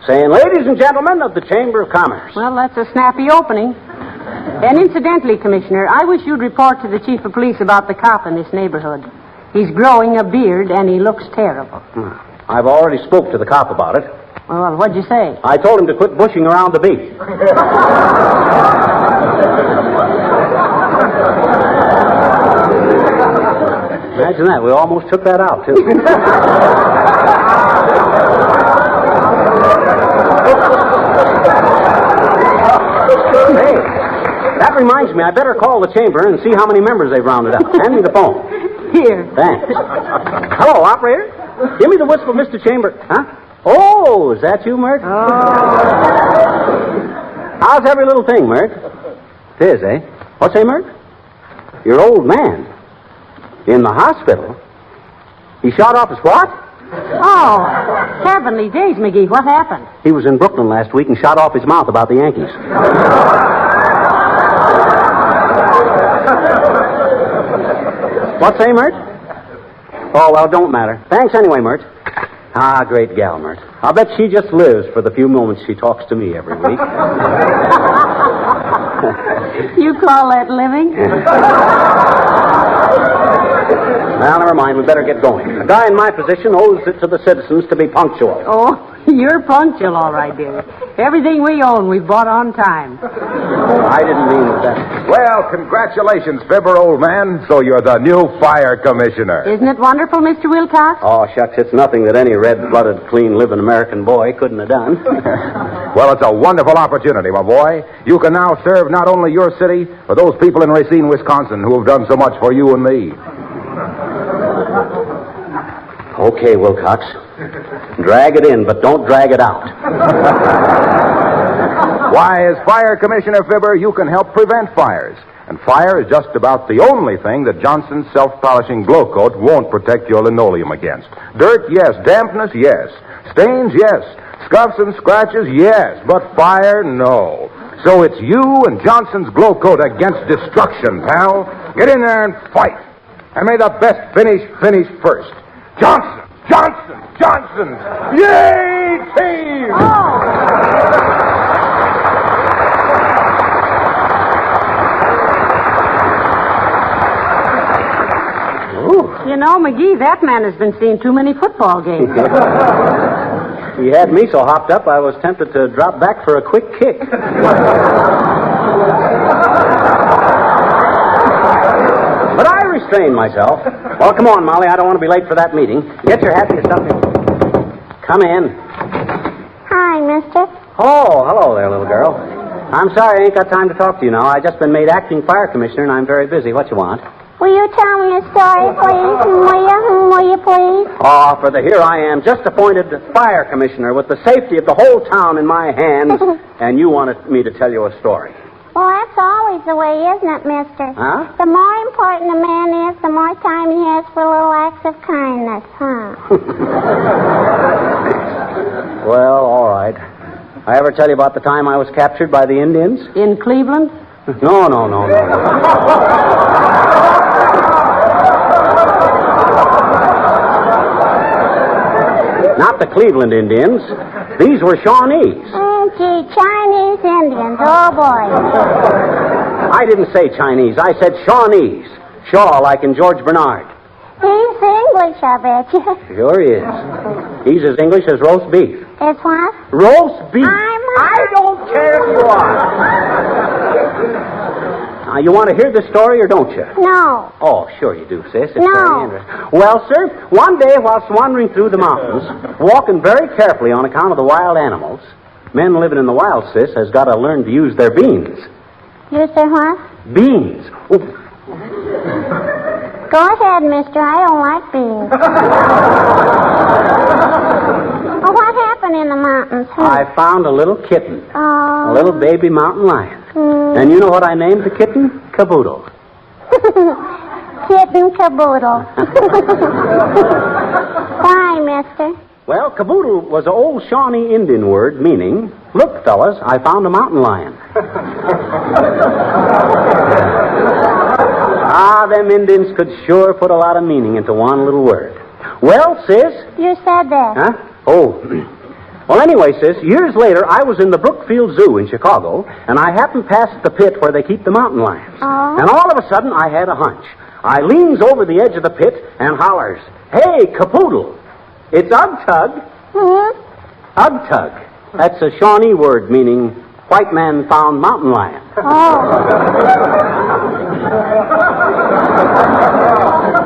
saying, ladies and gentlemen of the Chamber of Commerce. Well, that's a snappy opening. And incidentally, Commissioner, I wish you'd report to the Chief of Police about the cop in this neighborhood. He's growing a beard, and he looks terrible. I've already spoke to the cop about it. Well, what'd you say? I told him to quit bushing around the beat. Imagine that. We almost took that out, too. Hey, that reminds me. I better call the chamber and see how many members they've rounded up. Hand me the phone. Here. Thanks. Hello, operator. Give me the whistle, Mr. Chamber. Huh? Oh, is that you, Mert? Oh. How's every little thing, Mert? It is, eh? What's that, Mert? Your old man. In the hospital? He shot off his what? Oh, heavenly days, McGee. What happened? He was in Brooklyn last week and shot off his mouth about the Yankees. What's that, Mert? Oh, well, don't matter. Thanks anyway, Mert. Ah, great gal, Mert. I'll bet she just lives for the few moments she talks to me every week. You call that living? Now, never mind. We better get going. A guy in my position owes it to the citizens to be punctual. Oh, you're punctual, all right, dear. Everything we own, we've bought on time. I didn't mean that. Well, congratulations, Fibber, old man. So you're the new fire commissioner. Isn't it wonderful, Mr. Wilcox? Oh, shucks, it's nothing that any red-blooded, clean-living American boy couldn't have done. Well, it's a wonderful opportunity, my boy. You can now serve not only your city, but those people in Racine, Wisconsin, who have done so much for you and me. Okay, Wilcox. Drag it in, but don't drag it out. Why, as Fire Commissioner Fibber, you can help prevent fires. And fire is just about the only thing that Johnson's self-polishing glow coat won't protect your linoleum against. Dirt, yes. Dampness, yes. Stains, yes. Scuffs and scratches, yes. But fire, no. So it's you and Johnson's glow coat against destruction, pal. Get in there and fight. And may the best finish first. Johnson! Johnson! Johnson! Yay, team! You know, McGee, that man has been seeing too many football games. He had me so hopped up, I was tempted to drop back for a quick kick. But I restrained myself. Well, come on, Molly. I don't want to be late for that meeting. Get your hat and your stuff in. Come in. Hi, mister. Oh, hello there, little girl. I'm sorry I ain't got time to talk to you now. I just been made acting fire commissioner, and I'm very busy. What you want? Will you tell me a story, please? Will you please? Oh, for the here I am, just appointed fire commissioner with the safety of the whole town in my hands, and you wanted me to tell you a story. Well, that's always the way, isn't it, mister? Huh? The more important a man is, the more time he has for little acts of kindness, huh? Well, all right. I ever tell you about the time I was captured by the Indians? In Cleveland? No. Not the Cleveland Indians. These were Shawnees. Gee, Chinese Indians, oh boy. I didn't say Chinese. I said Shawnees. Shaw, like in George Bernard. He's English, I bet you. Sure he is. He's as English as roast beef. It's what? Roast beef. I don't care if you are. Now, you want to hear this story or don't you? No. Oh, sure you do, sis. It's No. very interesting. Well, sir, one day whilst wandering through the mountains, walking very carefully on account of the wild animals, men living in the wild, sis, has got to learn to use their beans. Use their what? Beans. Oh. Go ahead, mister. I don't like beans. Well, what happened in the mountains? I found a little kitten. Oh. A little baby mountain lion. And you know what I named the kitten? Caboodle. Kitten caboodle. Why, mister? Well, caboodle was an old Shawnee Indian word meaning, look, fellas, I found a mountain lion. Them Indians could sure put a lot of meaning into one little word. Well, sis. You said that. Huh? Oh. Well, anyway, sis, years later, I was in the Brookfield Zoo in Chicago, and I happened past the pit where they keep the mountain lions. Oh. And all of a sudden, I had a hunch. I leans over the edge of the pit and hollers, "Hey, capoodle, it's Ugtug." Ugtug. That's a Shawnee word meaning white man found mountain lion.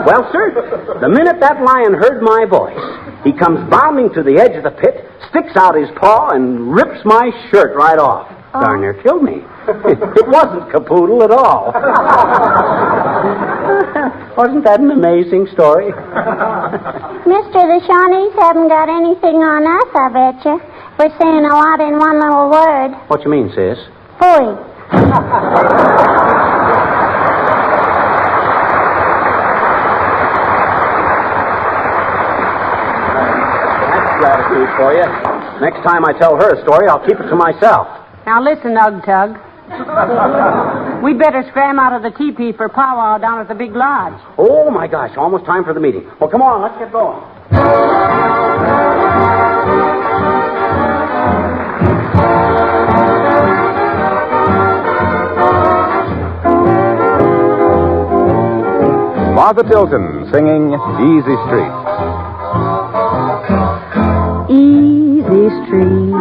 Well, sir, the minute that lion heard my voice, he comes bounding to the edge of the pit, sticks out his paw, and rips my shirt right off. Darn near killed me. It wasn't capoodle at all. Wasn't that an amazing story? Mister, the Shawnees haven't got anything on us, I bet you. We're saying a lot in one little word. What you mean, sis? Phooey. Gratitude for you. Next time I tell her a story, I'll keep it to myself. Now listen, Ugtug. We'd better scram out of the teepee for powwow down at the big lodge. Oh, my gosh, almost time for the meeting. Well, come on, let's get going. Martha Tilton singing Easy Street. Easy Street,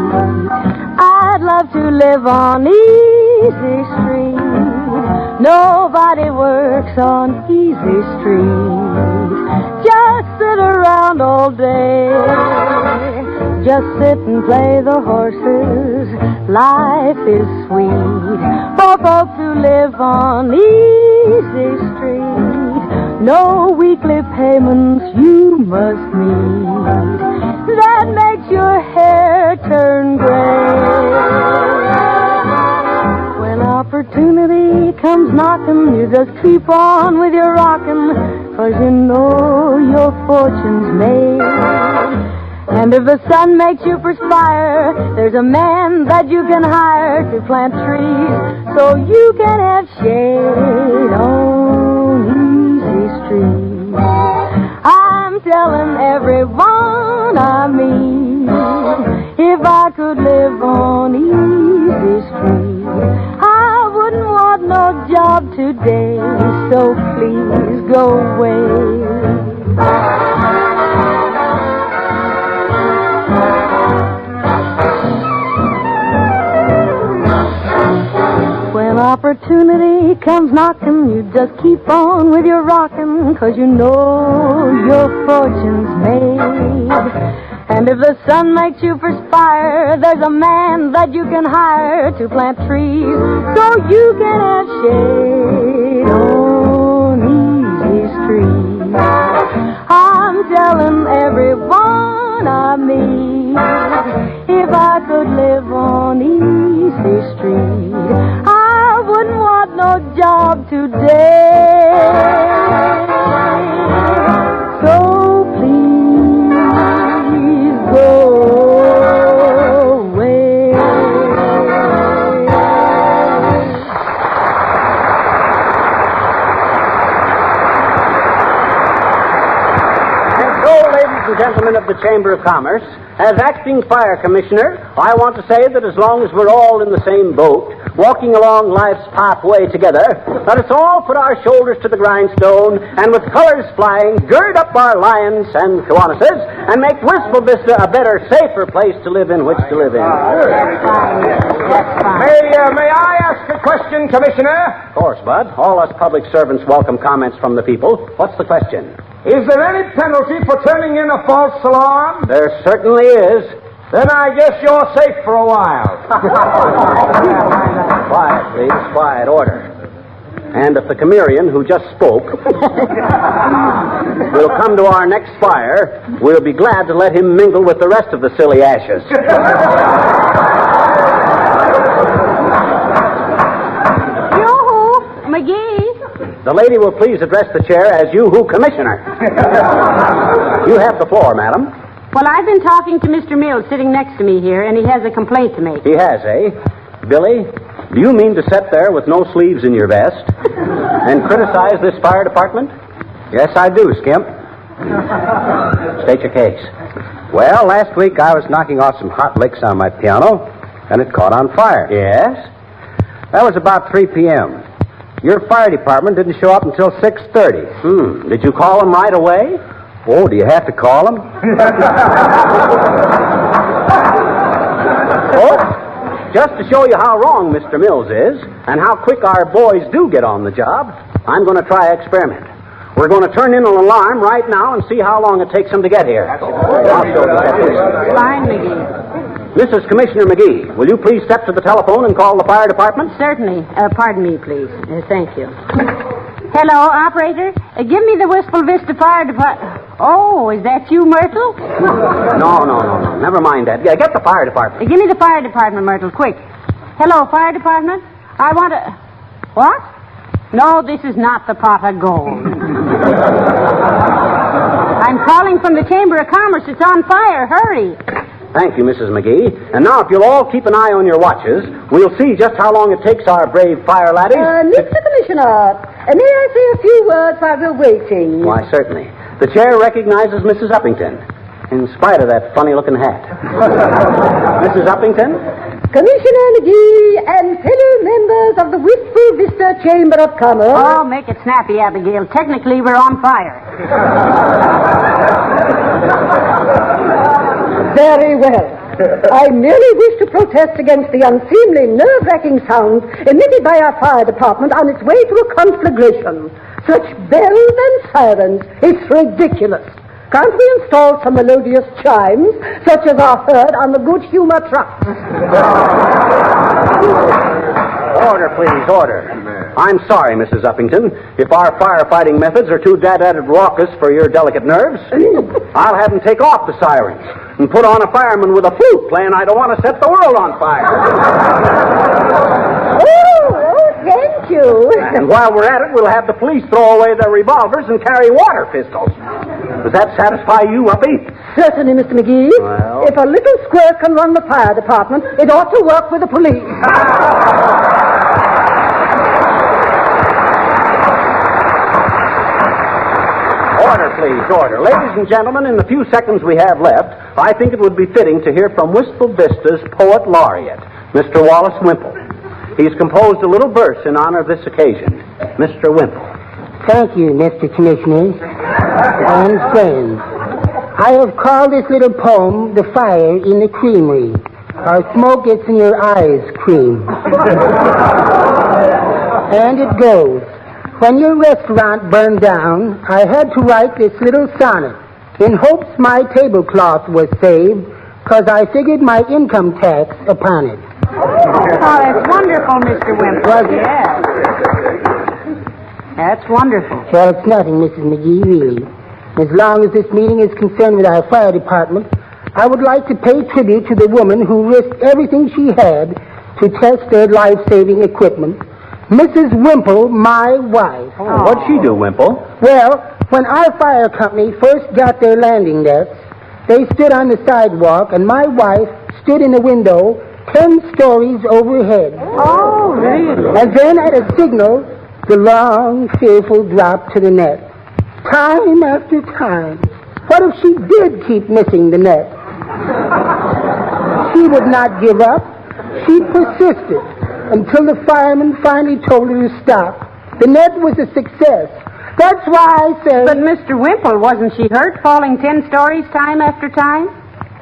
I'd love to live on Easy Street. Nobody works on Easy Street. Just sit around all day. Just sit and play the horses. Life is sweet for folks who live on Easy Street. No weekly payments you must need. That makes your hair turn gray. When opportunity comes knocking, you just keep on with your rockin', 'cause you know your fortune's made. And if the sun makes you perspire, there's a man that you can hire to plant trees so you can have shade on Easy Street. I'm telling everyone I meet, if I could live on Easy Street, I wouldn't want no job today, so please go away. When opportunity comes knocking, you just keep on with your rockin', 'cause you know your fortune's made. And if the sun makes you perspire, there's a man that you can hire to plant trees so you can have shade on Easy Street. I'm telling everyone I meet, if I could live on Easy Street, I wouldn't want no job today. So please go away. and gentlemen of the Chamber of Commerce, as acting fire commissioner, I want to say that as long as we're all in the same boat, walking along life's pathway together, let us all put our shoulders to the grindstone and with colors flying, gird up our lions and kiwanuses and make Wistful Vista a better, safer place to live in which to live in. May I ask a question, Commissioner? Of course, Bud. All us public servants welcome comments from the people. What's the question? Is there any penalty for turning in a false alarm? There certainly is. Then I guess you're safe for a while. Quiet, please. Quiet. Order. And if the chameleon who just spoke will come to our next fire, we'll be glad to let him mingle with the rest of the silly ashes. Yoo-hoo, McGee. The lady will please address the chair as you-hoo commissioner. You have the floor, madam. Well, I've been talking to Mr. Mills sitting next to me here, and he has a complaint to make. He has, eh? Billy, do you mean to sit there with no sleeves in your vest and criticize this fire department? Yes, I do, Skimp. State your case. Well, last week I was knocking off some hot licks on my piano, and it caught on fire. Yes? That was about 3 p.m. Your fire department didn't show up until 6:30. Did you call them right away? Oh, do you have to call them? Oh, just to show you how wrong Mr. Mills is and how quick our boys do get on the job, I'm going to try an experiment. We're going to turn in an alarm right now and see how long it takes them to get here. I'll show you. Fine, McGee. Mrs. Commissioner McGee, will you please step to the telephone and call the fire department? Certainly. Pardon me, please. Thank you. Hello, operator. Give me the Wistful Vista Fire Department. Oh, is that you, Myrtle? No. Never mind that. Yeah, get the fire department. Give me the fire department, Myrtle, quick. Hello, fire department. I want to... What? No, this is not the pot of gold. I'm calling from the Chamber of Commerce. It's on fire. Hurry. Thank you, Mrs. McGee. And now, if you'll all keep an eye on your watches, we'll see just how long it takes our brave fire laddies... Mr. Commissioner, may I say a few words while we're waiting? Why, certainly. The chair recognizes Mrs. Uppington, in spite of that funny-looking hat. Mrs. Uppington? Commissioner McGee and fellow members of the Wistful Vista Chamber of Commerce... Oh, make it snappy, Abigail. Technically, we're on fire. Very well. I merely wish to protest against the unseemly, nerve-wracking sounds emitted by our fire department on its way to a conflagration. Such bells and sirens, it's ridiculous. Can't we install some melodious chimes, such as are heard on the Good Humor trucks? Order, please, order. I'm sorry, Mrs. Uppington. If our firefighting methods are too dad-added raucous for your delicate nerves, I'll have them take off the sirens and put on a fireman with a flute playing I Don't Want to Set the World on Fire. Oh, thank you. And while we're at it, we'll have the police throw away their revolvers and carry water pistols. Does that satisfy you, Uppy? Certainly, Mr. McGee. Well... If a little squirt can run the fire department, it ought to work with the police. Order, please, order. Ladies and gentlemen, in the few seconds we have left, I think it would be fitting to hear from Wistful Vista's poet laureate, Mr. Wallace Wimple. He's composed a little verse in honor of this occasion. Mr. Wimple. Thank you, Mr. Commissioner and friends. I have called this little poem The Fire in the Creamery. Our smoke gets in your eyes, cream. And it goes. When your restaurant burned down, I had to write this little sonnet in hopes my tablecloth was saved, 'cause I figured my income tax upon it. Oh, that's wonderful, Mr. Wimple. Was it? Yes. That's wonderful. Well, it's nothing, Mrs. McGee, really. As long as this meeting is concerned with our fire department, I would like to pay tribute to the woman who risked everything she had to test their life-saving equipment, Mrs. Wimple, my wife. Oh, what'd she do, Wimple? Well, when our fire company first got their landing nets, they stood on the sidewalk, and my wife stood in the window 10 stories overhead. Oh, really? And then at a signal, the long, fearful drop to the net. Time after time, What if she did keep missing the net? She would not give up. She persisted until the fireman finally told her to stop. The net was a success. That's why I say... But, Mr. Wimple, wasn't she hurt falling 10 stories time after time?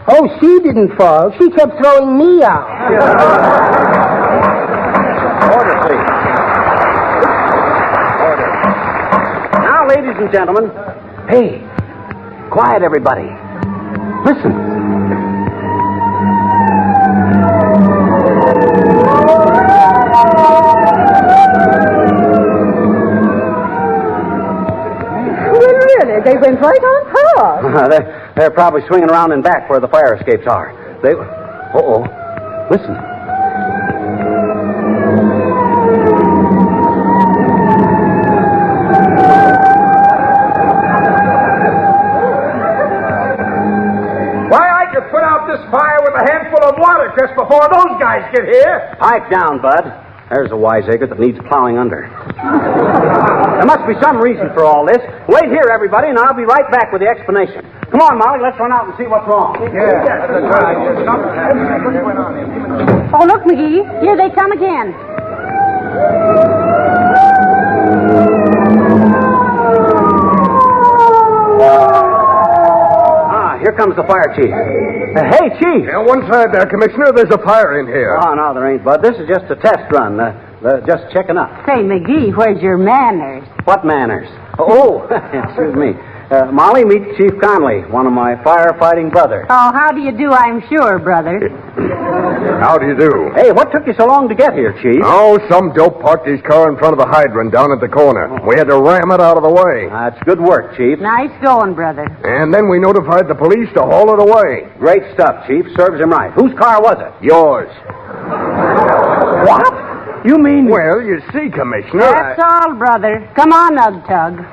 Oh, she didn't fall. She kept throwing me out. Order, please. Order. Now, ladies and gentlemen, hey, quiet, everybody. Listen. They went right on past. They're probably swinging around and back where the fire escapes are. Uh-oh. Listen. Why, I could put out this fire with a handful of water just before those guys get here. Pipe down, Bud. There's a wiseacre that needs plowing under. There must be some reason for all this. Wait here, everybody, and I'll be right back with the explanation. Come on, Molly, let's run out and see what's wrong. Yeah, that's right. Oh, look, McGee. Here they come again. Here comes the fire chief. Hey, Chief. Yeah, one side there, Commissioner. There's a fire in here. Oh, no, there ain't, Bud. This is just a test run. Just checking up. Say, McGee, where's your manners? What manners? Oh, excuse me. Molly, meet Chief Conley, one of my firefighting brothers. Oh, how do you do, I'm sure, brother. How do you do? Hey, what took you so long to get here, Chief? Oh, some dope parked his car in front of the hydrant down at the corner. We had to ram it out of the way. That's good work, Chief. Nice going, brother. And then we notified the police to haul it away. Great stuff, Chief. Serves him right. Whose car was it? Yours. What? You mean... Well, you see, Commissioner... That's all, brother. Come on, Ugtug.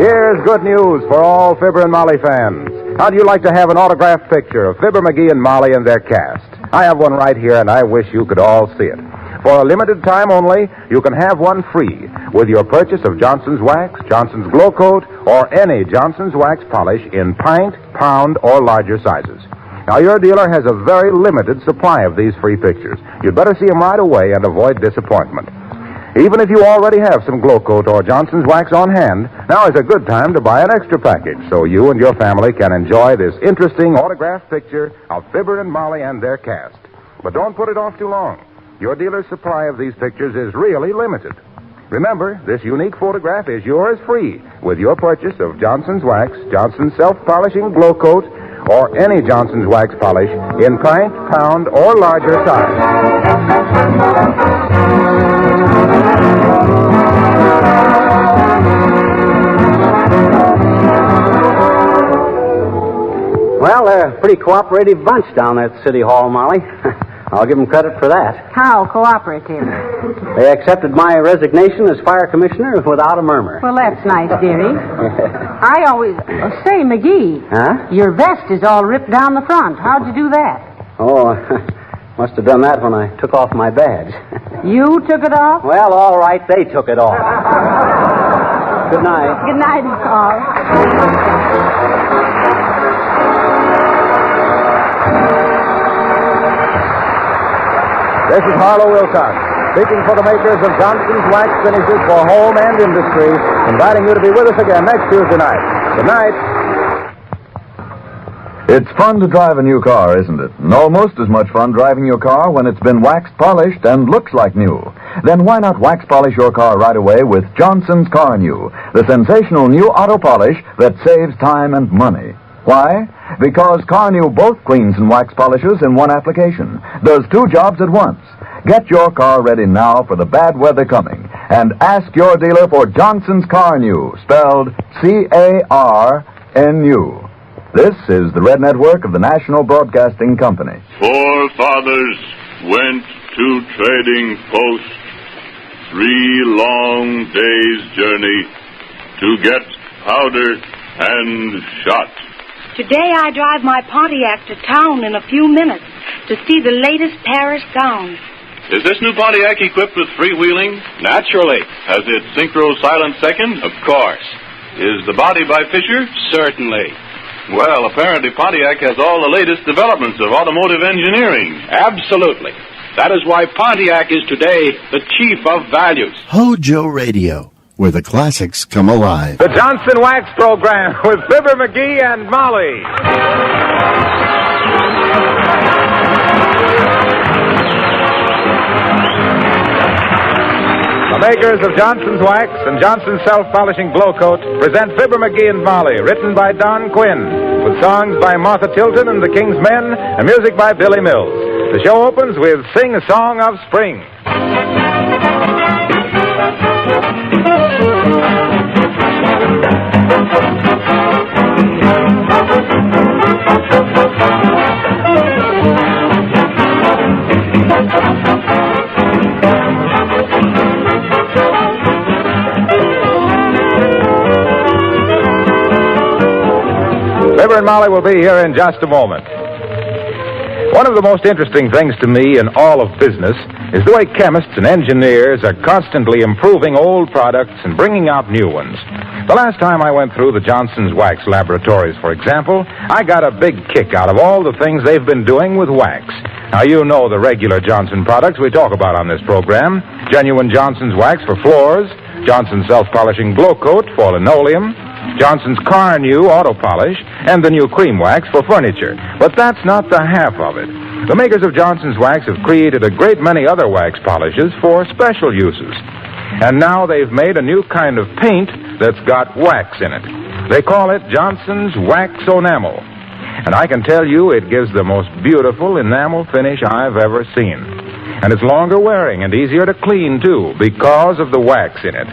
Here's good news for all Fibber and Molly fans. How'd you like to have an autographed picture of Fibber, McGee, and Molly and their cast? I have one right here, and I wish you could all see it. For a limited time only, you can have one free with your purchase of Johnson's Wax, Johnson's Glow Coat, or any Johnson's Wax polish in pint, pound, or larger sizes. Now, your dealer has a very limited supply of these free pictures. You'd better see them right away and avoid disappointment. Even if you already have some Glow Coat or Johnson's Wax on hand, now is a good time to buy an extra package so you and your family can enjoy this interesting autographed picture of Fibber and Molly and their cast. But don't put it off too long. Your dealer's supply of these pictures is really limited. Remember, this unique photograph is yours free with your purchase of Johnson's Wax, Johnson's Self-Polishing Glow Coat, or any Johnson's Wax polish in pint, pound, or larger size. Well, they're a pretty cooperative bunch down there at City Hall, Molly. I'll give them credit for that. How cooperative? They accepted my resignation as fire commissioner without a murmur. Well, that's nice, dearie. I always... say, McGee. Huh? Your vest is all ripped down the front. How'd you do that? Oh, must have done that when I took off my badge. You took it off? Well, all right, they took it off. Good night. Good night, all. This is Harlow Wilcox, speaking for the makers of Johnson's Wax Finishes for Home and Industry, inviting you to be with us again next Tuesday night. Good night. It's fun to drive a new car, isn't it? And almost as much fun driving your car when it's been wax polished and looks like new. Then why not wax polish your car right away with Johnson's Car New, the sensational new auto polish that saves time and money. Why? Because Car New both cleans and wax polishes in one application. Does two jobs at once. Get your car ready now for the bad weather coming. And ask your dealer for Johnson's Car New, spelled C-A-R-N-U. This is the Red Network of the National Broadcasting Company. Forefathers went to trading post, 3 long days' journey to get powder and shot. Today I drive my Pontiac to town in a few minutes. to see the latest Paris gowns. Is this new Pontiac equipped with freewheeling? Naturally. Has it synchro silent second? Of course. Is the body by Fisher? Certainly. Well, apparently Pontiac has all the latest developments of automotive engineering. Absolutely. That is why Pontiac is today the chief of values. HOJO Radio, where the classics come alive. The Johnson Wax Program with Fibber McGee and Molly. The makers of Johnson's Wax and Johnson's Self-Polishing Glow Coat present Fibber McGee and Molly, written by Don Quinn, with songs by Martha Tilton and the King's Men, and music by Billy Mills. The show opens with Sing a Song of Spring. Fibber and Molly will be here in just a moment. One of the most interesting things to me in all of business is the way chemists and engineers are constantly improving old products and bringing out new ones. The last time I went through the Johnson's Wax laboratories, for example, I got a big kick out of all the things they've been doing with wax. Now, you know the regular Johnson products we talk about on this program. Genuine Johnson's Wax for floors, Johnson's Self-Polishing Glow Coat for linoleum, Johnson's Car New Auto Polish, and the new Cream Wax for furniture. But that's not the half of it. The makers of Johnson's Wax have created a great many other wax polishes for special uses. And now they've made a new kind of paint that's got wax in it. They call it Johnson's Wax Enamel. And I can tell you it gives the most beautiful enamel finish I've ever seen. And it's longer wearing and easier to clean, too, because of the wax in it.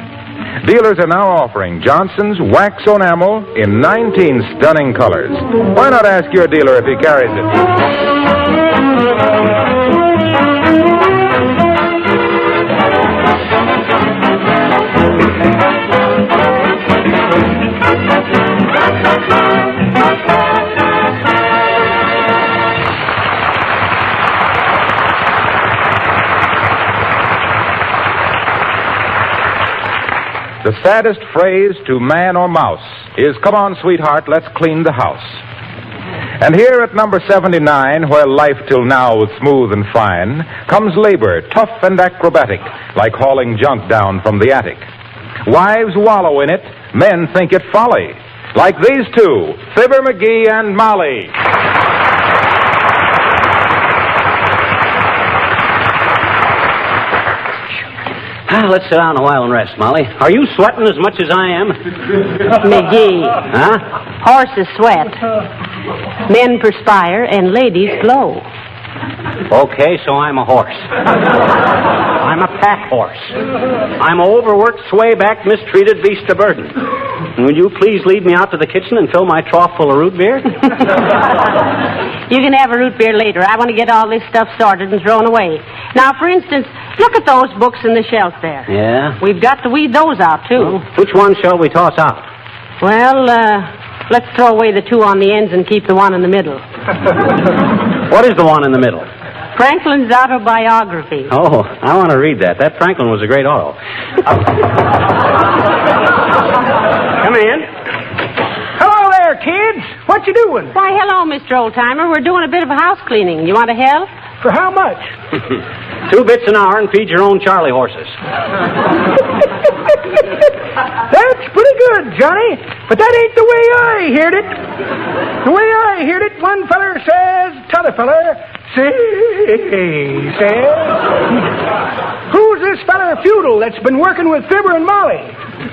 Dealers are now offering Johnson's Wax Enamel in 19 stunning colors. Why not ask your dealer if he carries it? The saddest phrase to man or mouse is, "Come on, sweetheart, let's clean the house." And here at number 79, where life till now was smooth and fine, comes labor, tough and acrobatic, like hauling junk down from the attic. Wives wallow in it, men think it folly, like these two, Fibber McGee and Molly. Let's sit down a while and rest, Molly. Are you sweating as much as I am? McGee. Huh? Horses sweat. Men perspire and ladies glow. Okay, so I'm a horse. I'm a pack horse. I'm a overworked, swayback, mistreated beast of burden. Would you please lead me out to the kitchen and fill my trough full of root beer? You can have a root beer later. I want to get all this stuff sorted and thrown away. Now, for instance, look at those books in the shelf there. Yeah? We've got to weed those out, too. Well, which one shall we toss out? Well, let's throw away the two on the ends and keep the one in the middle. What is the one in the middle? Franklin's autobiography. Oh, I want to read that. That Franklin was a great author. Come in. Hello there, kids. What you doing? Why, hello, Mr. Oldtimer. We're doing a bit of house cleaning. You want to help? For how much? 2 bits an hour and feed your own Charlie horses. That's pretty good, Johnny. But that ain't the way I heard it. The way I heard it, one feller says, t'other feller says, "Who's this feller Feudal that's been working with Fibber and Molly?"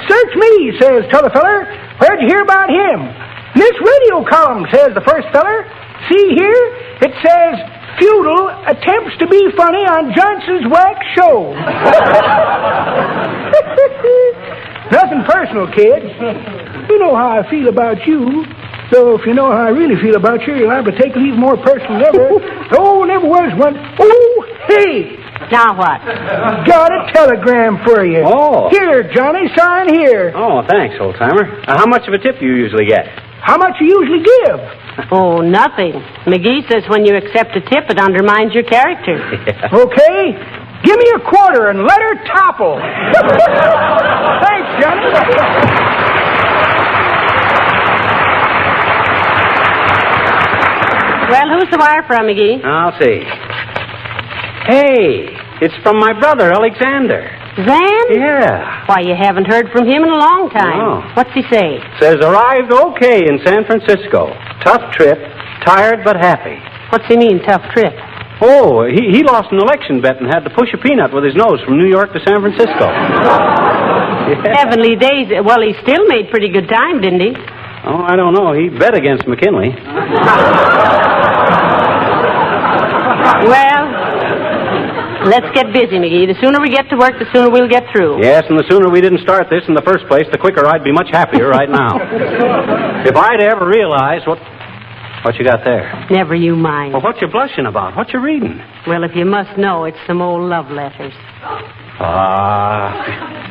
"Search me," says t'other feller. "Where'd you hear about him?" "This radio column," says the first feller. "See here? It says, Feudal attempts to be funny on Johnson's Wax Show." Nothing personal, kids. You know how I feel about you. So if you know how I really feel about you, you'll have to take leave more personal than ever. Oh, never was one. Oh, hey! Now what? Got a telegram for you. Oh. Here, Johnny, sign here. Oh, thanks, old-timer. How much of a tip do you usually get? How much you usually give? Oh, nothing. McGee says when you accept a tip, it undermines your character. Okay. Give me a quarter and let her topple. Thanks, Johnny. Well, who's the wire from, McGee? I'll see. Hey, it's from my brother, Alexander. Zan? Yeah. Why, you haven't heard from him in a long time. No. What's he say? Says arrived okay in San Francisco. Tough trip, tired but happy. What's he mean, tough trip? Oh, he lost an election bet and had to push a peanut with his nose from New York to San Francisco. Yeah. Heavenly days. Well, he still made pretty good time, didn't he? Oh, I don't know. He bet against McKinley. Well, let's get busy, McGee. The sooner we get to work, the sooner we'll get through. Yes, and the sooner we didn't start this in the first place, the quicker I'd be much happier right now. If I'd ever realized what you got there. Never you mind. Well, what you blushing about? What you reading? Well, if you must know, it's some old love letters.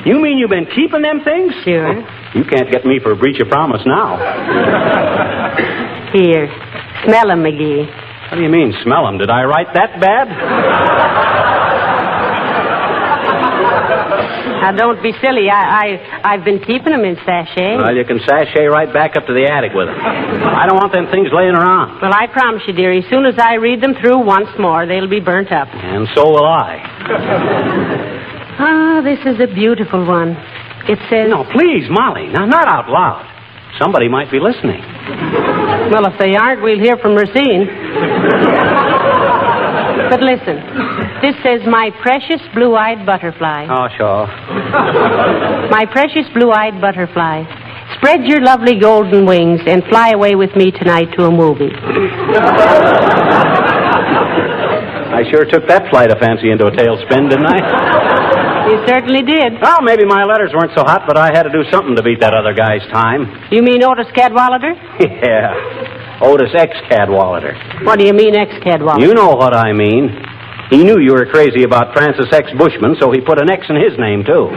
You mean you've been keeping them things? Sure. You can't get me for a breach of promise now. Here, smell 'em, McGee. What do you mean, smell 'em? Did I write that bad? Now, don't be silly. I've been keeping them in sachet. Well, you can sashay right back up to the attic with them. I don't want them things laying around. Well, I promise you, dear, as soon as I read them through once more, they'll be burnt up. And so will I. This is a beautiful one. It says... No, please, Molly. Now, not out loud. Somebody might be listening. Well, if they aren't, we'll hear from Racine. But listen, this says, my precious blue-eyed butterfly. Oh, sure. My precious blue-eyed butterfly, spread your lovely golden wings and fly away with me tonight to a movie. I sure took that flight of fancy into a tailspin, didn't I? You certainly did. Well, maybe my letters weren't so hot, but I had to do something to beat that other guy's time. You mean Otis Cadwallader? Yeah. Otis X. Cadwallader. What do you mean, X. Cadwallader? You know what I mean. He knew you were crazy about Francis X. Bushman, so he put an X in his name, too.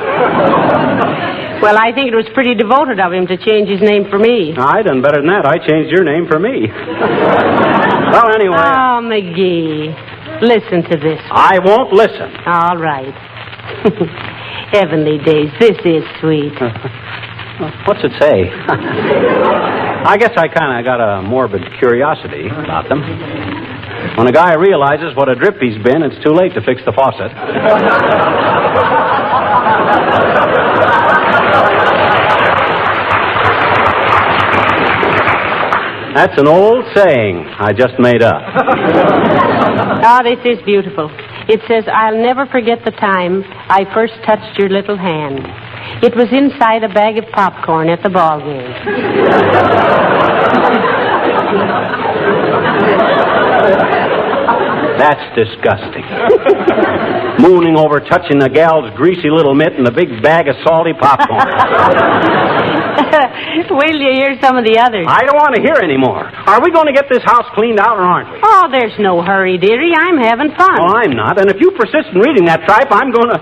Well, I think it was pretty devoted of him to change his name for me. I done better than that. I changed your name for me. Well, anyway. Oh, McGee. Listen to this. I won't listen. All right. Heavenly days, this is sweet. What's it say? I guess I kind of got a morbid curiosity about them. When a guy realizes what a drip he's been, it's too late to fix the faucet. That's an old saying I just made up. This is beautiful. It says, I'll never forget the time I first touched your little hand. It was inside a bag of popcorn at the ball game. That's disgusting. Mooning over touching a gal's greasy little mitt in a big bag of salty popcorn. Wait till you hear some of the others. I don't want to hear any more. Are we going to get this house cleaned out or aren't we? Oh, there's no hurry, dearie. I'm having fun. Oh, I'm not. And if you persist in reading that tripe, I'm gonna...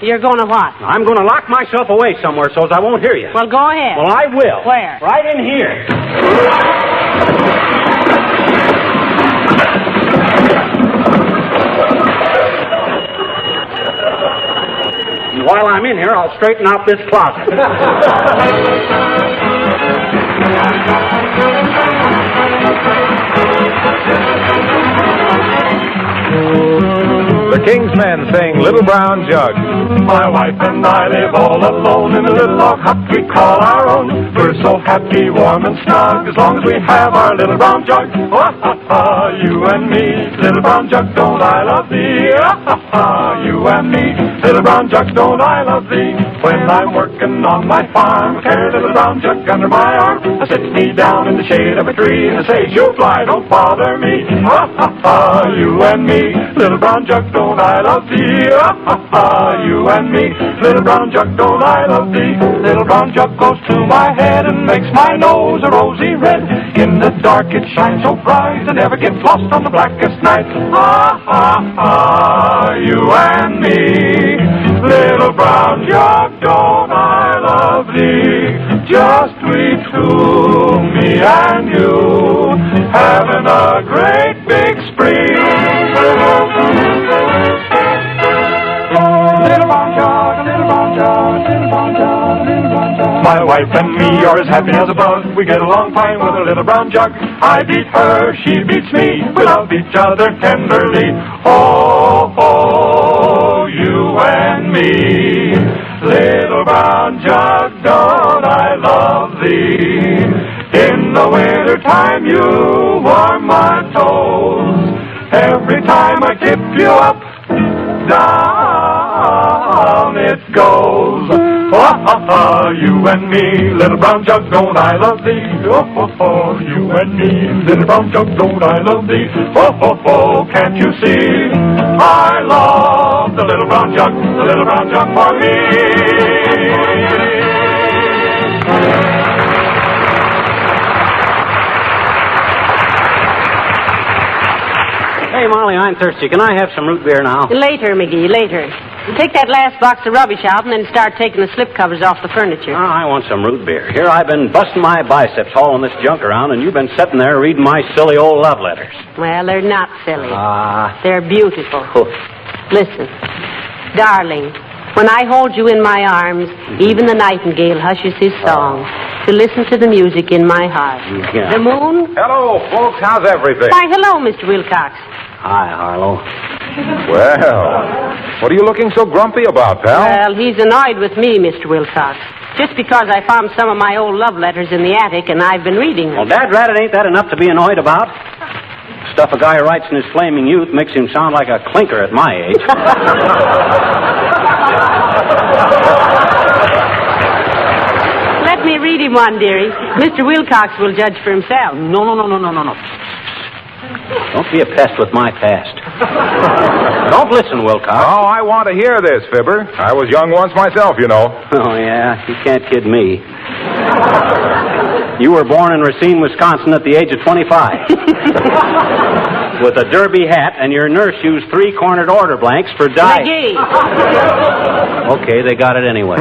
You're gonna what? I'm gonna lock myself away somewhere so as I won't hear you. Well, go ahead. Well, I will. Where? Right in here. And while I'm in here, I'll straighten out this closet. The King's Men sing Little Brown Jug. My wife and I live all alone in a little log hut we call our own. We're so happy, warm and snug, as long as we have our little brown jug. Ah, ha, ha, you and me, little brown jug, don't I love thee? Ah, ha, ha, you and me, little brown jug, don't I love thee? When I'm working on my farm, I carry a little brown jug under my arm. I sit me down in the shade of a tree and I say, you fly, don't bother me. Ah, ha, ha, you and me, little brown jug, don't I love thee? Ah, ha, ha, you and me, little brown jug, don't I love thee? Little brown jug goes to my head and makes my nose a rosy red. In the dark it shines so bright and never gets lost on the blackest night. Ah, ha, ha, you and me, Little brown jug, don't I love thee? Just we two, me and you, having a great big spree. Little brown jug, little brown jug, little brown jug, little brown jug. My wife and me are as happy as a bug. We get along fine with a little brown jug. I beat her, she beats me. We love each other tenderly. Oh, oh, you and me. Little brown jug, don't I love thee? In the winter time you warm my toes. Every time I tip you up, down it goes. You and me, little brown jug, don't I love thee? Oh, you and me, little brown jug, don't I love thee? Oh, can't you see? I love the little brown jug for me. Hey, Molly, I'm thirsty. Can I have some root beer now? Later, McGee, later. Take that last box of rubbish out and then start taking the slip covers off the furniture. I want some root beer. Here I've been busting my biceps hauling this junk around, and you've been sitting there reading my silly old love letters. Well, they're not silly. They're beautiful. Listen, darling, when I hold you in my arms, even the nightingale hushes his song to listen to the music in my heart. Yeah. The moon... Hello, folks. How's everything? Why, hello, Mr. Wilcox. Hi, Harlow. Well, what are you looking so grumpy about, pal? Well, he's annoyed with me, Mr. Wilcox. Just because I found some of my old love letters in the attic and I've been reading them. Well, Dad, rat, it ain't that enough to be annoyed about. Stuff a guy writes in his flaming youth makes him sound like a clinker at my age. Let me read him one, dearie. Mr. Wilcox will judge for himself. No. Don't be a pest with my past. Don't listen, Wilcox. Oh, I want to hear this, Fibber. I was young once myself, you know. Oh, yeah? You can't kid me. You were born in Racine, Wisconsin at the age of 25. With a derby hat, and your nurse used three-cornered order blanks for diet. McGee! Okay, they got it anyway.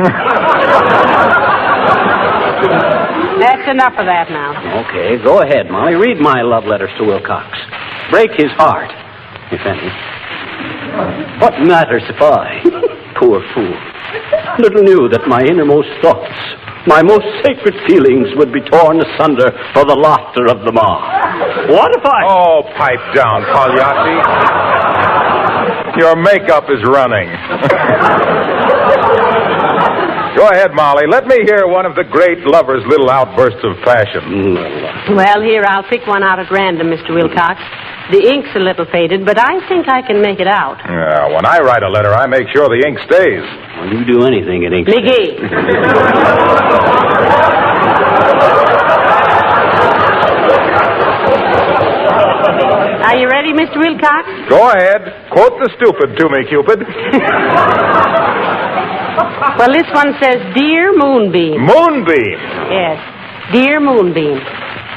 That's enough of that now. Okay, go ahead, Molly. Read my love letters to Wilcox. Break his heart, if any. What matters if I, poor fool, little knew that my innermost thoughts, my most sacred feelings would be torn asunder for the laughter of the mob. What if I... Oh, pipe down, Pagliacci. Your makeup is running. Go ahead, Molly. Let me hear one of the great lovers' little outbursts of passion. Well, here, I'll pick one out at random, Mr. Wilcox. The ink's a little faded, but I think I can make it out. Yeah, when I write a letter, I make sure the ink stays. When you do anything, it ink McGee. Are you ready, Mr. Wilcox? Go ahead. Quote the stupid to me, Cupid. Well, this one says, Dear Moonbeam. Moonbeam? Yes. Dear Moonbeam,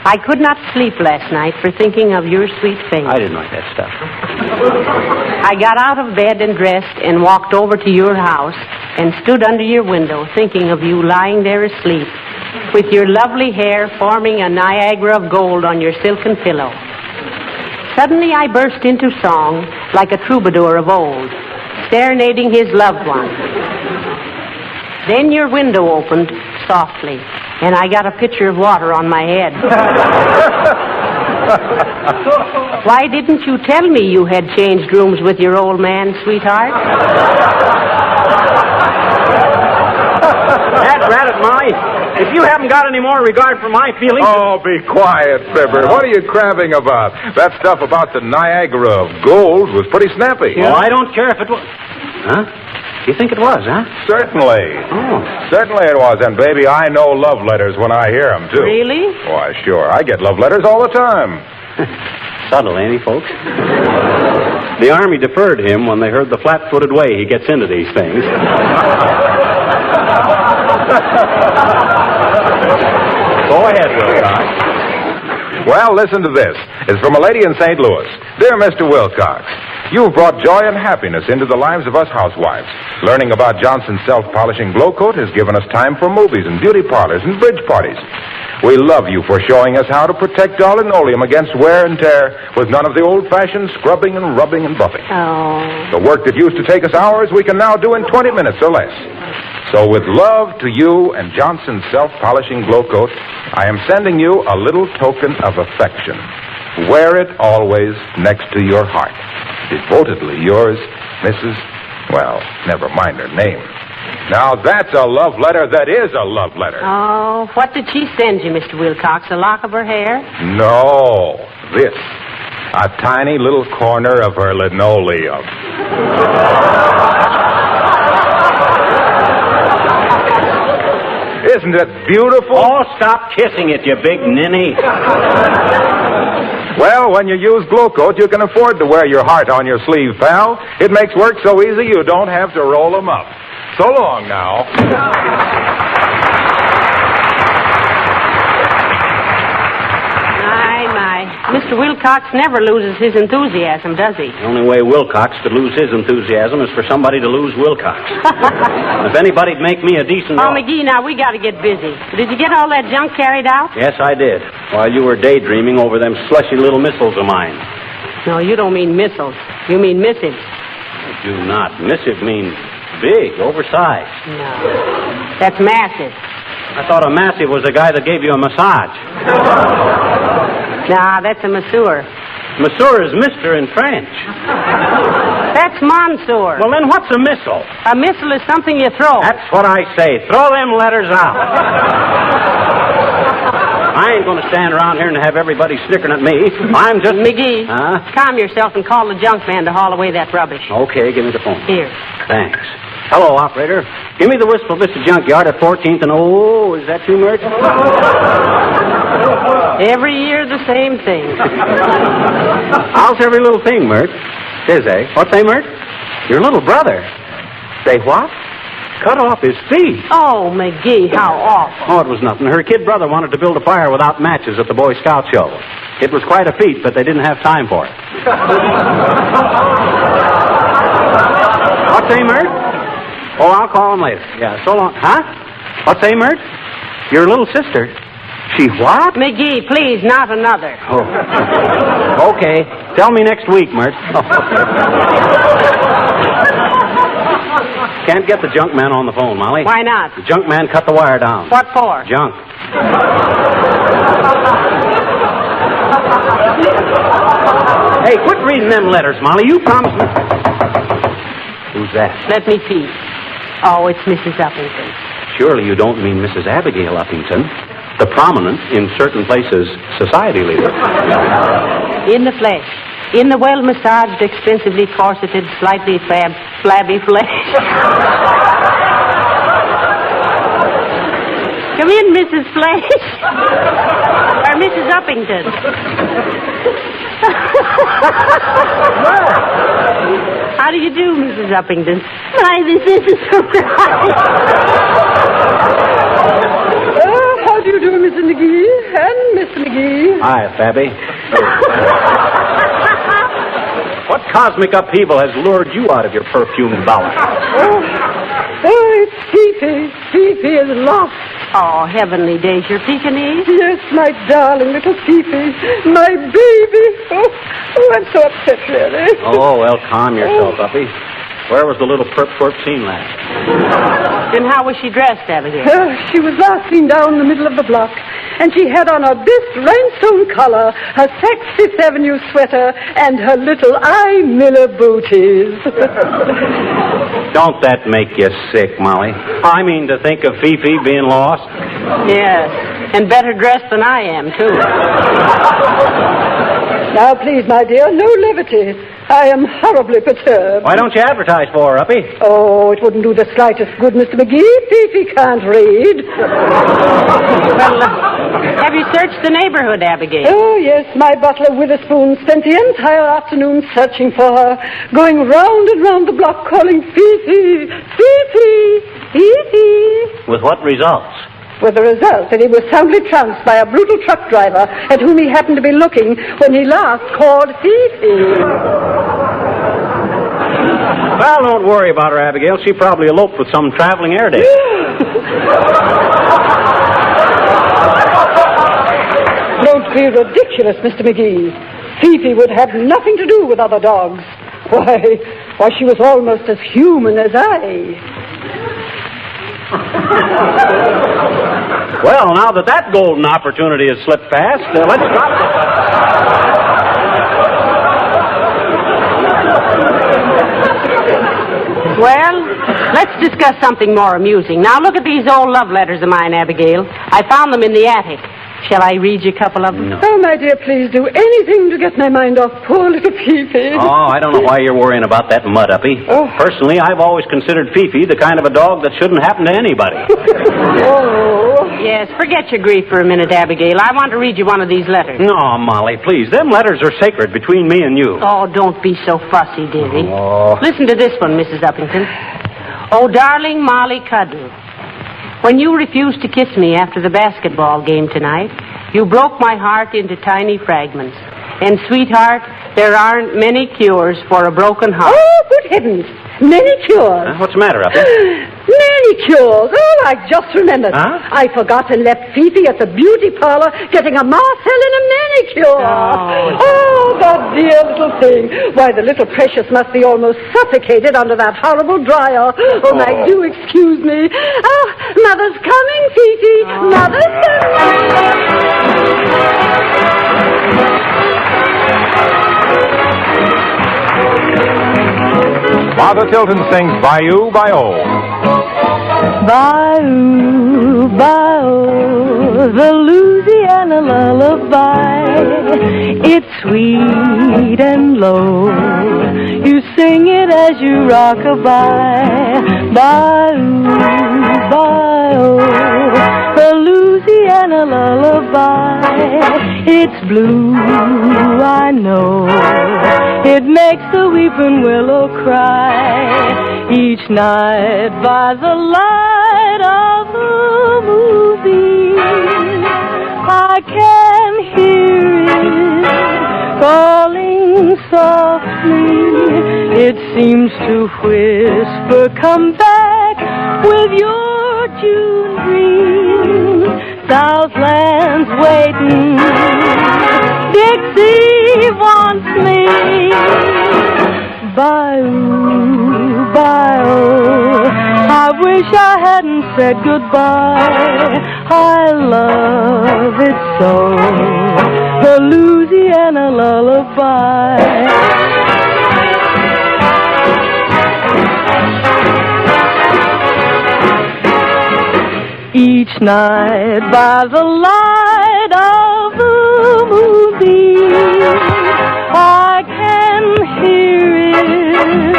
I could not sleep last night for thinking of your sweet face. I didn't like that stuff. I got out of bed and dressed and walked over to your house and stood under your window thinking of you lying there asleep with your lovely hair forming a Niagara of gold on your silken pillow. Suddenly I burst into song like a troubadour of old, serenading his loved one. Then your window opened softly, and I got a pitcher of water on my head. Why didn't you tell me you had changed rooms with your old man, sweetheart? That's ratted, Molly. If you haven't got any more regard for my feelings... Oh, be quiet, Fibber. What are you crabbing about? That stuff about the Niagara of gold was pretty snappy. Well, I don't care if it was... Huh? You think it was, huh? Certainly. Oh. Certainly it was. And, baby, I know love letters when I hear them, too. Really? Why, sure. I get love letters all the time. Subtle, ain't he, folks? The Army deferred him when they heard the flat-footed way he gets into these things. Go ahead, Wilcox. Well, listen to this. It's from a lady in St. Louis. Dear Mr. Wilcox, you've brought joy and happiness into the lives of us housewives. Learning about Johnson's self-polishing glow coat has given us time for movies and beauty parlors and bridge parties. We love you for showing us how to protect our linoleum against wear and tear with none of the old-fashioned scrubbing and rubbing and buffing. Oh. The work that used to take us hours, we can now do in 20 minutes or less. So with love to you and Johnson's self-polishing glow coat, I am sending you a little token of affection. Wear it always next to your heart. Devotedly yours, Mrs. Well, never mind her name. Now that's a love letter that is a love letter. Oh, what did she send you, Mr. Wilcox? A lock of her hair? No, this. A tiny little corner of her linoleum. Isn't it beautiful? Oh, stop kissing it, you big ninny. Well, when you use Glow Coat, you can afford to wear your heart on your sleeve, pal. It makes work so easy you don't have to roll them up. So long now. My. Mr. Wilcox never loses his enthusiasm, does he? The only way Wilcox could lose his enthusiasm is for somebody to lose Wilcox. If anybody'd make me a decent... Oh, McGee, now we got to get busy. Did you get all that junk carried out? Yes, I did. While you were daydreaming over them slushy little missiles of mine. No, you don't mean missiles. You mean missives. I do not. Missive means big, oversized. No. That's massive. I thought a massive was a guy that gave you a massage. Nah, that's a masseur. Masseur is Mr. in French. That's Monsieur. Well, then what's a missile? A missile is something you throw. That's what I say. Throw them letters out. I ain't going to stand around here and have everybody snickering at me. I'm just... McGee, Huh? calm yourself and call the junk man to haul away that rubbish. Okay, give me the phone. Here. Thanks. Hello, operator. Give me the wistful Vista Junkyard at 14th and... Oh, is that too much? Every year the same thing. How's every little thing, Mert? Says, eh? What say, Mert? Your little brother. Say what? Cut off his feet. Oh, McGee, how awful. Oh, it was nothing. Her kid brother wanted to build a fire without matches at the Boy Scout show. It was quite a feat, but they didn't have time for it. What say, Mert? Oh, I'll call him later. Yeah, so long. Huh? What say, Mert? Your little sister. She what? McGee, please, not another. Oh. Okay. Tell me next week, Mert. Can't get the junk man on the phone, Molly. Why not? The junk man cut the wire down. What for? Junk. Hey, quit reading them letters, Molly. You promised me... Who's that? Let me see. Oh, it's Mrs. Uppington. Surely you don't mean Mrs. Abigail Uppington, the prominent, in certain places, society leader. In the flesh. In the well-massaged, expensively corseted, slightly flabby flesh. Come in, Mrs. Flesh. Or Mrs. Uppington. How do you do, Mrs. Uppington? Why, this is a surprise. How do you do, Mr. McGee? And Mr. McGee? Hi, Fabby. What cosmic upheaval has lured you out of your perfumed bower? Oh, it's Fifi. Fifi is lost. Oh, heavenly days, your Pekingese? Yes, my darling little Fifi. My baby. Oh, I'm so upset, really. Oh, well, calm yourself, Uppy. Where was the little perp seen last? Then how was she dressed, Abigail? She was last seen down the middle of the block, and she had on her best rhinestone collar, her Saks Avenue sweater, and her little eye Miller booties. Don't that make you sick, Molly? I mean, to think of Fifi being lost. Yes, and better dressed than I am, too. Now, please, my dear, no levity. I am horribly perturbed. Why don't you advertise for her, Uppy? Oh, it wouldn't do the slightest good, Mr. McGee. Fifi can't read. Well, have you searched the neighborhood, Abigail? Oh, yes. My butler, Witherspoon, spent the entire afternoon searching for her, going round and round the block calling Fifi, Fifi, Fifi. With what results? with the result that he was soundly trounced by a brutal truck driver at whom he happened to be looking when he last called Fifi. Well, don't worry about her, Abigail. She probably eloped with some traveling Airedale. Don't be ridiculous, Mr. McGee. Fifi would have nothing to do with other dogs. Why, she was almost as human as I. Well, now that golden opportunity has slipped past, let's drop it. Well, let's discuss something more amusing. Now, look at these old love letters of mine, Abigail. I found them in the attic. Shall I read you a couple of them? No. Oh, my dear, please do anything to get my mind off poor little Fifi. Oh, I don't know why you're worrying about that mud, Uppy. Oh. Personally, I've always considered Fifi the kind of a dog that shouldn't happen to anybody. Oh. Yes, forget your grief for a minute, Abigail. I want to read you one of these letters. No, Molly, please. Them letters are sacred between me and you. Oh, don't be so fussy, dearie. Oh. Listen to this one, Mrs. Uppington. Oh, darling Molly Cuddle. When you refused to kiss me after the basketball game tonight, you broke my heart into tiny fragments. And, sweetheart, there aren't many cures for a broken heart. Oh, good heavens. Many cures. What's the matter, Uppy? Manicures. Oh, I just remembered. Huh? I forgot and left Fifi at the beauty parlor getting a Marcel and a manicure. Oh, the dear little thing. Why, the little precious must be almost suffocated under that horrible dryer. Oh, now, do excuse me. Oh, Mother's coming, Fifi. Mother's Martha Tilton sings Bayou, Bayou. Bayou, Bayou, the Louisiana lullaby. It's sweet and low. You sing it as you rock a by. Bayou, Bayou, the Louisiana lullaby. It's blue, I know. It makes the weeping willow cry each night by the light of the moonbeam. I can hear it calling softly. It seems to whisper, come back with your June dream. Southland's waiting. Dixie wants me. Bayou, Bayou, I wish I hadn't said goodbye. I love it so, the Louisiana lullaby. Each night by the light of the moonbeam, I can hear it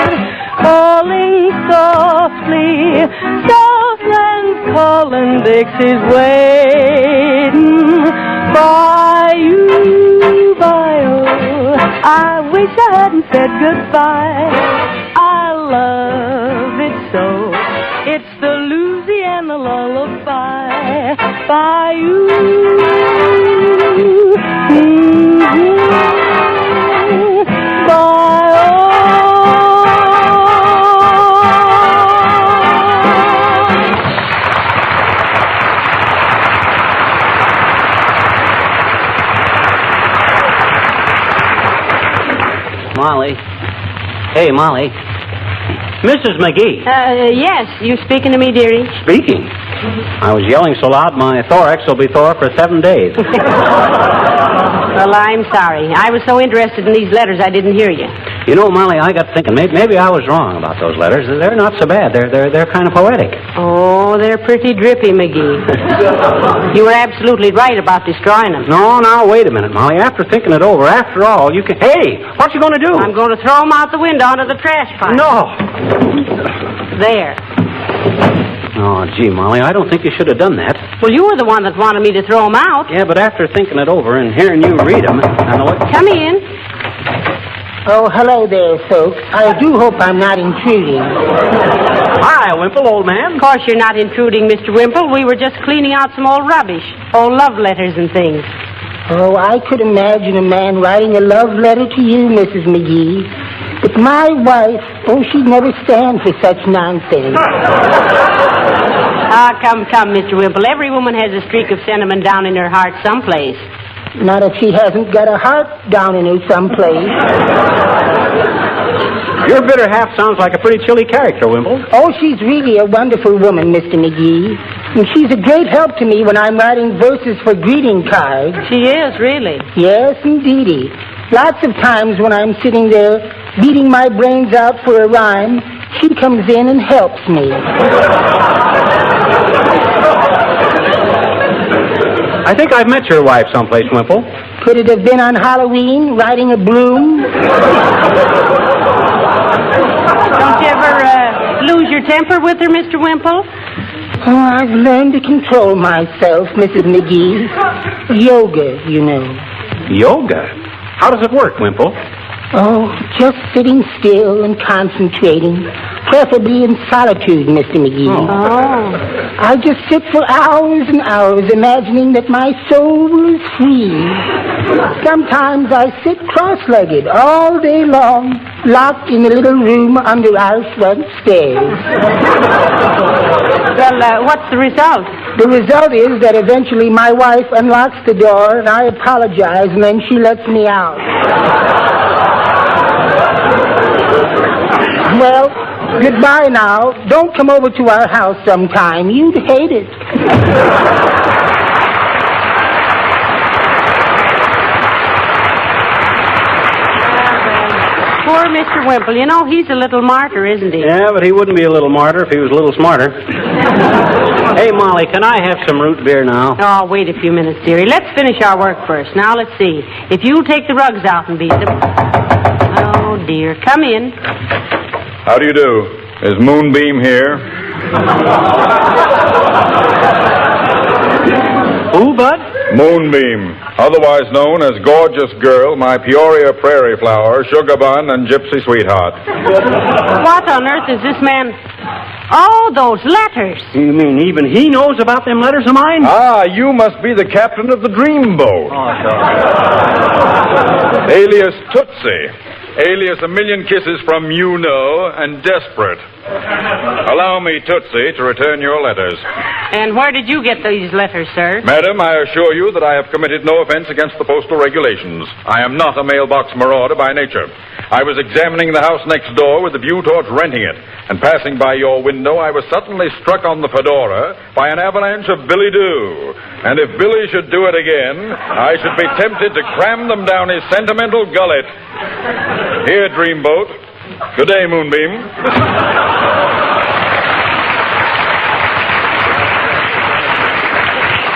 calling softly. Southland's calling, Dixie's waiting. Bayou, Bayou, I wish I hadn't said goodbye. I love it so. It's the Louisiana lullaby. Bayou. Molly. Hey, Molly. Mrs. McGee. Yes, you speaking to me, dearie? Speaking. I was yelling so loud my thorax will be sore for 7 days. Well, I'm sorry. I was so interested in these letters I didn't hear you. You know, Molly, I got thinking maybe I was wrong about those letters. They're not so bad. They're kind of poetic. Oh, they're pretty drippy, McGee. You were absolutely right about destroying them. No, now, wait a minute, Molly. After thinking it over, after all, you can... Hey, what you going to do? I'm going to throw them out the window into the trash pile. No. There. Oh, gee, Molly, I don't think you should have done that. Well, you were the one that wanted me to throw them out. Yeah, but after thinking it over and hearing you read them, and the way... Come in. Oh, hello there, folks. I do hope I'm not intruding. Hi, Wimple, old man. Of course you're not intruding, Mr. Wimple. We were just cleaning out some old rubbish. Old love letters and things. Oh, I could imagine a man writing a love letter to you, Mrs. McGee. But my wife, she'd never stand for such nonsense. Ah, come, Mr. Wimple. Every woman has a streak of sentiment down in her heart someplace. Not if she hasn't got a heart down in her someplace. Your bitter half sounds like a pretty chilly character, Wimple. Oh, she's really a wonderful woman, Mr. McGee. And she's a great help to me when I'm writing verses for greeting cards. She is, really? Yes, indeedy. Lots of times when I'm sitting there beating my brains out for a rhyme, she comes in and helps me. I think I've met your wife someplace, Wimple. Could it have been on Halloween, riding a broom? Don't you ever lose your temper with her, Mr. Wimple? Oh, I've learned to control myself, Mrs. McGee. Yoga, you know. Yoga? How does it work, Wimple? Oh, just sitting still and concentrating, preferably in solitude, Mr. McGee. Oh. I just sit for hours and hours imagining that my soul is free. Sometimes I sit cross-legged all day long, locked in a little room under our front stairs. Well, what's the result? The result is that eventually my wife unlocks the door and I apologize and then she lets me out. Well, goodbye now. Don't come over to our house sometime. You'd hate it. Poor Mr. Wimple. You know, he's a little martyr, isn't he? Yeah, but he wouldn't be a little martyr if he was a little smarter. Hey, Molly, can I have some root beer now? Oh, wait a few minutes, dearie. Let's finish our work first. Now, let's see. If you'll take the rugs out and beat them. Oh, dear. Come in. How do you do? Is Moonbeam here? Who, Bud? Moonbeam, otherwise known as Gorgeous Girl, my Peoria Prairie Flower, Sugar Bun, and Gypsy Sweetheart. What on earth is this man... Oh, those letters. You mean even he knows about them letters of mine? Ah, you must be the captain of the Dreamboat. Oh, sorry. Alias Tootsie. Alias A Million Kisses from You Know and Desperate. Allow me, Tootsie, to return your letters. And where did you get these letters, sir? Madam, I assure you that I have committed no offense against the postal regulations. I am not a mailbox marauder by nature. I was examining the house next door with a view towards renting it, and passing by your window, I was suddenly struck on the fedora by an avalanche of Billy Doo. And if Billy should do it again, I should be tempted to cram them down his sentimental gullet. Here, Dreamboat. Good day, Moonbeam.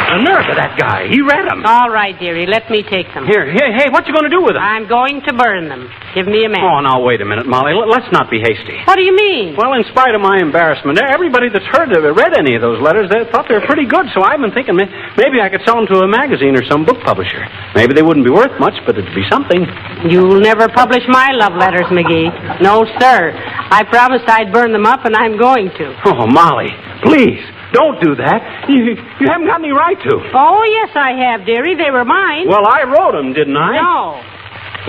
The nerve of that guy. He read them. All right, dearie. Let me take them. Here, hey, what you going to do with them? I'm going to burn them. Give me a minute. Oh, now, wait a minute, Molly. Let's not be hasty. What do you mean? Well, in spite of my embarrassment, everybody that's read any of those letters, they thought they were pretty good, so I've been thinking maybe I could sell them to a magazine or some book publisher. Maybe they wouldn't be worth much, but it'd be something. You'll never publish my love letters, McGee. No, sir. I promised I'd burn them up, and I'm going to. Oh, Molly, please. Don't do that. You haven't got any right to. Oh, yes, I have, dearie. They were mine. Well, I wrote them, didn't I? No.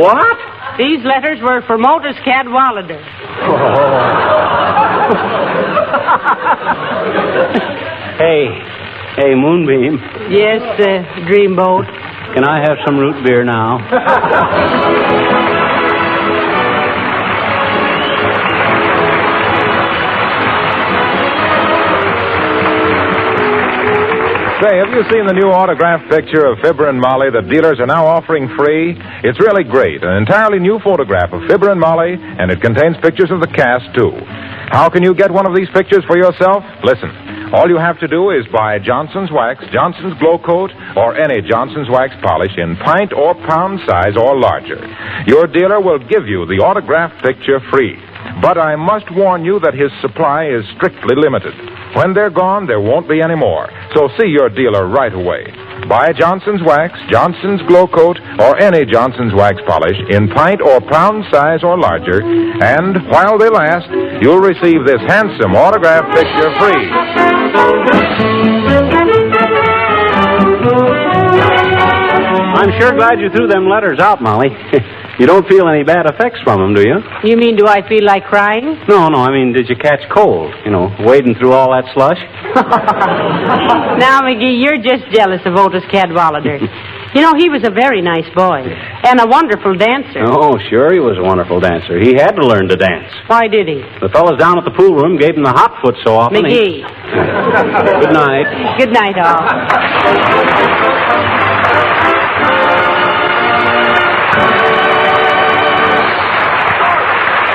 What? These letters were for Motus Cadwallader. Hey, Moonbeam. Yes, Dreamboat. Can I have some root beer now? Say, have you seen the new autographed picture of Fibber and Molly that dealers are now offering free? It's really great. An entirely new photograph of Fibber and Molly, and it contains pictures of the cast, too. How can you get one of these pictures for yourself? Listen, all you have to do is buy Johnson's Wax, Johnson's Glow Coat, or any Johnson's Wax polish in pint or pound size or larger. Your dealer will give you the autographed picture free. But I must warn you that his supply is strictly limited. When they're gone, there won't be any more. So see your dealer right away. Buy Johnson's Wax, Johnson's Glow Coat, or any Johnson's Wax Polish in pint or pound size or larger, and while they last, you'll receive this handsome autographed picture free. I'm sure glad you threw them letters out, Molly. You don't feel any bad effects from them, do you? You mean, do I feel like crying? No, I mean, did you catch cold? Wading through all that slush? Now, McGee, you're just jealous of Otis Cadwallader. He was a very nice boy and a wonderful dancer. Oh, sure, he was a wonderful dancer. He had to learn to dance. Why did he? The fellas down at the pool room gave him the hot foot so often. McGee. Good night. Good night, all.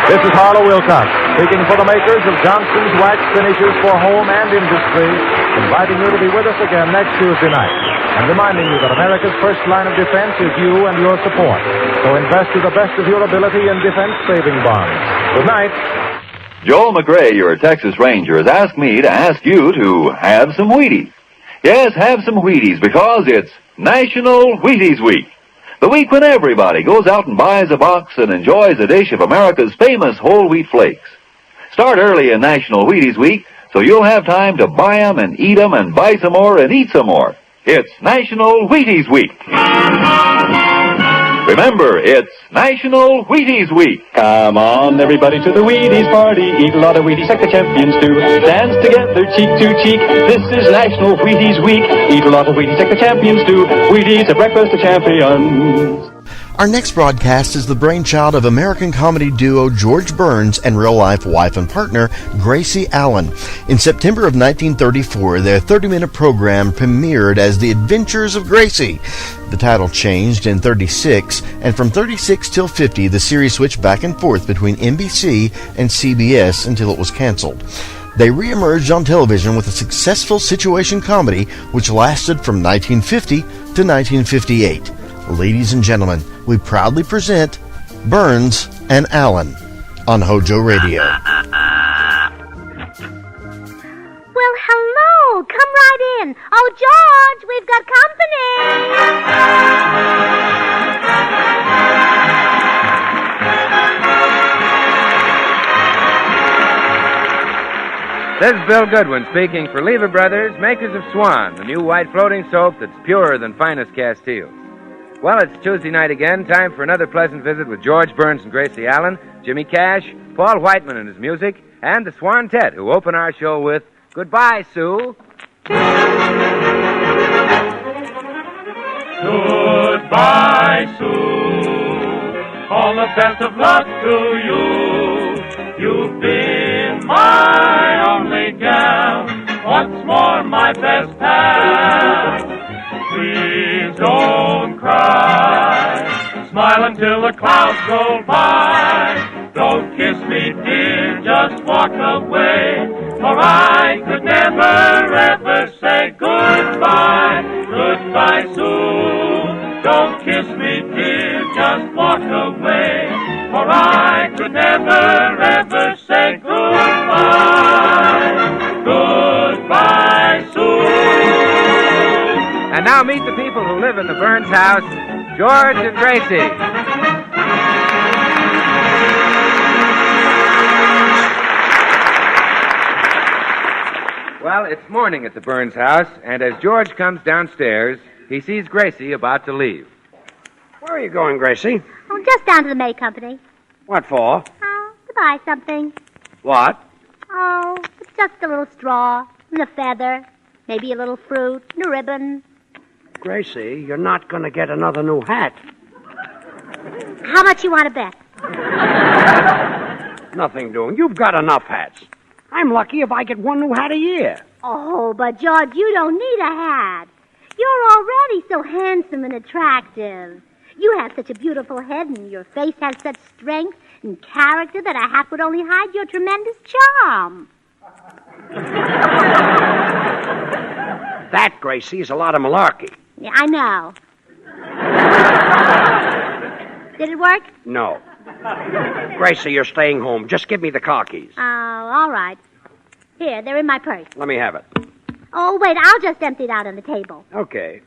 This is Harlow Wilcox, speaking for the makers of Johnson's Wax Finishes for Home and Industry, inviting you to be with us again next Tuesday night, and reminding you that America's first line of defense is you and your support. So invest to the best of your ability in defense saving bonds. Good night. Joel McRae, your Texas Ranger, has asked me to ask you to have some Wheaties. Yes, have some Wheaties, because it's National Wheaties Week. The week when everybody goes out and buys a box and enjoys a dish of America's famous whole wheat flakes. Start early in National Wheaties Week, so you'll have time to buy 'em and eat 'em and buy some more and eat some more. It's National Wheaties Week. Remember, it's National Wheaties Week. Come on, everybody, to the Wheaties party. Eat a lot of Wheaties like the champions do. Dance together, cheek to cheek. This is National Wheaties Week. Eat a lot of Wheaties like the champions do. Wheaties, a breakfast of champions. Our next broadcast is the brainchild of American comedy duo George Burns and real-life wife and partner Gracie Allen. In September of 1934, their 30-minute program premiered as The Adventures of Gracie. The title changed in 36, and from 36 till 50, the series switched back and forth between NBC and CBS until it was canceled. They re-emerged on television with a successful situation comedy which lasted from 1950 to 1958. Ladies and gentlemen, we proudly present Burns and Allen on HOJO Radio. Well, hello. Come right in. Oh, George, we've got company. This is Bill Goodwin speaking for Lever Brothers, makers of Swan, the new white floating soap that's purer than finest Castile. Well, it's Tuesday night again, time for another pleasant visit with George Burns and Gracie Allen, Jimmy Cash, Paul Whiteman and his music, and the Swan-Tet, who open our show with Goodbye, Sue. Goodbye, Sue. All the best of luck to you. You've been my only gal, once more my best pal. Please don't cry. Smile until the clouds roll by. Don't kiss me, dear, just walk away. For I could never, ever say goodbye. Goodbye, Sue. Don't kiss me, dear, just walk away. For I could never, ever say goodbye. Goodbye, Sue. And now meet the people who live in the Burns house, George and Gracie. Well, it's morning at the Burns house, and as George comes downstairs, he sees Gracie about to leave. Where are you going, Gracie? Oh, just down to the May Company. What for? Oh, to buy something. What? Oh, it's just a little straw and a feather, maybe a little fruit and a ribbon. Gracie, you're not going to get another new hat. How much you want to bet? Nothing doing. You've got enough hats. I'm lucky if I get one new hat a year. Oh, but George, you don't need a hat. You're already so handsome and attractive. You have such a beautiful head, and your face has such strength and character that a hat would only hide your tremendous charm. That, Gracie, is a lot of malarkey. Yeah, I know. Did it work? No. Gracie, you're staying home. Just give me the car keys. Oh, all right. Here, they're in my purse. Let me have it. Oh, wait, I'll just empty it out on the table. Okay.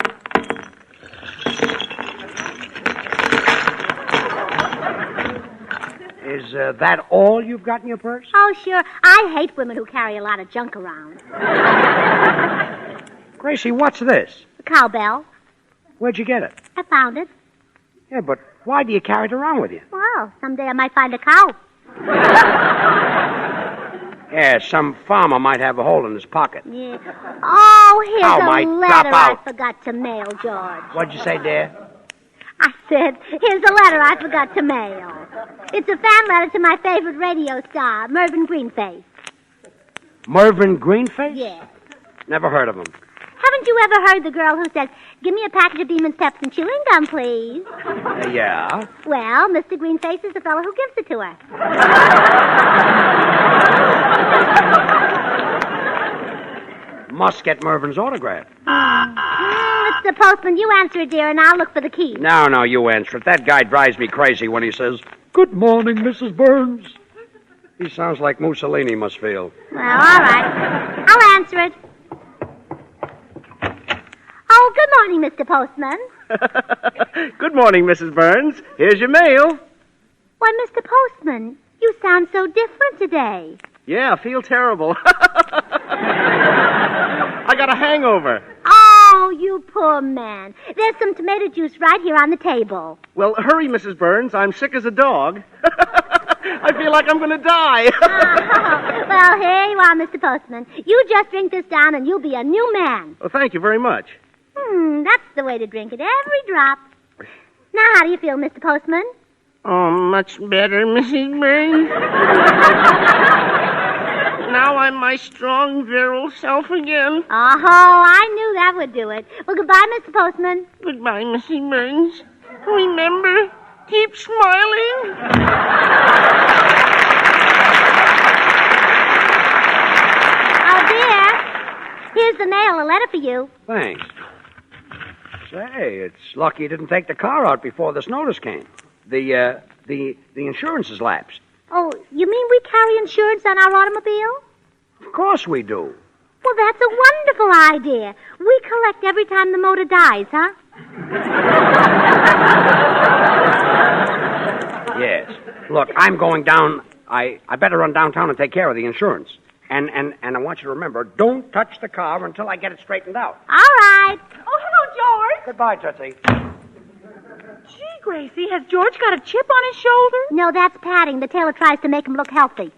Is that all you've got in your purse? Oh, sure. I hate women who carry a lot of junk around. Gracie, what's this? A cowbell. Where'd you get it? I found it. Yeah, but why do you carry it around with you? Well, someday I might find a cow. Yeah, some farmer might have a hole in his pocket. Yeah. Oh, here's Cow a might letter drop I out. forgot to mail, George. What'd you say, dear? I said, here's a letter I forgot to mail. It's a fan letter to my favorite radio star, Mervyn Greenface. Mervyn Greenface? Yeah. Never heard of him. Haven't you ever heard the girl who says, give me a package of Beeman's Peps and chewing gum, please? Yeah. Well, Mr. Greenface is the fellow who gives it to her. Must get Mervyn's autograph. It's the postman. You answer it, dear, and I'll look for the key. No, you answer it. That guy drives me crazy when he says, "Good morning, Mrs. Burns." He sounds like Mussolini must feel. Well, all right. I'll answer it. Oh, good morning, Mr. Postman. Good morning, Mrs. Burns. Here's your mail. Why, Mr. Postman, you sound so different today. Yeah, I feel terrible. I got a hangover. Oh, you poor man. There's some tomato juice right here on the table. Well, hurry, Mrs. Burns. I'm sick as a dog. I feel like I'm going to die. Well, here you are, Mr. Postman. You just drink this down and you'll be a new man. Well, thank you very much. That's the way to drink it, every drop. Now, how do you feel, Mr. Postman? Oh, much better, Mrs. Burns. Now I'm my strong, virile self again. Oh, I knew that would do it. Well, goodbye, Mr. Postman. Goodbye, Mrs. Burns. Remember, keep smiling. Oh, dear. Here's the mail, a letter for you. Thanks. Say, it's lucky you didn't take the car out before this notice came. The insurance is lapsed. Oh, you mean we carry insurance on our automobile? Of course we do. Well, that's a wonderful idea. We collect every time the motor dies, huh? Yes. Look, I'm going down. I better run downtown and take care of the insurance. And I want you to remember, don't touch the car until I get it straightened out. All right. Oh, hello, George. Goodbye, Tootsie. Gee, Gracie, has George got a chip on his shoulder? No, that's padding. The tailor tries to make him look healthy.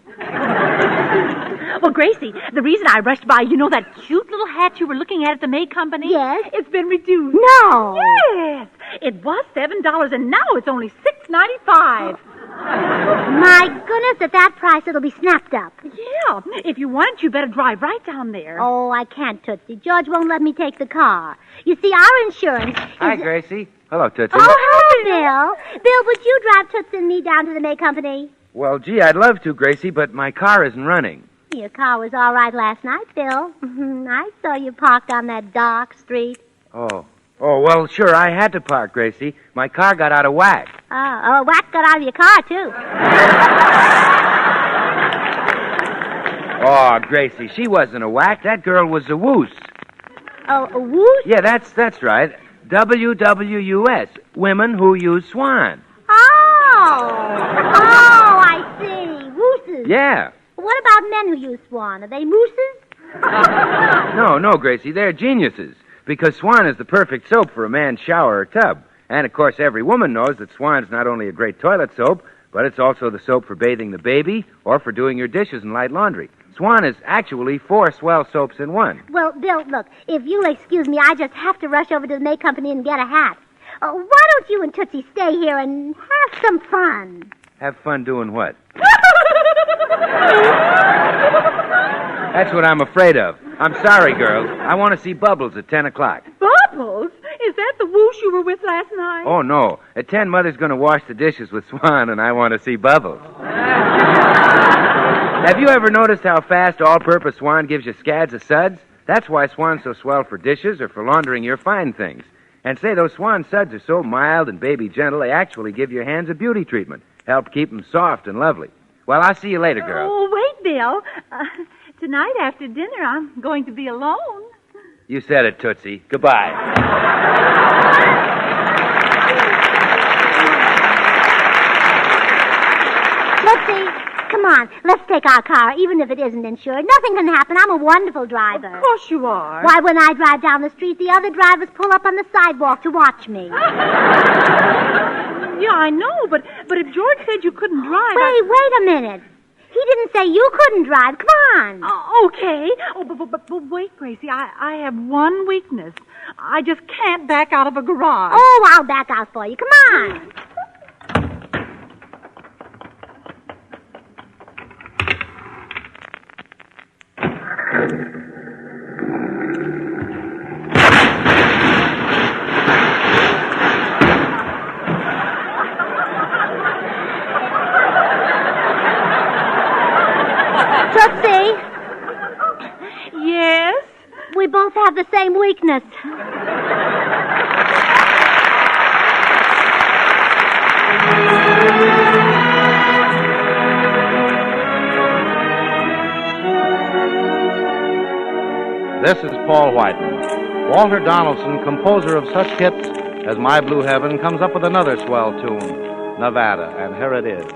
Well, Gracie, the reason I rushed by, you know that cute little hat you were looking at the maid company? Yes. It's been reduced. No. Yes. It was $7, and now it's only $6.95. My goodness, at that price, it'll be snapped up. Yeah. If you want, you better drive right down there. Oh, I can't, Tootsie. George won't let me take the car. You see, our insurance is... Hi, Gracie. Hello, Tootsie. Oh, hello, Bill. Bill, would you drive Tootsie and me down to the May Company? Well, gee, I'd love to, Gracie, but my car isn't running. Your car was all right last night, Bill. I saw you parked on that dark street. Oh, well, sure, I had to park, Gracie. My car got out of whack. Oh, Wack got out of your car, too. Oh, Gracie, she wasn't a whack. That girl was a woos. Oh, a whoosh? Yeah, that's right. WWUS, Women Who Use Swan. Oh, I see. Wooses. Yeah. What about men who use Swan? Are they mooses? No, Gracie, they're geniuses. Because Swan is the perfect soap for a man's shower or tub. And, of course, every woman knows that Swan's not only a great toilet soap, but it's also the soap for bathing the baby or for doing your dishes and light laundry. Swan is actually 4 swell soaps in one. Well, Bill, look, if you'll excuse me, I just have to rush over to the May Company and get a hat. Why don't you and Tootsie stay here and have some fun? Have fun doing what? That's what I'm afraid of. I'm sorry, girls. I want to see Bubbles at 10 o'clock. Bubbles? Is that the whoosh you were with last night? Oh, no. At 10, Mother's going to wash the dishes with Swan, and I want to see Bubbles. Have you ever noticed how fast all-purpose Swan gives you scads of suds? That's why Swan's so swell for dishes or for laundering your fine things. And say, those Swan suds are so mild and baby gentle, they actually give your hands a beauty treatment. Help keep them soft and lovely. Well, I'll see you later, girls. Oh, wait, Bill. Tonight after dinner, I'm going to be alone. You said it, Tootsie. Goodbye. Come on, let's take our car, even if it isn't insured. Nothing can happen. I'm a wonderful driver. Of course you are. Why, when I drive down the street, the other drivers pull up on the sidewalk to watch me. Yeah, I know, but if George said you couldn't drive... Wait a minute. He didn't say you couldn't drive. Come on. Okay. Oh, but wait, Gracie. I have one weakness. I just can't back out of a garage. Oh, I'll back out for you. Come on. Tootsie? Yes? We both have the same weakness. This is Paul Whiteman. Walter Donaldson, composer of such hits as My Blue Heaven, comes up with another swell tune, Nevada, and here it is.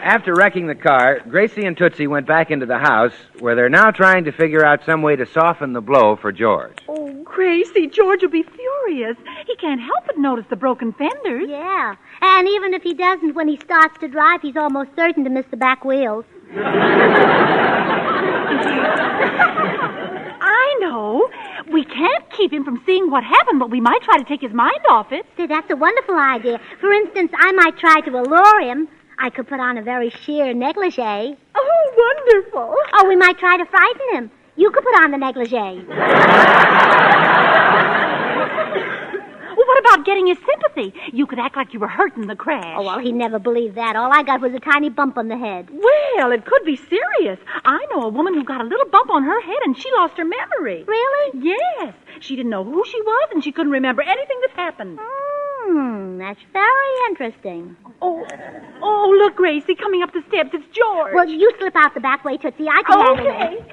After wrecking the car, Gracie and Tootsie went back into the house, where they're now trying to figure out some way to soften the blow for George. Oh, Gracie, George will be furious. He can't help but notice the broken fenders. Yeah. And even if he doesn't, when he starts to drive, he's almost certain to miss the back wheels. I know. We can't keep him from seeing what happened, but we might try to take his mind off it. See, that's a wonderful idea. For instance, I might try to allure him. I could put on a very sheer negligee. Oh, wonderful. Oh, we might try to frighten him. You could put on the negligee. Well, what about getting his sympathy? You could act like you were hurt in the crash. Oh, well, he'd never believe that. All I got was a tiny bump on the head. Well, it could be serious. I know a woman who got a little bump on her head and she lost her memory. Really? Yes. She didn't know who she was and she couldn't remember anything that happened. That's very interesting. Oh, look, Gracie, coming up the steps. It's George. Well, you slip out the back way, Tootsie. I can handle it.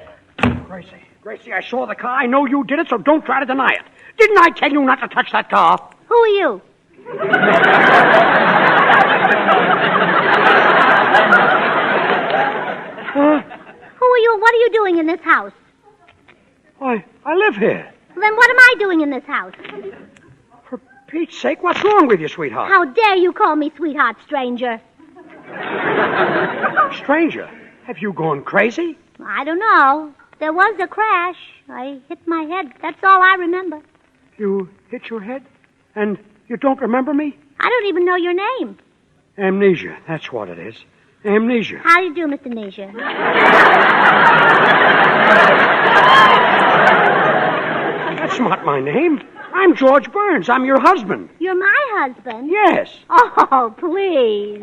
Gracie, I saw the car. I know you did it, so don't try to deny it. Didn't I tell you not to touch that car? Who are you? Who are you and what are you doing in this house? Why, I live here. Then what am I doing in this house? For Pete's sake, what's wrong with you, sweetheart? How dare you call me sweetheart, stranger? Stranger, have you gone crazy? I don't know. There was a crash. I hit my head. That's all I remember. You hit your head? And you don't remember me? I don't even know your name. Amnesia, that's what it is. Amnesia. How do you do, Mr. Amnesia? That's not my name. I'm George Burns. I'm your husband. You're my husband? Yes. Oh, please.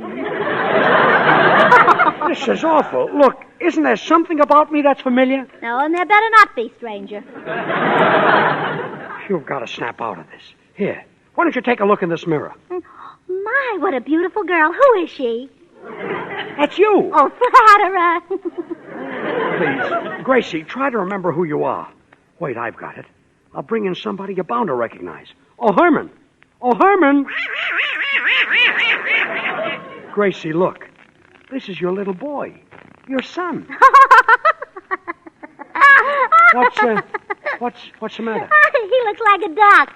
This is awful. Look, isn't there something about me that's familiar? No, and there better not be, stranger. You've got to snap out of this. Here, why don't you take a look in this mirror? My, what a beautiful girl. Who is she? That's you. Oh, flatterer. Please, Gracie, try to remember who you are. Wait, I've got it. I'll bring in somebody you're bound to recognize. Oh, Herman. Oh, Herman. Gracie, look. This is your little boy. Your son. What's the matter? He looks like a duck.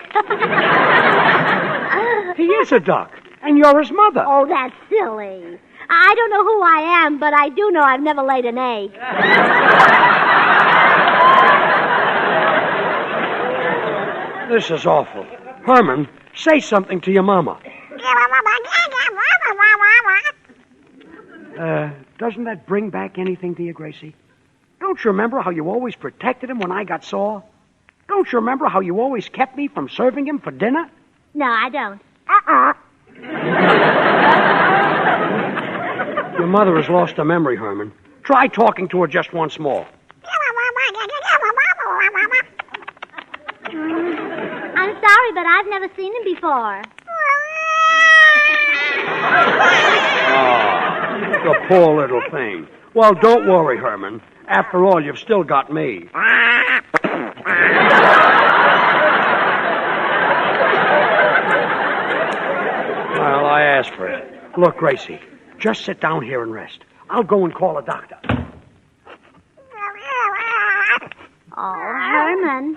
He is a duck. And you're his mother. Oh, that's silly. I don't know who I am, but I do know I've never laid an egg. This is awful. Herman, say something to your mama. Doesn't that bring back anything to you, Gracie? Don't you remember how you always protected him when I got sore? Don't you remember how you always kept me from serving him for dinner? No, I don't. Your mother has lost her memory, Herman. Try talking to her just once more. I'm sorry, but I've never seen him before. Oh, the poor little thing. Well, don't worry, Herman. After all, you've still got me. Well, I asked for it. Look, Gracie, just sit down here and rest. I'll go and call a doctor. Oh, Herman.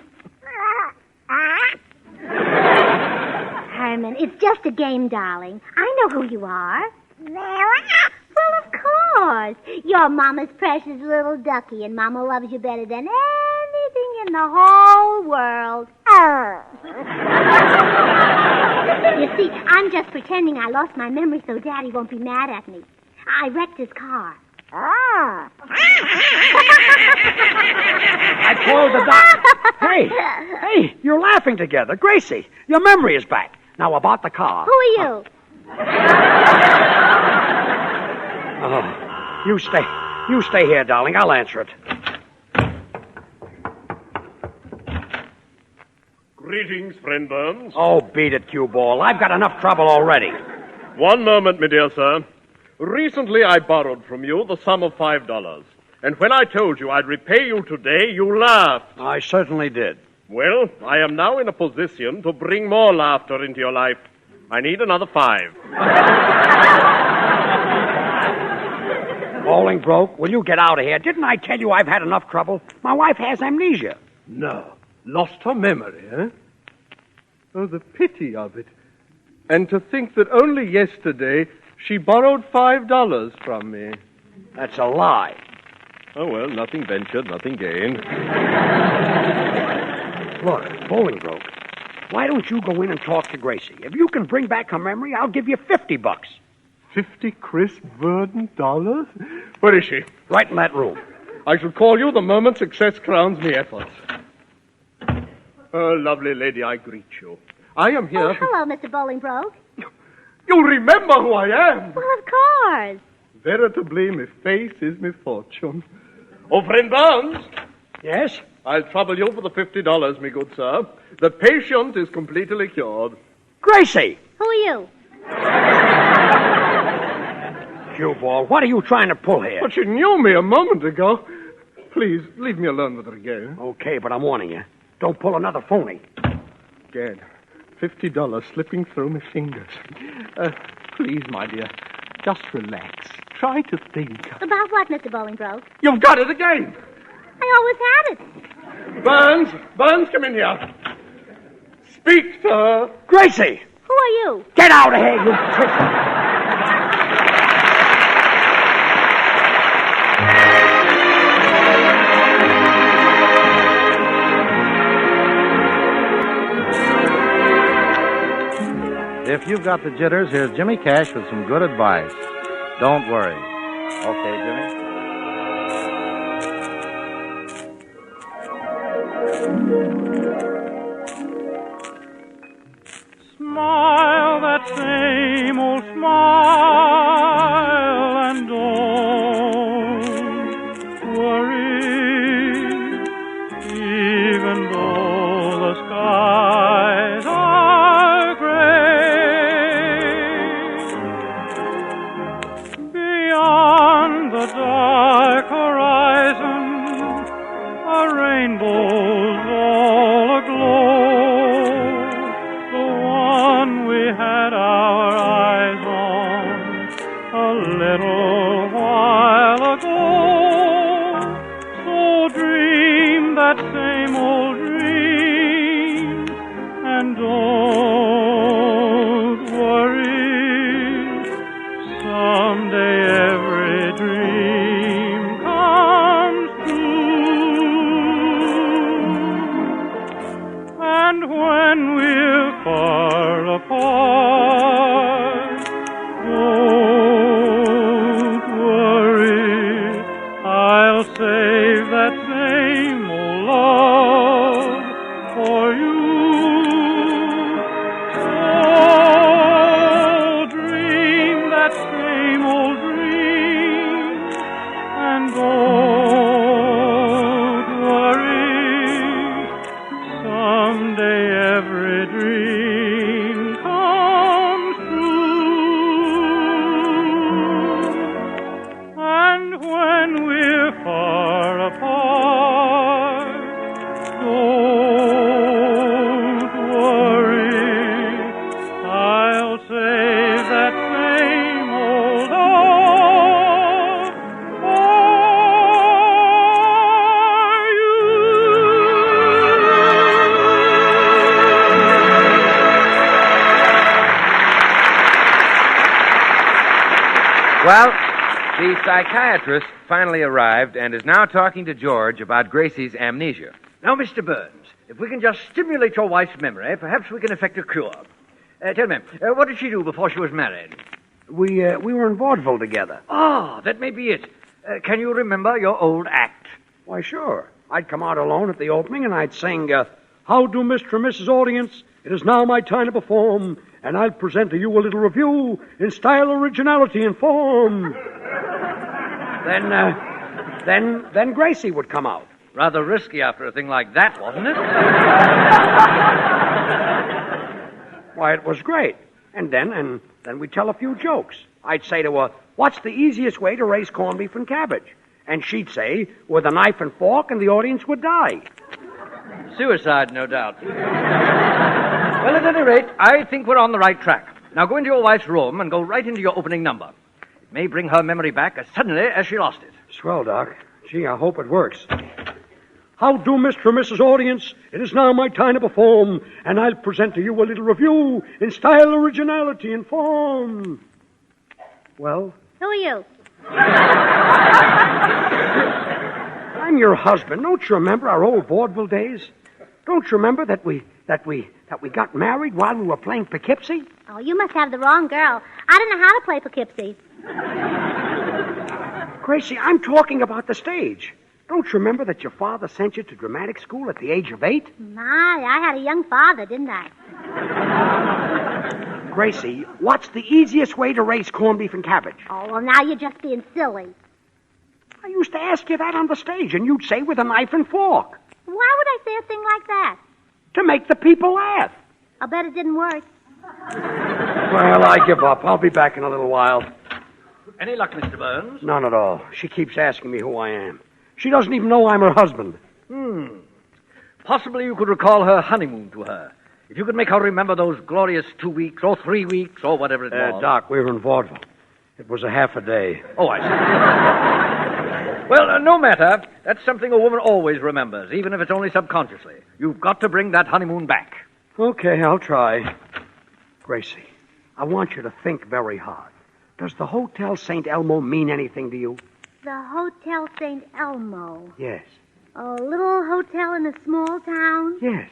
Herman, it's just a game, darling. I know who you are. Well, of course. You're Mama's precious little ducky, and Mama loves you better than anything in the whole world. You see, I'm just pretending I lost my memory so Daddy won't be mad at me. I wrecked his car. I called the doctor. Hey, you're laughing together. Gracie, your memory is back. Now, about the car. Who are you? Oh, you stay here, darling. I'll answer it. Greetings, friend Burns. Oh, beat it, cue ball. I've got enough trouble already. One moment, my dear sir. Recently, I borrowed from you the sum of $5. And when I told you I'd repay you today, you laughed. I certainly did. Well, I am now in a position to bring more laughter into your life. I need another $5. Bowling broke. Will you get out of here? Didn't I tell you I've had enough trouble? My wife has amnesia. No. Lost her memory, eh? Oh, the pity of it. And to think that only yesterday she borrowed $5 from me. That's a lie. Oh, well, nothing ventured, nothing gained. Look, Bolingbroke, why don't you go in and talk to Gracie? If you can bring back her memory, I'll give you $50. 50 crisp verdant dollars? Where is she? Right in that room. I shall call you the moment success crowns me efforts. Oh, lovely lady, I greet you. I am here. Oh, hello, Mr. Bolingbroke. You remember who I am? Well, of course. Veritably, my face is my fortune. Oh, friend Barnes. Yes? I'll trouble you for the $50, me good sir. The patient is completely cured. Gracie! Who are you? Cue ball, what are you trying to pull here? But you knew me a moment ago. Please, leave me alone with her again. Okay, but I'm warning you. Don't pull another phony. Again. $50 slipping through my fingers. Please, my dear, just relax. Try to think. About what, Mr. Bolingbroke? You've got it again. I always had it. Burns, come in here. Speak to her. Gracie! Who are you? Get out of here, you trick. if you've got the jitters, here's Jimmy Cash with some good advice. Don't worry. Okay, Jimmy? Smile that same old smile and don't worry, even though the skies are gray. Beyond the dark horizon, a rainbow's all aglow. Had our eyes on a little while ago. So dream that same old dream and don't worry. Someday every dream comes true. And when we're far apart, don't worry, I'll save that same old love for you. So dream that same old dream and don't worry, someday every dream comes true. And when we're far apart, don't worry, I'll save that same old love for you. Well, the psychiatrist finally arrived and is now talking to George about Gracie's amnesia. Now, Mr. Burns, if we can just stimulate your wife's memory, perhaps we can effect a cure. Tell me, what did she do before she was married? We were in vaudeville together. Ah, that may be it. Can you remember your old act? Why, sure. I'd come out alone at the opening and I'd sing, How do Mr. and Mrs. Audience? It is now my time to perform, and I'll present to you a little review in style, originality, and form. Then Gracie would come out. Rather risky after a thing like that, wasn't it? Why, it was great. And then we'd tell a few jokes. I'd say to her, what's the easiest way to raise corned beef and cabbage? And she'd say, with a knife and fork, and the audience would die. Suicide, no doubt. Well, at any rate, I think we're on the right track. Now go into your wife's room and go right into your opening number. It may bring her memory back as suddenly as she lost it. Swell, Doc. Gee, I hope it works. How do, Mr. and Mrs. Audience? It is now my time to perform, and I'll present to you a little review in style, originality, and form. Well? Who are you? I'm your husband. Don't you remember our old vaudeville days? Don't you remember that we got married while we were playing Poughkeepsie? Oh, you must have the wrong girl. I don't know how to play Poughkeepsie. Gracie, I'm talking about the stage. Don't you remember that your father sent you to dramatic school at the age of 8? My, I had a young father, didn't I? Gracie, what's the easiest way to raise corned beef and cabbage? Oh, well, now you're just being silly. I used to ask you that on the stage, and you'd say with a knife and fork. Why would I say a thing like that? To make the people laugh. I'll bet it didn't work. Well, I give up. I'll be back in a little while. Any luck, Mr. Burns? None at all. She keeps asking me who I am. She doesn't even know I'm her husband. Possibly you could recall her honeymoon to her. If you could make her remember those glorious 2 weeks or 3 weeks or whatever it was. Doc, we were in vaudeville. It was a half a day. Oh, I see. Well, no matter. That's something a woman always remembers, even if it's only subconsciously. You've got to bring that honeymoon back. Okay, I'll try. Gracie, I want you to think very hard. Does the Hotel St. Elmo mean anything to you? The Hotel St. Elmo. Yes. A little hotel in a small town? Yes.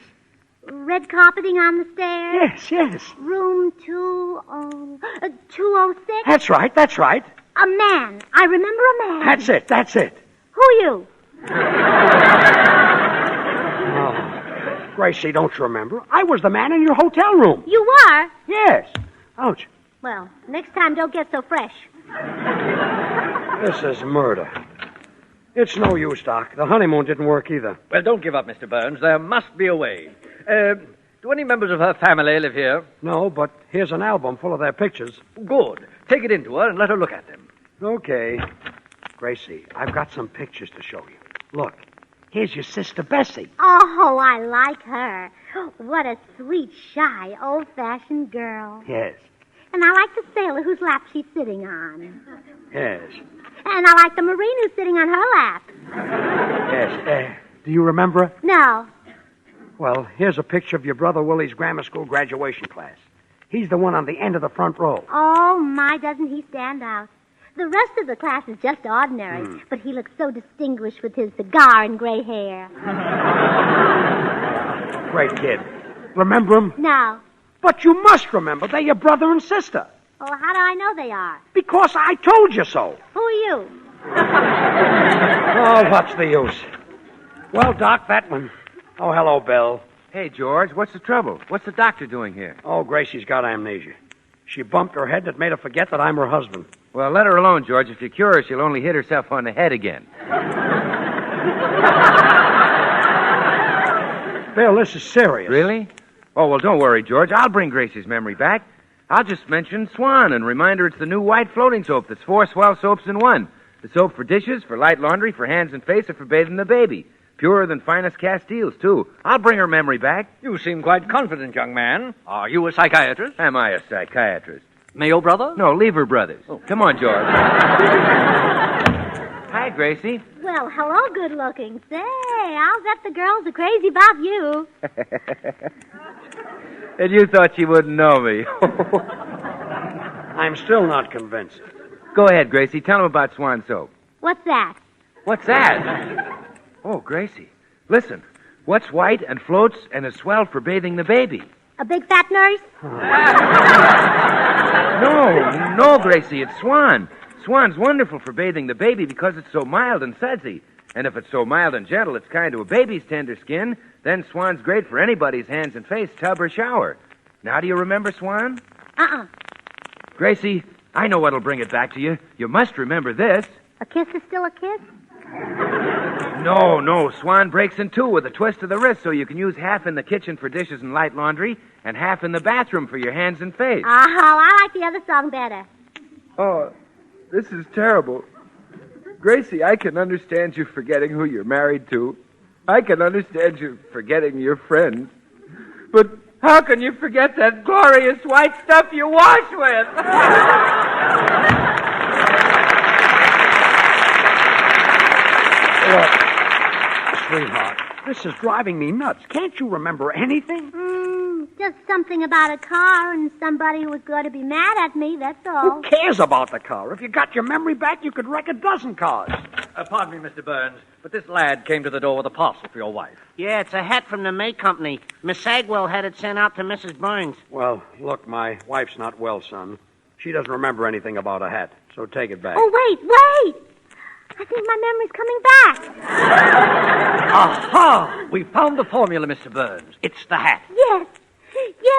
Red carpeting on the stairs? Yes. Room 206? That's right. A man. I remember a man. That's it. Who are you? Oh, Gracie, don't you remember? I was the man in your hotel room. You were? Yes. Ouch. Well, next time don't get so fresh. This is murder. It's no use, Doc. The honeymoon didn't work either. Well, don't give up, Mr. Burns. There must be a way. Do any members of her family live here? No, but here's an album full of their pictures. Good. Take it into her and let her look at them. Okay. Gracie, I've got some pictures to show you. Look, here's your sister Bessie. Oh, I like her. What a sweet, shy, old-fashioned girl. Yes. And I like the sailor whose lap she's sitting on. Yes. And I like the Marine who's sitting on her lap. Yes. Do you remember her? No. Well, here's a picture of your brother Willie's grammar school graduation class. He's the one on the end of the front row. Oh, my, doesn't he stand out. The rest of the class is just ordinary, but he looks so distinguished with his cigar and gray hair. Great kid. Remember him? No. But you must remember. They're your brother and sister. Oh, how do I know they are? Because I told you so. Who are you? Oh, what's the use? Well, Doc, that one. Oh, hello, Bill. Hey, George, what's the trouble? What's the doctor doing here? Oh, Gracie's got amnesia. She bumped her head that made her forget that I'm her husband. Well, let her alone, George. If you cure her, she'll only hit herself on the head again. Bill, this is serious. Really? Oh, well, don't worry, George. I'll bring Gracie's memory back. I'll just mention Swan and remind her it's the new white floating soap that's 4 swell soaps in one. The soap for dishes, for light laundry, for hands and face, or for bathing the baby. Purer than finest Castiles, too. I'll bring her memory back. You seem quite confident, young man. Are you a psychiatrist? Am I a psychiatrist? Mayo brother? No, Lever Brothers. Oh. Come on, George. Hi, Gracie. Well, hello, good looking. Say, I'll bet the girls are crazy about you. And you thought she wouldn't know me. I'm still not convinced. Go ahead, Gracie. Tell them about Swan soap. What's that? What's that? Oh, Gracie, listen. What's white and floats and is swell for bathing the baby? A big fat nurse? No, Gracie, it's Swan. Swan's wonderful for bathing the baby because it's so mild and sudsy. And if it's so mild and gentle it's kind to a baby's tender skin, then Swan's great for anybody's hands and face, tub or shower. Now, do you remember Swan? Uh-uh. Gracie, I know what'll bring it back to you. You must remember this. A kiss is still a kiss? No. Swan breaks in two with a twist of the wrist so you can use half in the kitchen for dishes and light laundry and half in the bathroom for your hands and face. Oh, I like the other song better. Oh, this is terrible. Gracie, I can understand you forgetting who you're married to. I can understand you forgetting your friends. But how can you forget that glorious white stuff you wash with? Look, sweetheart, this is driving me nuts. Can't you remember anything? Just something about a car and somebody who was going to be mad at me, that's all. Who cares about the car? If you got your memory back, you could wreck a dozen cars. Pardon me, Mr. Burns, but this lad came to the door with a parcel for your wife. Yeah, it's a hat from the May Company. Miss Sagwell had it sent out to Mrs. Burns. Well, look, my wife's not well, son. She doesn't remember anything about a hat, so take it back. Oh, wait! I think my memory's coming back. Aha! We found the formula, Mr. Burns. It's the hat. Yes,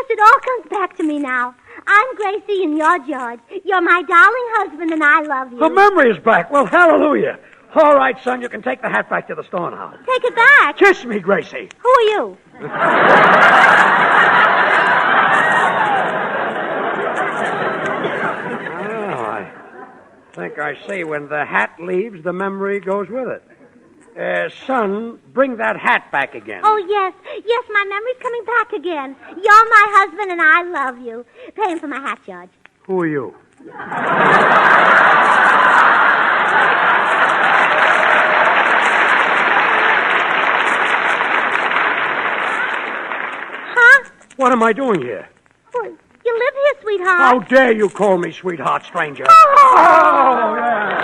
it all comes back to me now. I'm Gracie and you're George. You're my darling husband and I love you. The memory is back. Well, hallelujah. All right, son, you can take the hat back to the store now. Take it back? Kiss me, Gracie. Who are you? I think I see when the hat leaves, the memory goes with it. Son, bring that hat back again. Oh, yes, my memory's coming back again. You're my husband and I love you. Pay him for my hat, George. Who are you? Huh? What am I doing here? Well, you live here, sweetheart. How dare you call me sweetheart, stranger? Oh, yeah.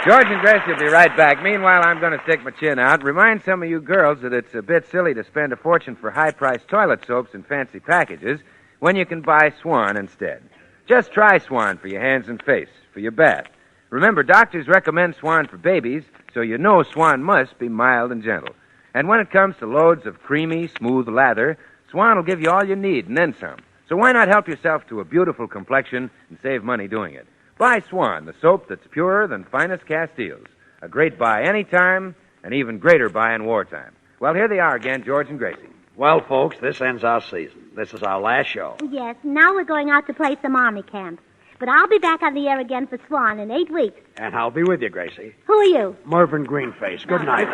George and Gracie will be right back. Meanwhile, I'm going to stick my chin out. Remind some of you girls that it's a bit silly to spend a fortune for high-priced toilet soaps and fancy packages when you can buy Swan instead. Just try Swan for your hands and face, for your bath. Remember, doctors recommend Swan for babies, so you know Swan must be mild and gentle. And when it comes to loads of creamy, smooth lather, Swan will give you all you need and then some. So why not help yourself to a beautiful complexion and save money doing it? Buy Swan, the soap that's purer than finest Castiles. A great buy anytime, an even greater buy in wartime. Well, here they are again, George and Gracie. Well, folks, this ends our season. This is our last show. Yes, now we're going out to play some army camp. But I'll be back on the air again for Swan in 8 weeks. And I'll be with you, Gracie. Who are you? Mervyn Greenface. Good night.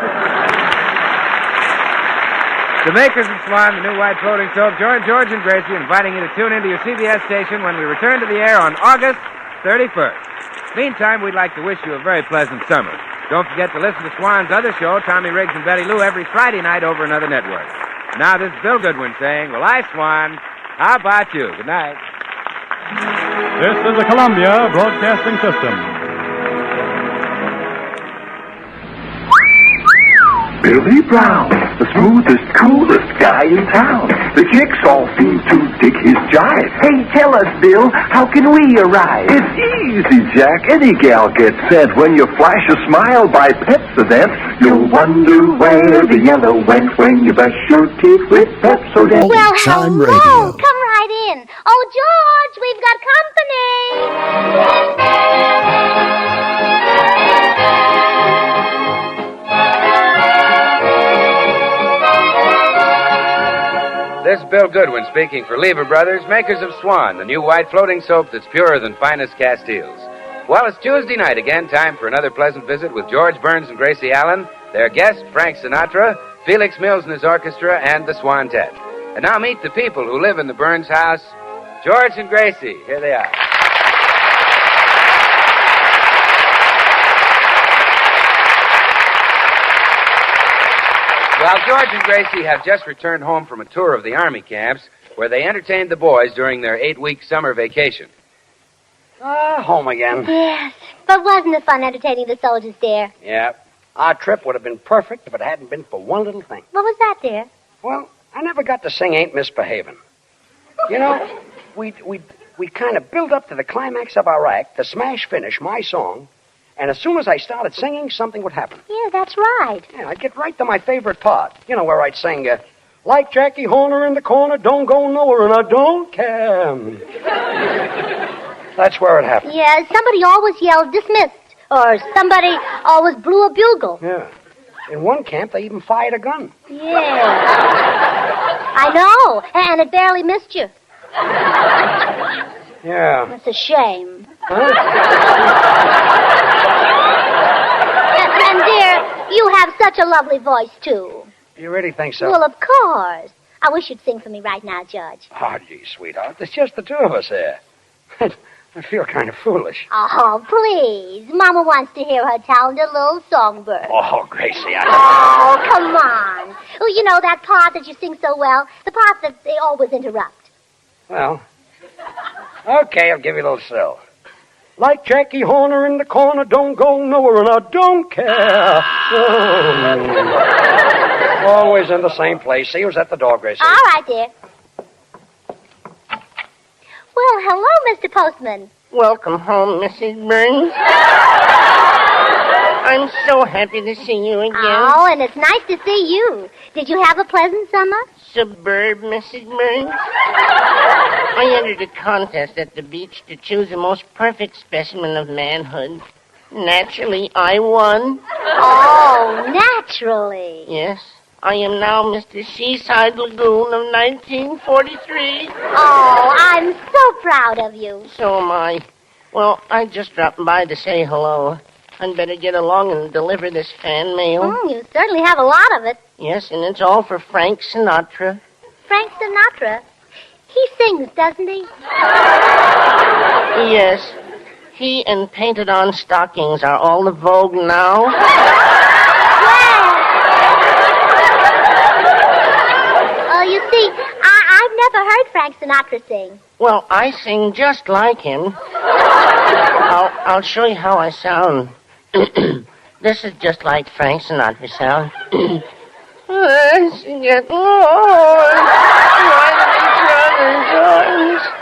The makers of Swan, the new white floating soap, join George and Gracie, inviting you to tune into your CBS station when we return to the air on August 31st. Meantime, we'd like to wish you a very pleasant summer. Don't forget to listen to Swan's other show, Tommy Riggs and Betty Lou, every Friday night over another network. Now, this is Bill Goodwin saying, well, I, Swan, how about you? Good night. This is the Columbia Broadcasting System. Billy Brown, the smoothest, coolest guy in town. The chicks all seem to dig his jive. Hey, tell us, Bill, how can we arrive? It's easy, Jack. Any gal gets sent when you flash a smile by Pepsodent. You'll wonder where the yellow went when you brush your teeth with Pepsodent. Well, Chime hello. Radio. Come right in. Oh, George, we've got company. This is Bill Goodwin speaking for Lever Brothers, makers of Swan, the new white floating soap that's purer than finest Castiles. Well, it's Tuesday night again, time for another pleasant visit with George Burns and Gracie Allen, their guest, Frank Sinatra, Felix Mills and his orchestra, and the Swantet. And now meet the people who live in the Burns house, George and Gracie. Here they are. Well, George and Gracie have just returned home from a tour of the Army camps where they entertained the boys during their 8-week summer vacation. Home again. Yes, but wasn't it fun entertaining the soldiers, dear? Yeah. Our trip would have been perfect if it hadn't been for one little thing. What was that, dear? Well, I never got to sing Ain't Misbehavin'. You know, we kind of built up to the climax of our act, the smash finish, my song, and as soon as I started singing, something would happen. Yeah, that's right. Yeah, I'd get right to my favorite part. You know, where I'd sing, like Jackie Horner in the corner, don't go nowhere, and I don't care. That's where it happened. Yeah, somebody always yelled dismissed, or somebody always blew a bugle. Yeah. In one camp, they even fired a gun. Yeah. I know, and it barely missed you. Yeah. It's a shame. Huh? And dear, you have such a lovely voice, too. You really think so? Well, of course. I wish you'd sing for me right now, George. Oh, gee, sweetheart. It's just the two of us here. I feel kind of foolish. Oh, please. Mama wants to hear her talented little songbird. Oh, Gracie, Oh, come on. Oh, you know that part that you sing so well? The part that they always interrupt. Well, okay, I'll give you a little sill. Like Jackie Horner in the corner, don't go nowhere, and I don't care. Oh. Always in the same place. See who's at the door, Gracie. All right, dear. Well, hello, Mr. Postman. Welcome home, Mrs. Burns. I'm so happy to see you again. Oh, and it's nice to see you. Did you have a pleasant summer? Superb, Mrs. Burns. I entered a contest at the beach to choose the most perfect specimen of manhood. Naturally, I won. Oh, naturally. Yes. I am now Mr. Seaside Lagoon of 1943. Oh, I'm so proud of you. So am I. Well, I just dropped by to say hello. I'd better get along and deliver this fan mail. You certainly have a lot of it. Yes, and it's all for Frank Sinatra. Frank Sinatra? He sings, doesn't he? Yes. He and painted-on stockings are all the vogue now. You see, I've never heard Frank Sinatra sing. Well, I sing just like him. I'll show you how I sound. This is just like Frank Sinatra sound. Let's get lost.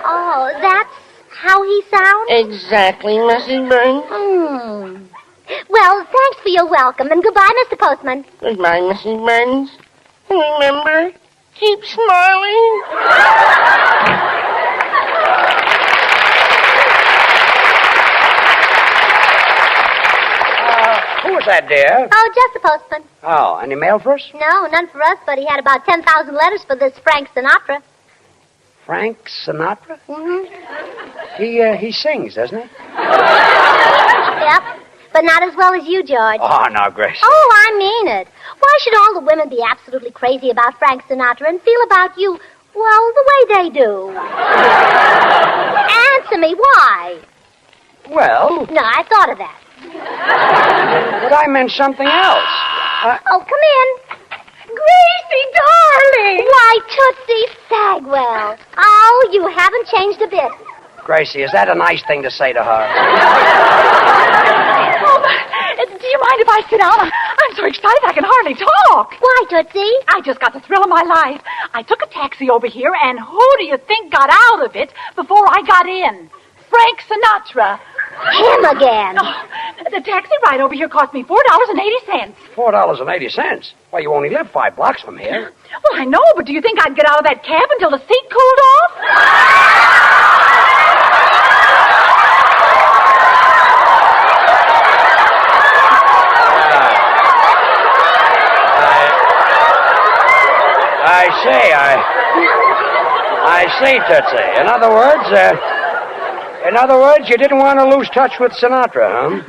Oh, that's how he sounds? Exactly, Mrs. Burns. Well, thanks for your welcome, and goodbye, Mr. Postman. Goodbye, Mrs. Burns. And remember, keep smiling. Who was that, dear? Oh, just the postman. Oh, any mail for us? No, none for us, but he had about 10,000 letters for this Frank Sinatra. Frank Sinatra? Mm-hmm. He sings, doesn't he? Yep, but not as well as you, George. Oh, now, Grace. Oh, I mean it. Why should all the women be absolutely crazy about Frank Sinatra and feel about you, well, the way they do? Answer me, why? Well, No, I thought of that. but I meant something else. Oh, come in. Gracie, darling! Why, Tootsie Sagwell. Oh, you haven't changed a bit. Gracie, is that a nice thing to say to her? Do you mind if I sit down? I'm so excited I can hardly talk. Why, Tootsie? I just got the thrill of my life. I took a taxi over here, and who do you think got out of it before I got in? Frank Sinatra. Him again. Oh, the taxi ride over here cost me $4.80. $4.80. Why, you only live 5 blocks from here. Well, I know, but do you think I'd get out of that cab until the seat cooled off? I see, Tootsie. In other words, you didn't want to lose touch with Sinatra, huh? Of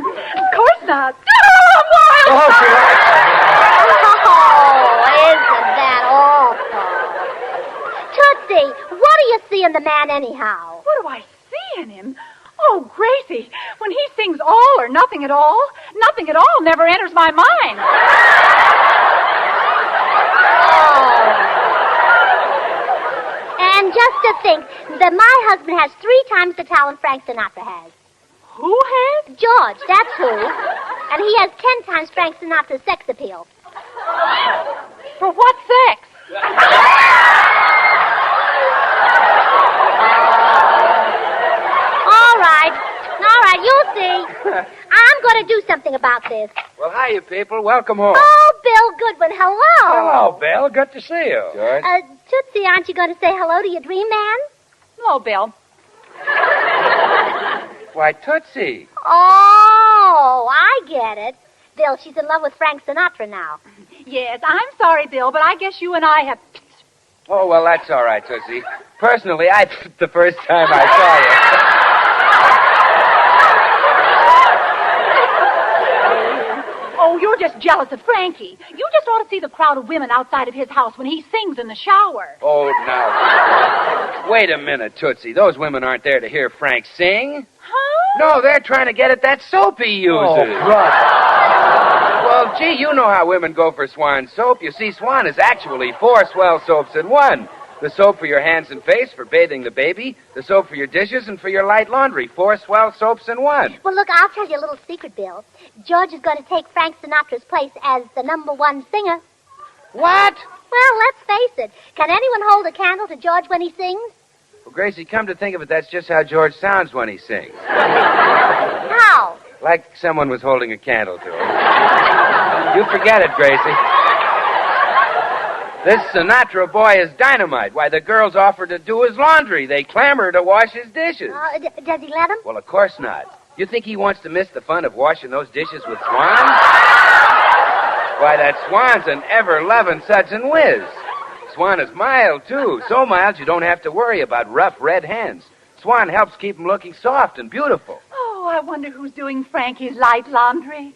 course not. Oh, she likes it. Oh, isn't that awful? Tootsie, what do you see in the man anyhow? What do I see in him? Oh, Gracie, when he sings all or nothing at all never enters my mind. And just to think that my husband has 3 times the talent Frank Sinatra has. Who has? George, that's who. And he has 10 times Frank Sinatra's sex appeal. For what sex? All right, you'll see. I'm going to do something about this. Well, hiya, people. Welcome home. Oh, Bill Goodwin, hello. Hello, Bill. Good to see you. George? Tootsie, aren't you going to say hello to your dream man? Hello, Bill. Why, Tootsie. Oh, I get it. Bill, she's in love with Frank Sinatra now. Yes, I'm sorry, Bill, but I guess you and I have... Oh, well, that's all right, Tootsie. Personally, I the first time I saw you. Oh, you're just jealous of Frankie. You just ought to see the crowd of women outside of his house when he sings in the shower. Oh, now. Wait a minute, Tootsie. Those women aren't there to hear Frank sing. Huh? No, they're trying to get at that soap he uses. Oh, brother. Well, gee, you know how women go for Swan soap. You see, Swan is actually 4 swell soaps in one. The soap for your hands and face for bathing the baby, the soap for your dishes, and for your light laundry. 4 swell soaps in one. Well, look, I'll tell you a little secret, Bill. George is going to take Frank Sinatra's place as the #1 singer. What? Well, let's face it. Can anyone hold a candle to George when he sings? Well, Gracie, come to think of it, that's just how George sounds when he sings. How? Like someone was holding a candle to him. You forget it, Gracie. This Sinatra boy is dynamite. Why, the girls offer to do his laundry. They clamor to wash his dishes. Does he let him? Well, of course not. You think he wants to miss the fun of washing those dishes with Swan? Why, that Swan's an ever-loving suds and whiz. Swan is mild, too. So mild you don't have to worry about rough red hands. Swan helps keep them looking soft and beautiful. Oh, I wonder who's doing Frankie's light laundry.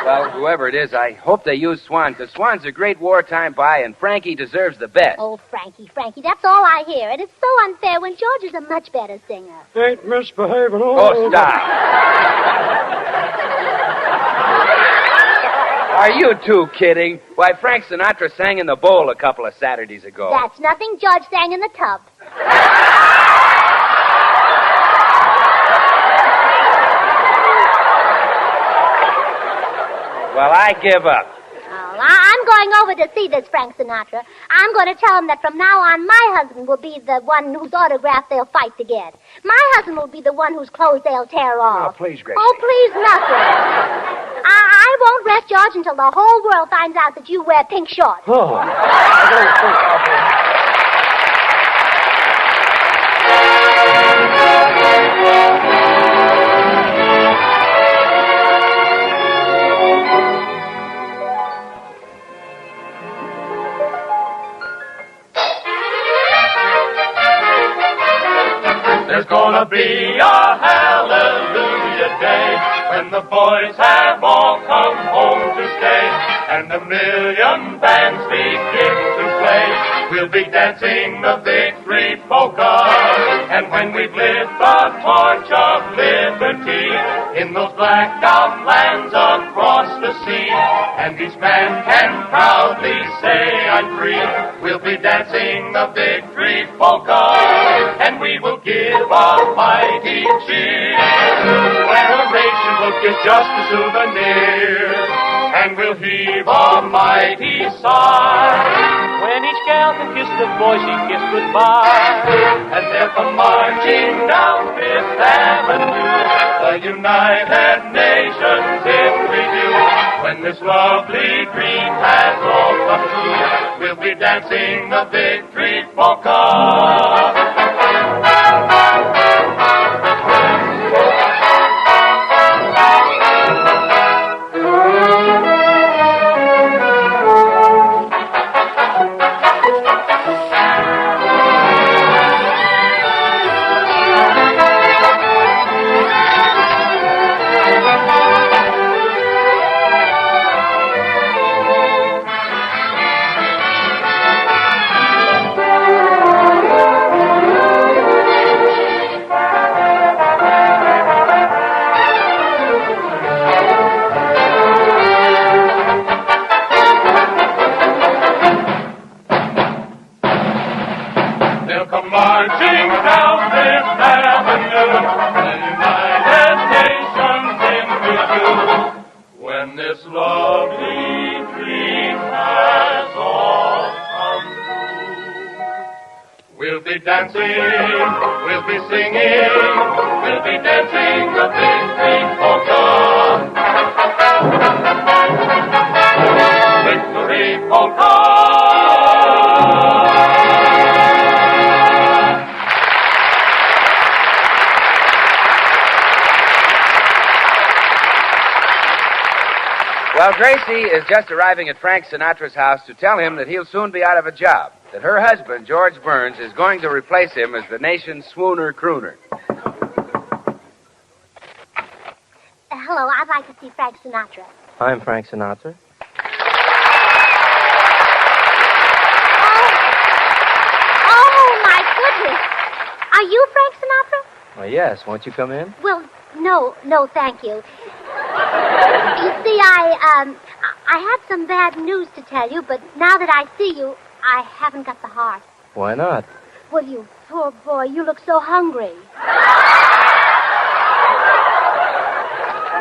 Well, whoever it is, I hope they use Swan, because Swan's a great wartime buy, and Frankie deserves the best. Oh, Frankie, that's all I hear. And it's so unfair when George is a much better singer. Ain't misbehaving. Oh, stop. Are you two kidding? Why, Frank Sinatra sang in the bowl a couple of Saturdays ago. That's nothing. George sang in the tub. Well, I give up. Oh, I'm going over to see this Frank Sinatra. I'm going to tell him that from now on, my husband will be the one whose autograph they'll fight to get. My husband will be the one whose clothes they'll tear off. Oh, please, Gracie. Oh, please, nothing. I won't rest, George, until the whole world finds out that you wear pink shorts. Oh. There's gonna be a hallelujah day when the boys have all come home to stay and a million bands begin to play. We'll be dancing the victory polka, and when we've lit the torch of liberty in those blacked out lands across the sea, and each man can proudly say I'm free, we'll be dancing the victory polka, and we will give a mighty cheer when a ration book is just a souvenir, and we'll heave a mighty sigh when each gal can kiss the boy she kissed goodbye, and they'll come marching down Fifth Avenue, the United Nations in review. When this lovely dream has all come true, we'll be dancing the victory polka. Marching down Fifth Avenue, the United Nations in review. When this lovely dream has all come true, we'll be dancing, we'll be singing, we'll be dancing the victory polka. Victory polka. Well, Gracie is just arriving at Frank Sinatra's house to tell him that he'll soon be out of a job, that her husband, George Burns, is going to replace him as the nation's swooner crooner. Hello, I'd like to see Frank Sinatra. I'm Frank Sinatra. Oh, my goodness. Are you Frank Sinatra? Well, yes. Won't you come in? Well, no, thank you. You see, I had some bad news to tell you, but now that I see you, I haven't got the heart. Why not? Well, you poor boy, you look so hungry.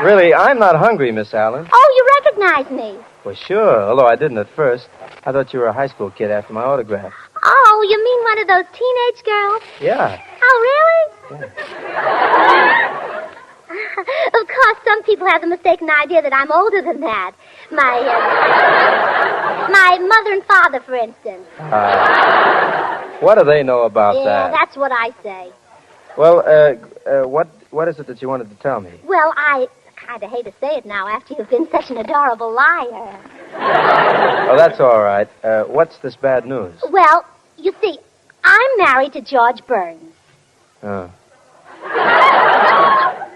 Really, I'm not hungry, Miss Allen. Oh, you recognize me. Well, sure, although I didn't at first. I thought you were a high school kid after my autograph. Oh, you mean one of those teenage girls? Yeah. Oh, really? Yeah. Of course, some people have the mistaken idea that I'm older than that. My mother and father, for instance. What do they know about that? Yeah, that's what I say. Well, what is it that you wanted to tell me? Well, I kind of hate to say it now after you've been such an adorable liar. Oh, that's all right. What's this bad news? Well, you see, I'm married to George Burns. Oh.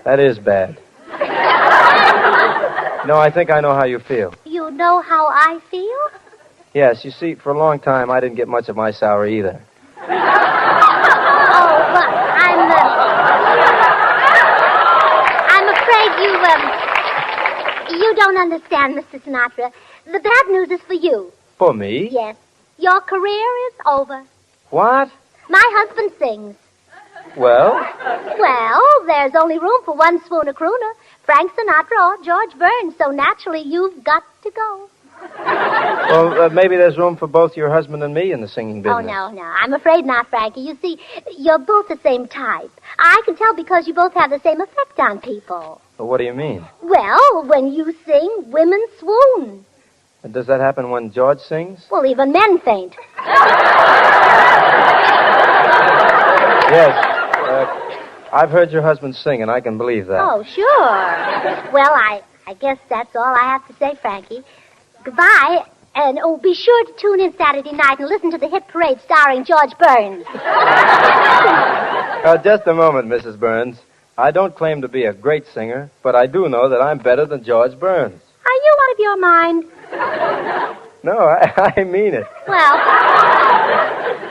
That is bad. No, I think I know how you feel. You know how I feel? Yes, you see, for a long time, I didn't get much of my salary either. Oh, but I'm afraid you don't understand, Mr. Sinatra. The bad news is for you. For me? Yes. Your career is over. What? My husband sings. Well? Well, there's only room for one swooner crooner. Frank Sinatra or George Burns, so naturally you've got to go. Well, maybe there's room for both your husband and me in the singing business. Oh, no. I'm afraid not, Frankie. You see, you're both the same type. I can tell because you both have the same effect on people. Well, what do you mean? Well, when you sing, women swoon. And does that happen when George sings? Well, even men faint. Yes. I've heard your husband sing, and I can believe that. Oh, sure. Well, I guess that's all I have to say, Frankie. Goodbye. And, be sure to tune in Saturday night and listen to the hit parade starring George Burns. Just a moment, Mrs. Burns. I don't claim to be a great singer, but I do know that I'm better than George Burns. Are you out of your mind? No, I mean it. Well,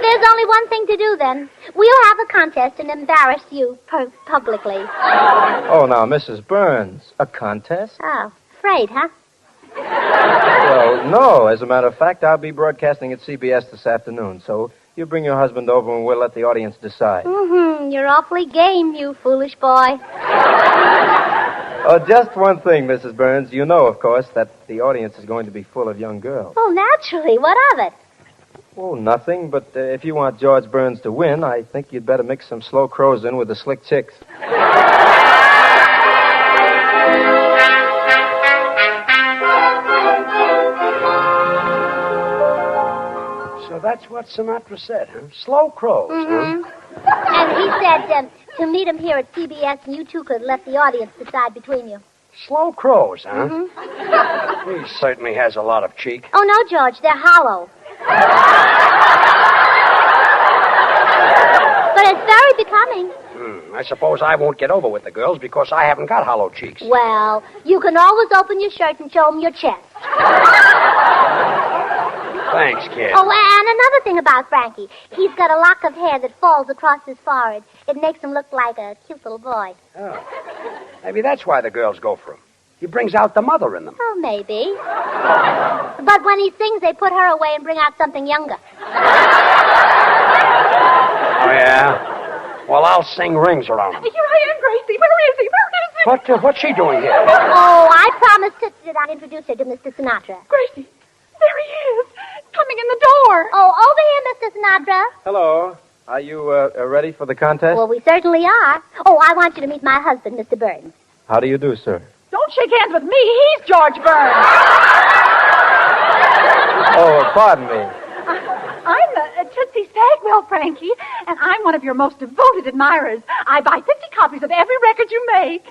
there's only one thing to do, then. We'll have a contest and embarrass you publicly. Oh, now, Mrs. Burns, a contest? Oh, afraid, huh? Well, no. As a matter of fact, I'll be broadcasting at CBS this afternoon, so you bring your husband over and we'll let the audience decide. You're awfully game, you foolish boy. Oh, just one thing, Mrs. Burns. You know, of course, that the audience is going to be full of young girls. Oh, naturally. What of it? Oh, nothing, but if you want George Burns to win, I think you'd better mix some slow crows in with the slick chicks. So that's what Sinatra said, huh? Slow crows, huh? And he said to meet him here at CBS, and you two could let the audience decide between you. Slow crows, huh? He certainly has a lot of cheek. Oh, no, George, they're hollow. But it's very becoming. I suppose I won't get over with the girls because I haven't got hollow cheeks. Well, you can always open your shirt and show them your chest. Thanks, kid. Oh, and another thing about Frankie. He's got a lock of hair that falls across his forehead. It makes him look like a cute little boy. Oh. Maybe that's why the girls go for him. He brings out the mother in them. Oh, maybe. But when he sings, they put her away and bring out something younger. Oh, yeah? Well, I'll sing rings around him. Here I am, Gracie. Where is he? What's she doing here? Oh, I promised that I'd introduce her to Mr. Sinatra. Gracie, there he is, coming in the door. Oh, over here, Mr. Sinatra. Hello. Are you ready for the contest? Well, we certainly are. Oh, I want you to meet my husband, Mr. Burns. How do you do, sir? Don't shake hands with me. He's George Burns. Oh, pardon me. I'm Tootsie Sagwell, Frankie, and I'm one of your most devoted admirers. I buy 50 copies of every record you make.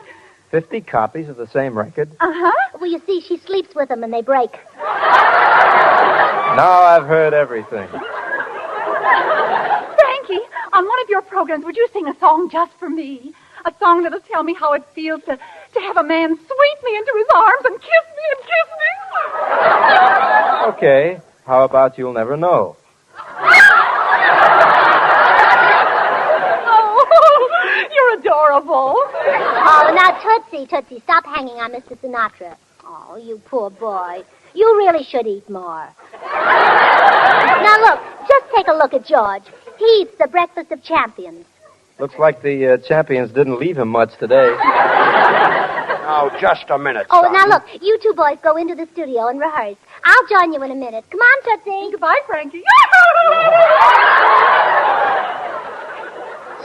50 copies of the same record? Uh-huh. Well, you see, she sleeps with them and they break. Now I've heard everything. Frankie, on one of your programs, would you sing a song just for me? A song that'll tell me how it feels to have a man sweep me into his arms and kiss me and kiss me. Okay. How about You'll Never Know? Oh, you're adorable. Oh, now, Tootsie, stop hanging on Mr. Sinatra. Oh, you poor boy. You really should eat more. Now, look, just take a look at George. He eats the breakfast of champions. Looks like the champions didn't leave him much today. Now, just a minute, Oh, son. now, look, you two boys go into the studio and rehearse. I'll join you in a minute. Come on, Tootsie. Goodbye, Frankie.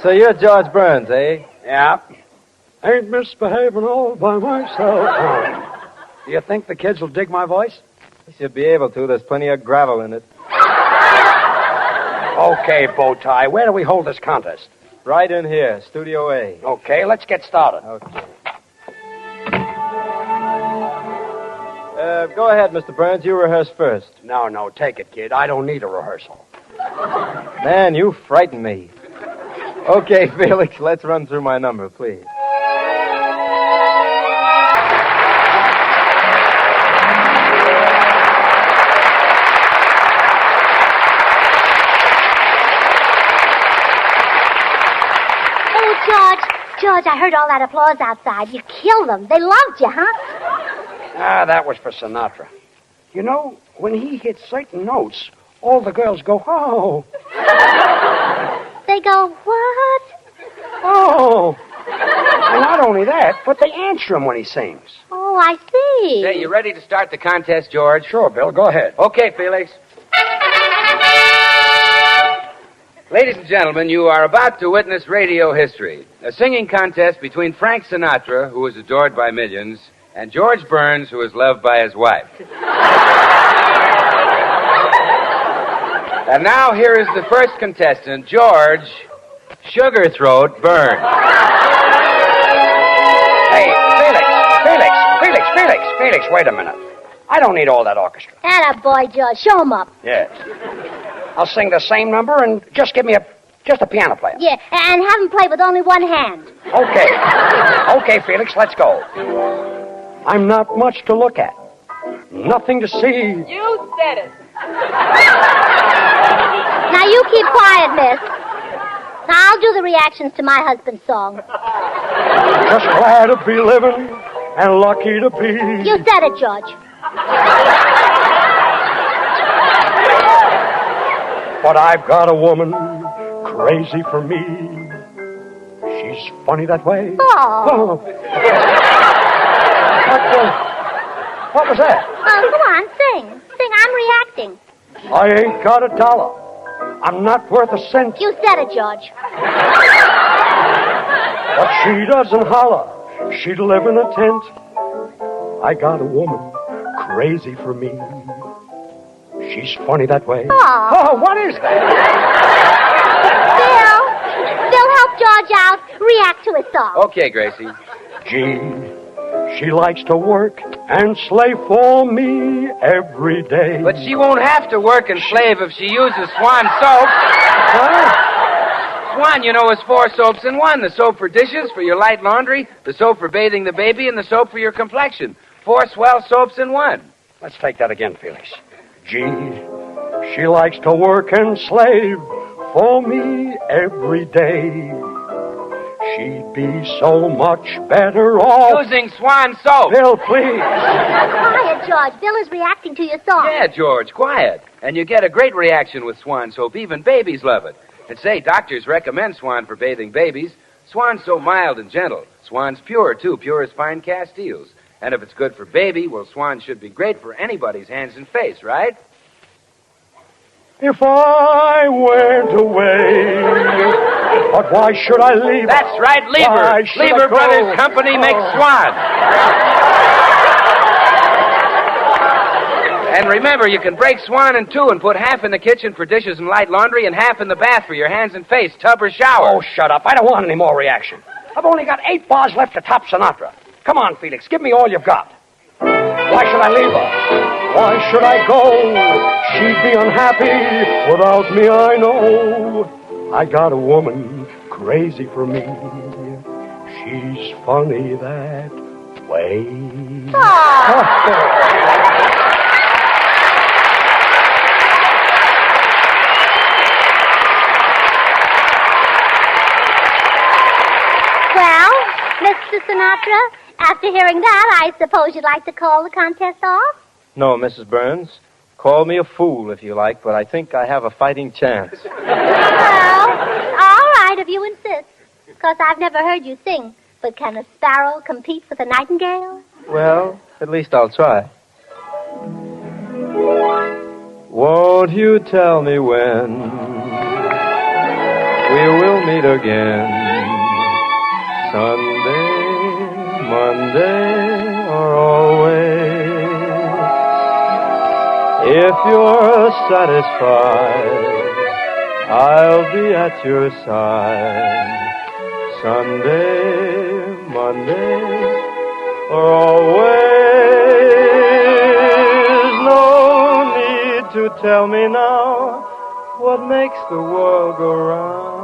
So you're George Burns, eh? Yeah. Ain't misbehaving all by myself. Do you think the kids will dig my voice? You should be able to. There's plenty of gravel in it. Okay, Bowtie, where do we hold this contest? Right in here, Studio A. Okay, let's get started. Okay. Go ahead, Mr. Burns. You rehearse first. No, take it, kid. I don't need a rehearsal. Man, you frighten me. Okay, Felix, let's run through my number, please. George, I heard all that applause outside. You killed them. They loved you, huh? That was for Sinatra. You know, when he hits certain notes, all the girls go, oh. They go, what? Oh. And I only that, but they answer him when he sings. Oh, I see. Say, you ready to start the contest, George? Sure, Bill. Go ahead. Okay, Felix. Ladies and gentlemen, you are about to witness radio history. A singing contest between Frank Sinatra, who is adored by millions, and George Burns, who is loved by his wife. And now here is the first contestant, George Sugarthroat Burns. Hey, Felix, wait a minute. I don't need all that orchestra. Atta boy, George. Show him up. Yes. I'll sing the same number and just give me a piano player. Yeah, and have him play with only one hand. Okay. Okay, Felix, let's go. I'm not much to look at. Nothing to see. You said it. Now, you keep quiet, miss. Now, I'll do the reactions to my husband's song. Just glad to be living and lucky to be. You said it, George. But I've got a woman crazy for me. She's funny that way. Oh. What was that? Oh, come on, sing. Sing, I'm reacting. I ain't got $1. I'm not worth a cent. You said it, George. But she doesn't holler. She'd live in a tent. I got a woman crazy for me. She's funny that way. Oh, what is that? Bill, help George out. React to his song. Okay, Gracie. Gee, she likes to work and slave for me every day. But she won't have to work and slave if she uses Swan soap. Swan, you know, is 4 soaps in one. The soap for dishes, for your light laundry, the soap for bathing the baby, and the soap for your complexion. 4 swell soaps in one. Let's take that again, Felix. Gee, she likes to work and slave for me every day. She'd be so much better off using Swan soap. Bill, please. Quiet, George. Bill is reacting to your song. Yeah, George, quiet. And you get a great reaction with Swan soap. Even babies love it. And say, doctors recommend Swan for bathing babies. Swan's so mild and gentle. Swan's pure, too. Pure as fine Castiles. And if it's good for baby, well, Swan should be great for anybody's hands and face, right? If I went away, but why should I leave? That's right, Lever. Lever Brothers Company makes Swan. And remember, you can break Swan in 2 and put half in the kitchen for dishes and light laundry and half in the bath for your hands and face, tub or shower. Oh, shut up. I don't want any more reaction. I've only got 8 bars left to top Sinatra. Come on, Felix, give me all you've got. Why should I leave her? Why should I go? She'd be unhappy without me, I know. I got a woman crazy for me. She's funny that way. Well, Mr. Sinatra, after hearing that, I suppose you'd like to call the contest off? No, Mrs. Burns. Call me a fool if you like, but I think I have a fighting chance. Well, all right, if you insist. Because I've never heard you sing. But can a sparrow compete with a nightingale? Well, at least I'll try. Won't you tell me when we will meet again? Sunday, Monday, or always? If you're satisfied, I'll be at your side. Sunday, Monday, or always. No need to tell me now what makes the world go round.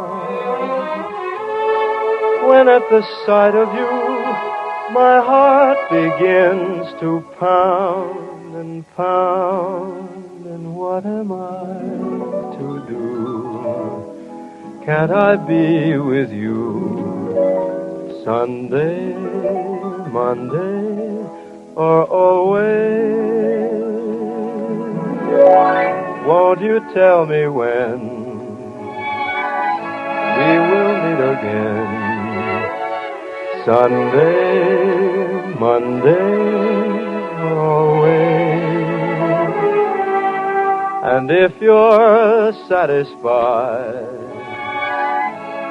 When at the sight of you, my heart begins to pound and pound. And what am I to do? Can't I be with you Sunday, Monday, or always? Won't you tell me when we will meet again? Sunday, Monday, always. And if you're satisfied,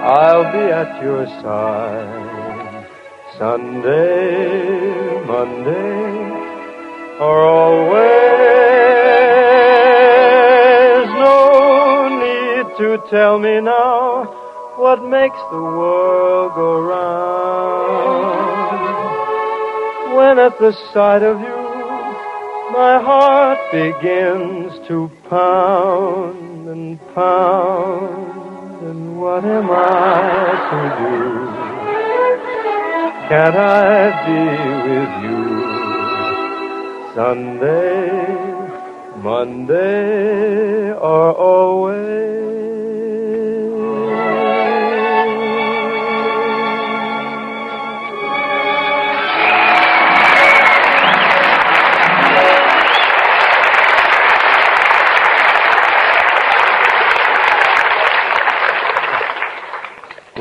I'll be at your side. Sunday, Monday, or always. No need to tell me now what makes the world go round. When at the sight of you, my heart begins to pound and pound. And what am I to do? Can't I be with you? Sunday, Monday, or always.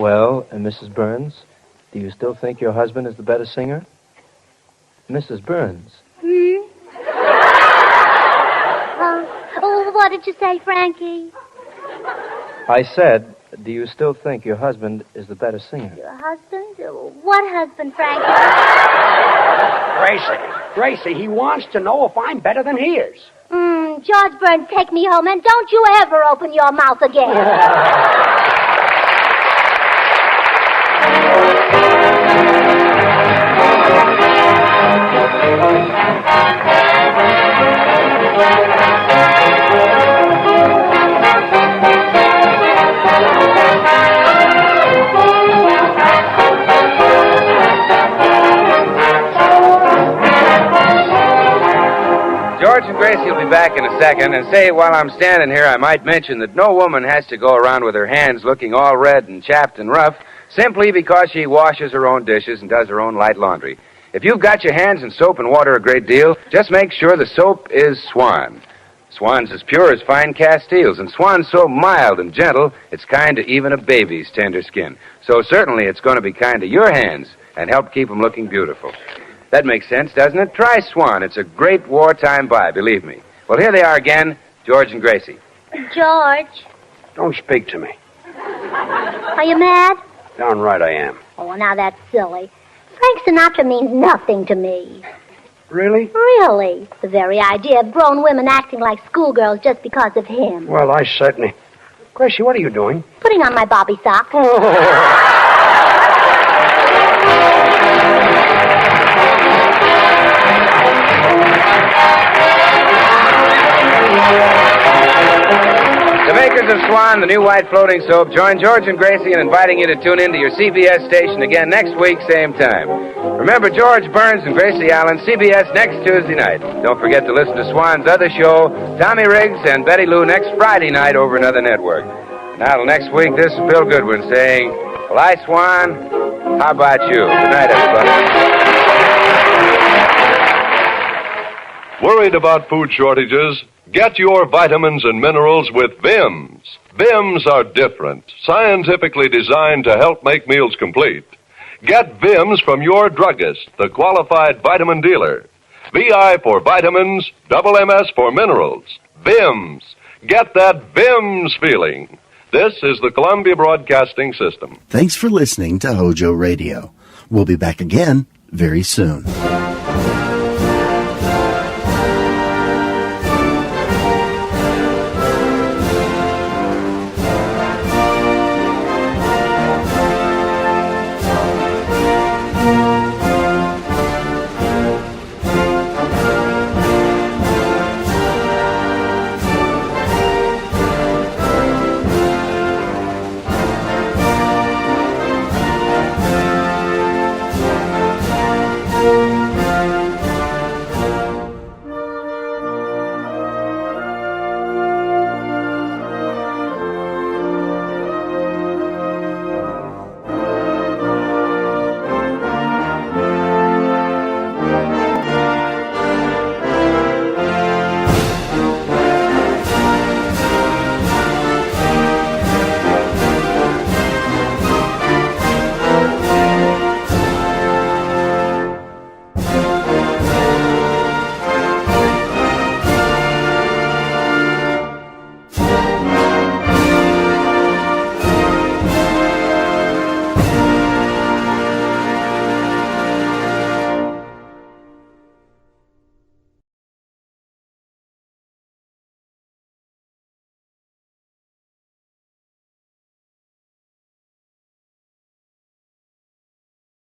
Well, Mrs. Burns, do you still think your husband is the better singer? Mrs. Burns. What did you say, Frankie? I said, do you still think your husband is the better singer? Your husband? What husband, Frankie? Gracie, he wants to know if I'm better than he is. George Burns, take me home, and don't you ever open your mouth again. George and Gracie will be back in a second, and say, while I'm standing here, I might mention that no woman has to go around with her hands looking all red and chapped and rough simply because she washes her own dishes and does her own light laundry. If you've got your hands in soap and water a great deal, just make sure the soap is Swan. Swan's as pure as fine Castiles, and Swan's so mild and gentle, it's kind to even a baby's tender skin. So certainly it's going to be kind to your hands and help keep them looking beautiful. That makes sense, doesn't it? Try Swan. It's a great wartime buy, believe me. Well, here they are again, George and Gracie. George. Don't speak to me. Are you mad? Downright I am. Oh, now that's silly. Frank Sinatra means nothing to me. Really? Really. The very idea of grown women acting like schoolgirls just because of him. Well, I certainly... Gracie, what are you doing? Putting on my bobby sock. The makers of Swan, the new white floating soap, join George and Gracie in inviting you to tune in to your CBS station again next week, same time. Remember George Burns and Gracie Allen, CBS next Tuesday night. Don't forget to listen to Swan's other show, Tommy Riggs and Betty Lou, next Friday night over another network. Now, till next week, this is Bill Goodwin saying, well, I, Swan, how about you? Good night, everybody. Worried about food shortages? Get your vitamins and minerals with Vims. Vims are different, scientifically designed to help make meals complete. Get Vims from your druggist, the qualified vitamin dealer. VI for vitamins, double MS for minerals. Vims. Get that Vims feeling. This is the Columbia Broadcasting System. Thanks for listening to HOJO Radio. We'll be back again very soon.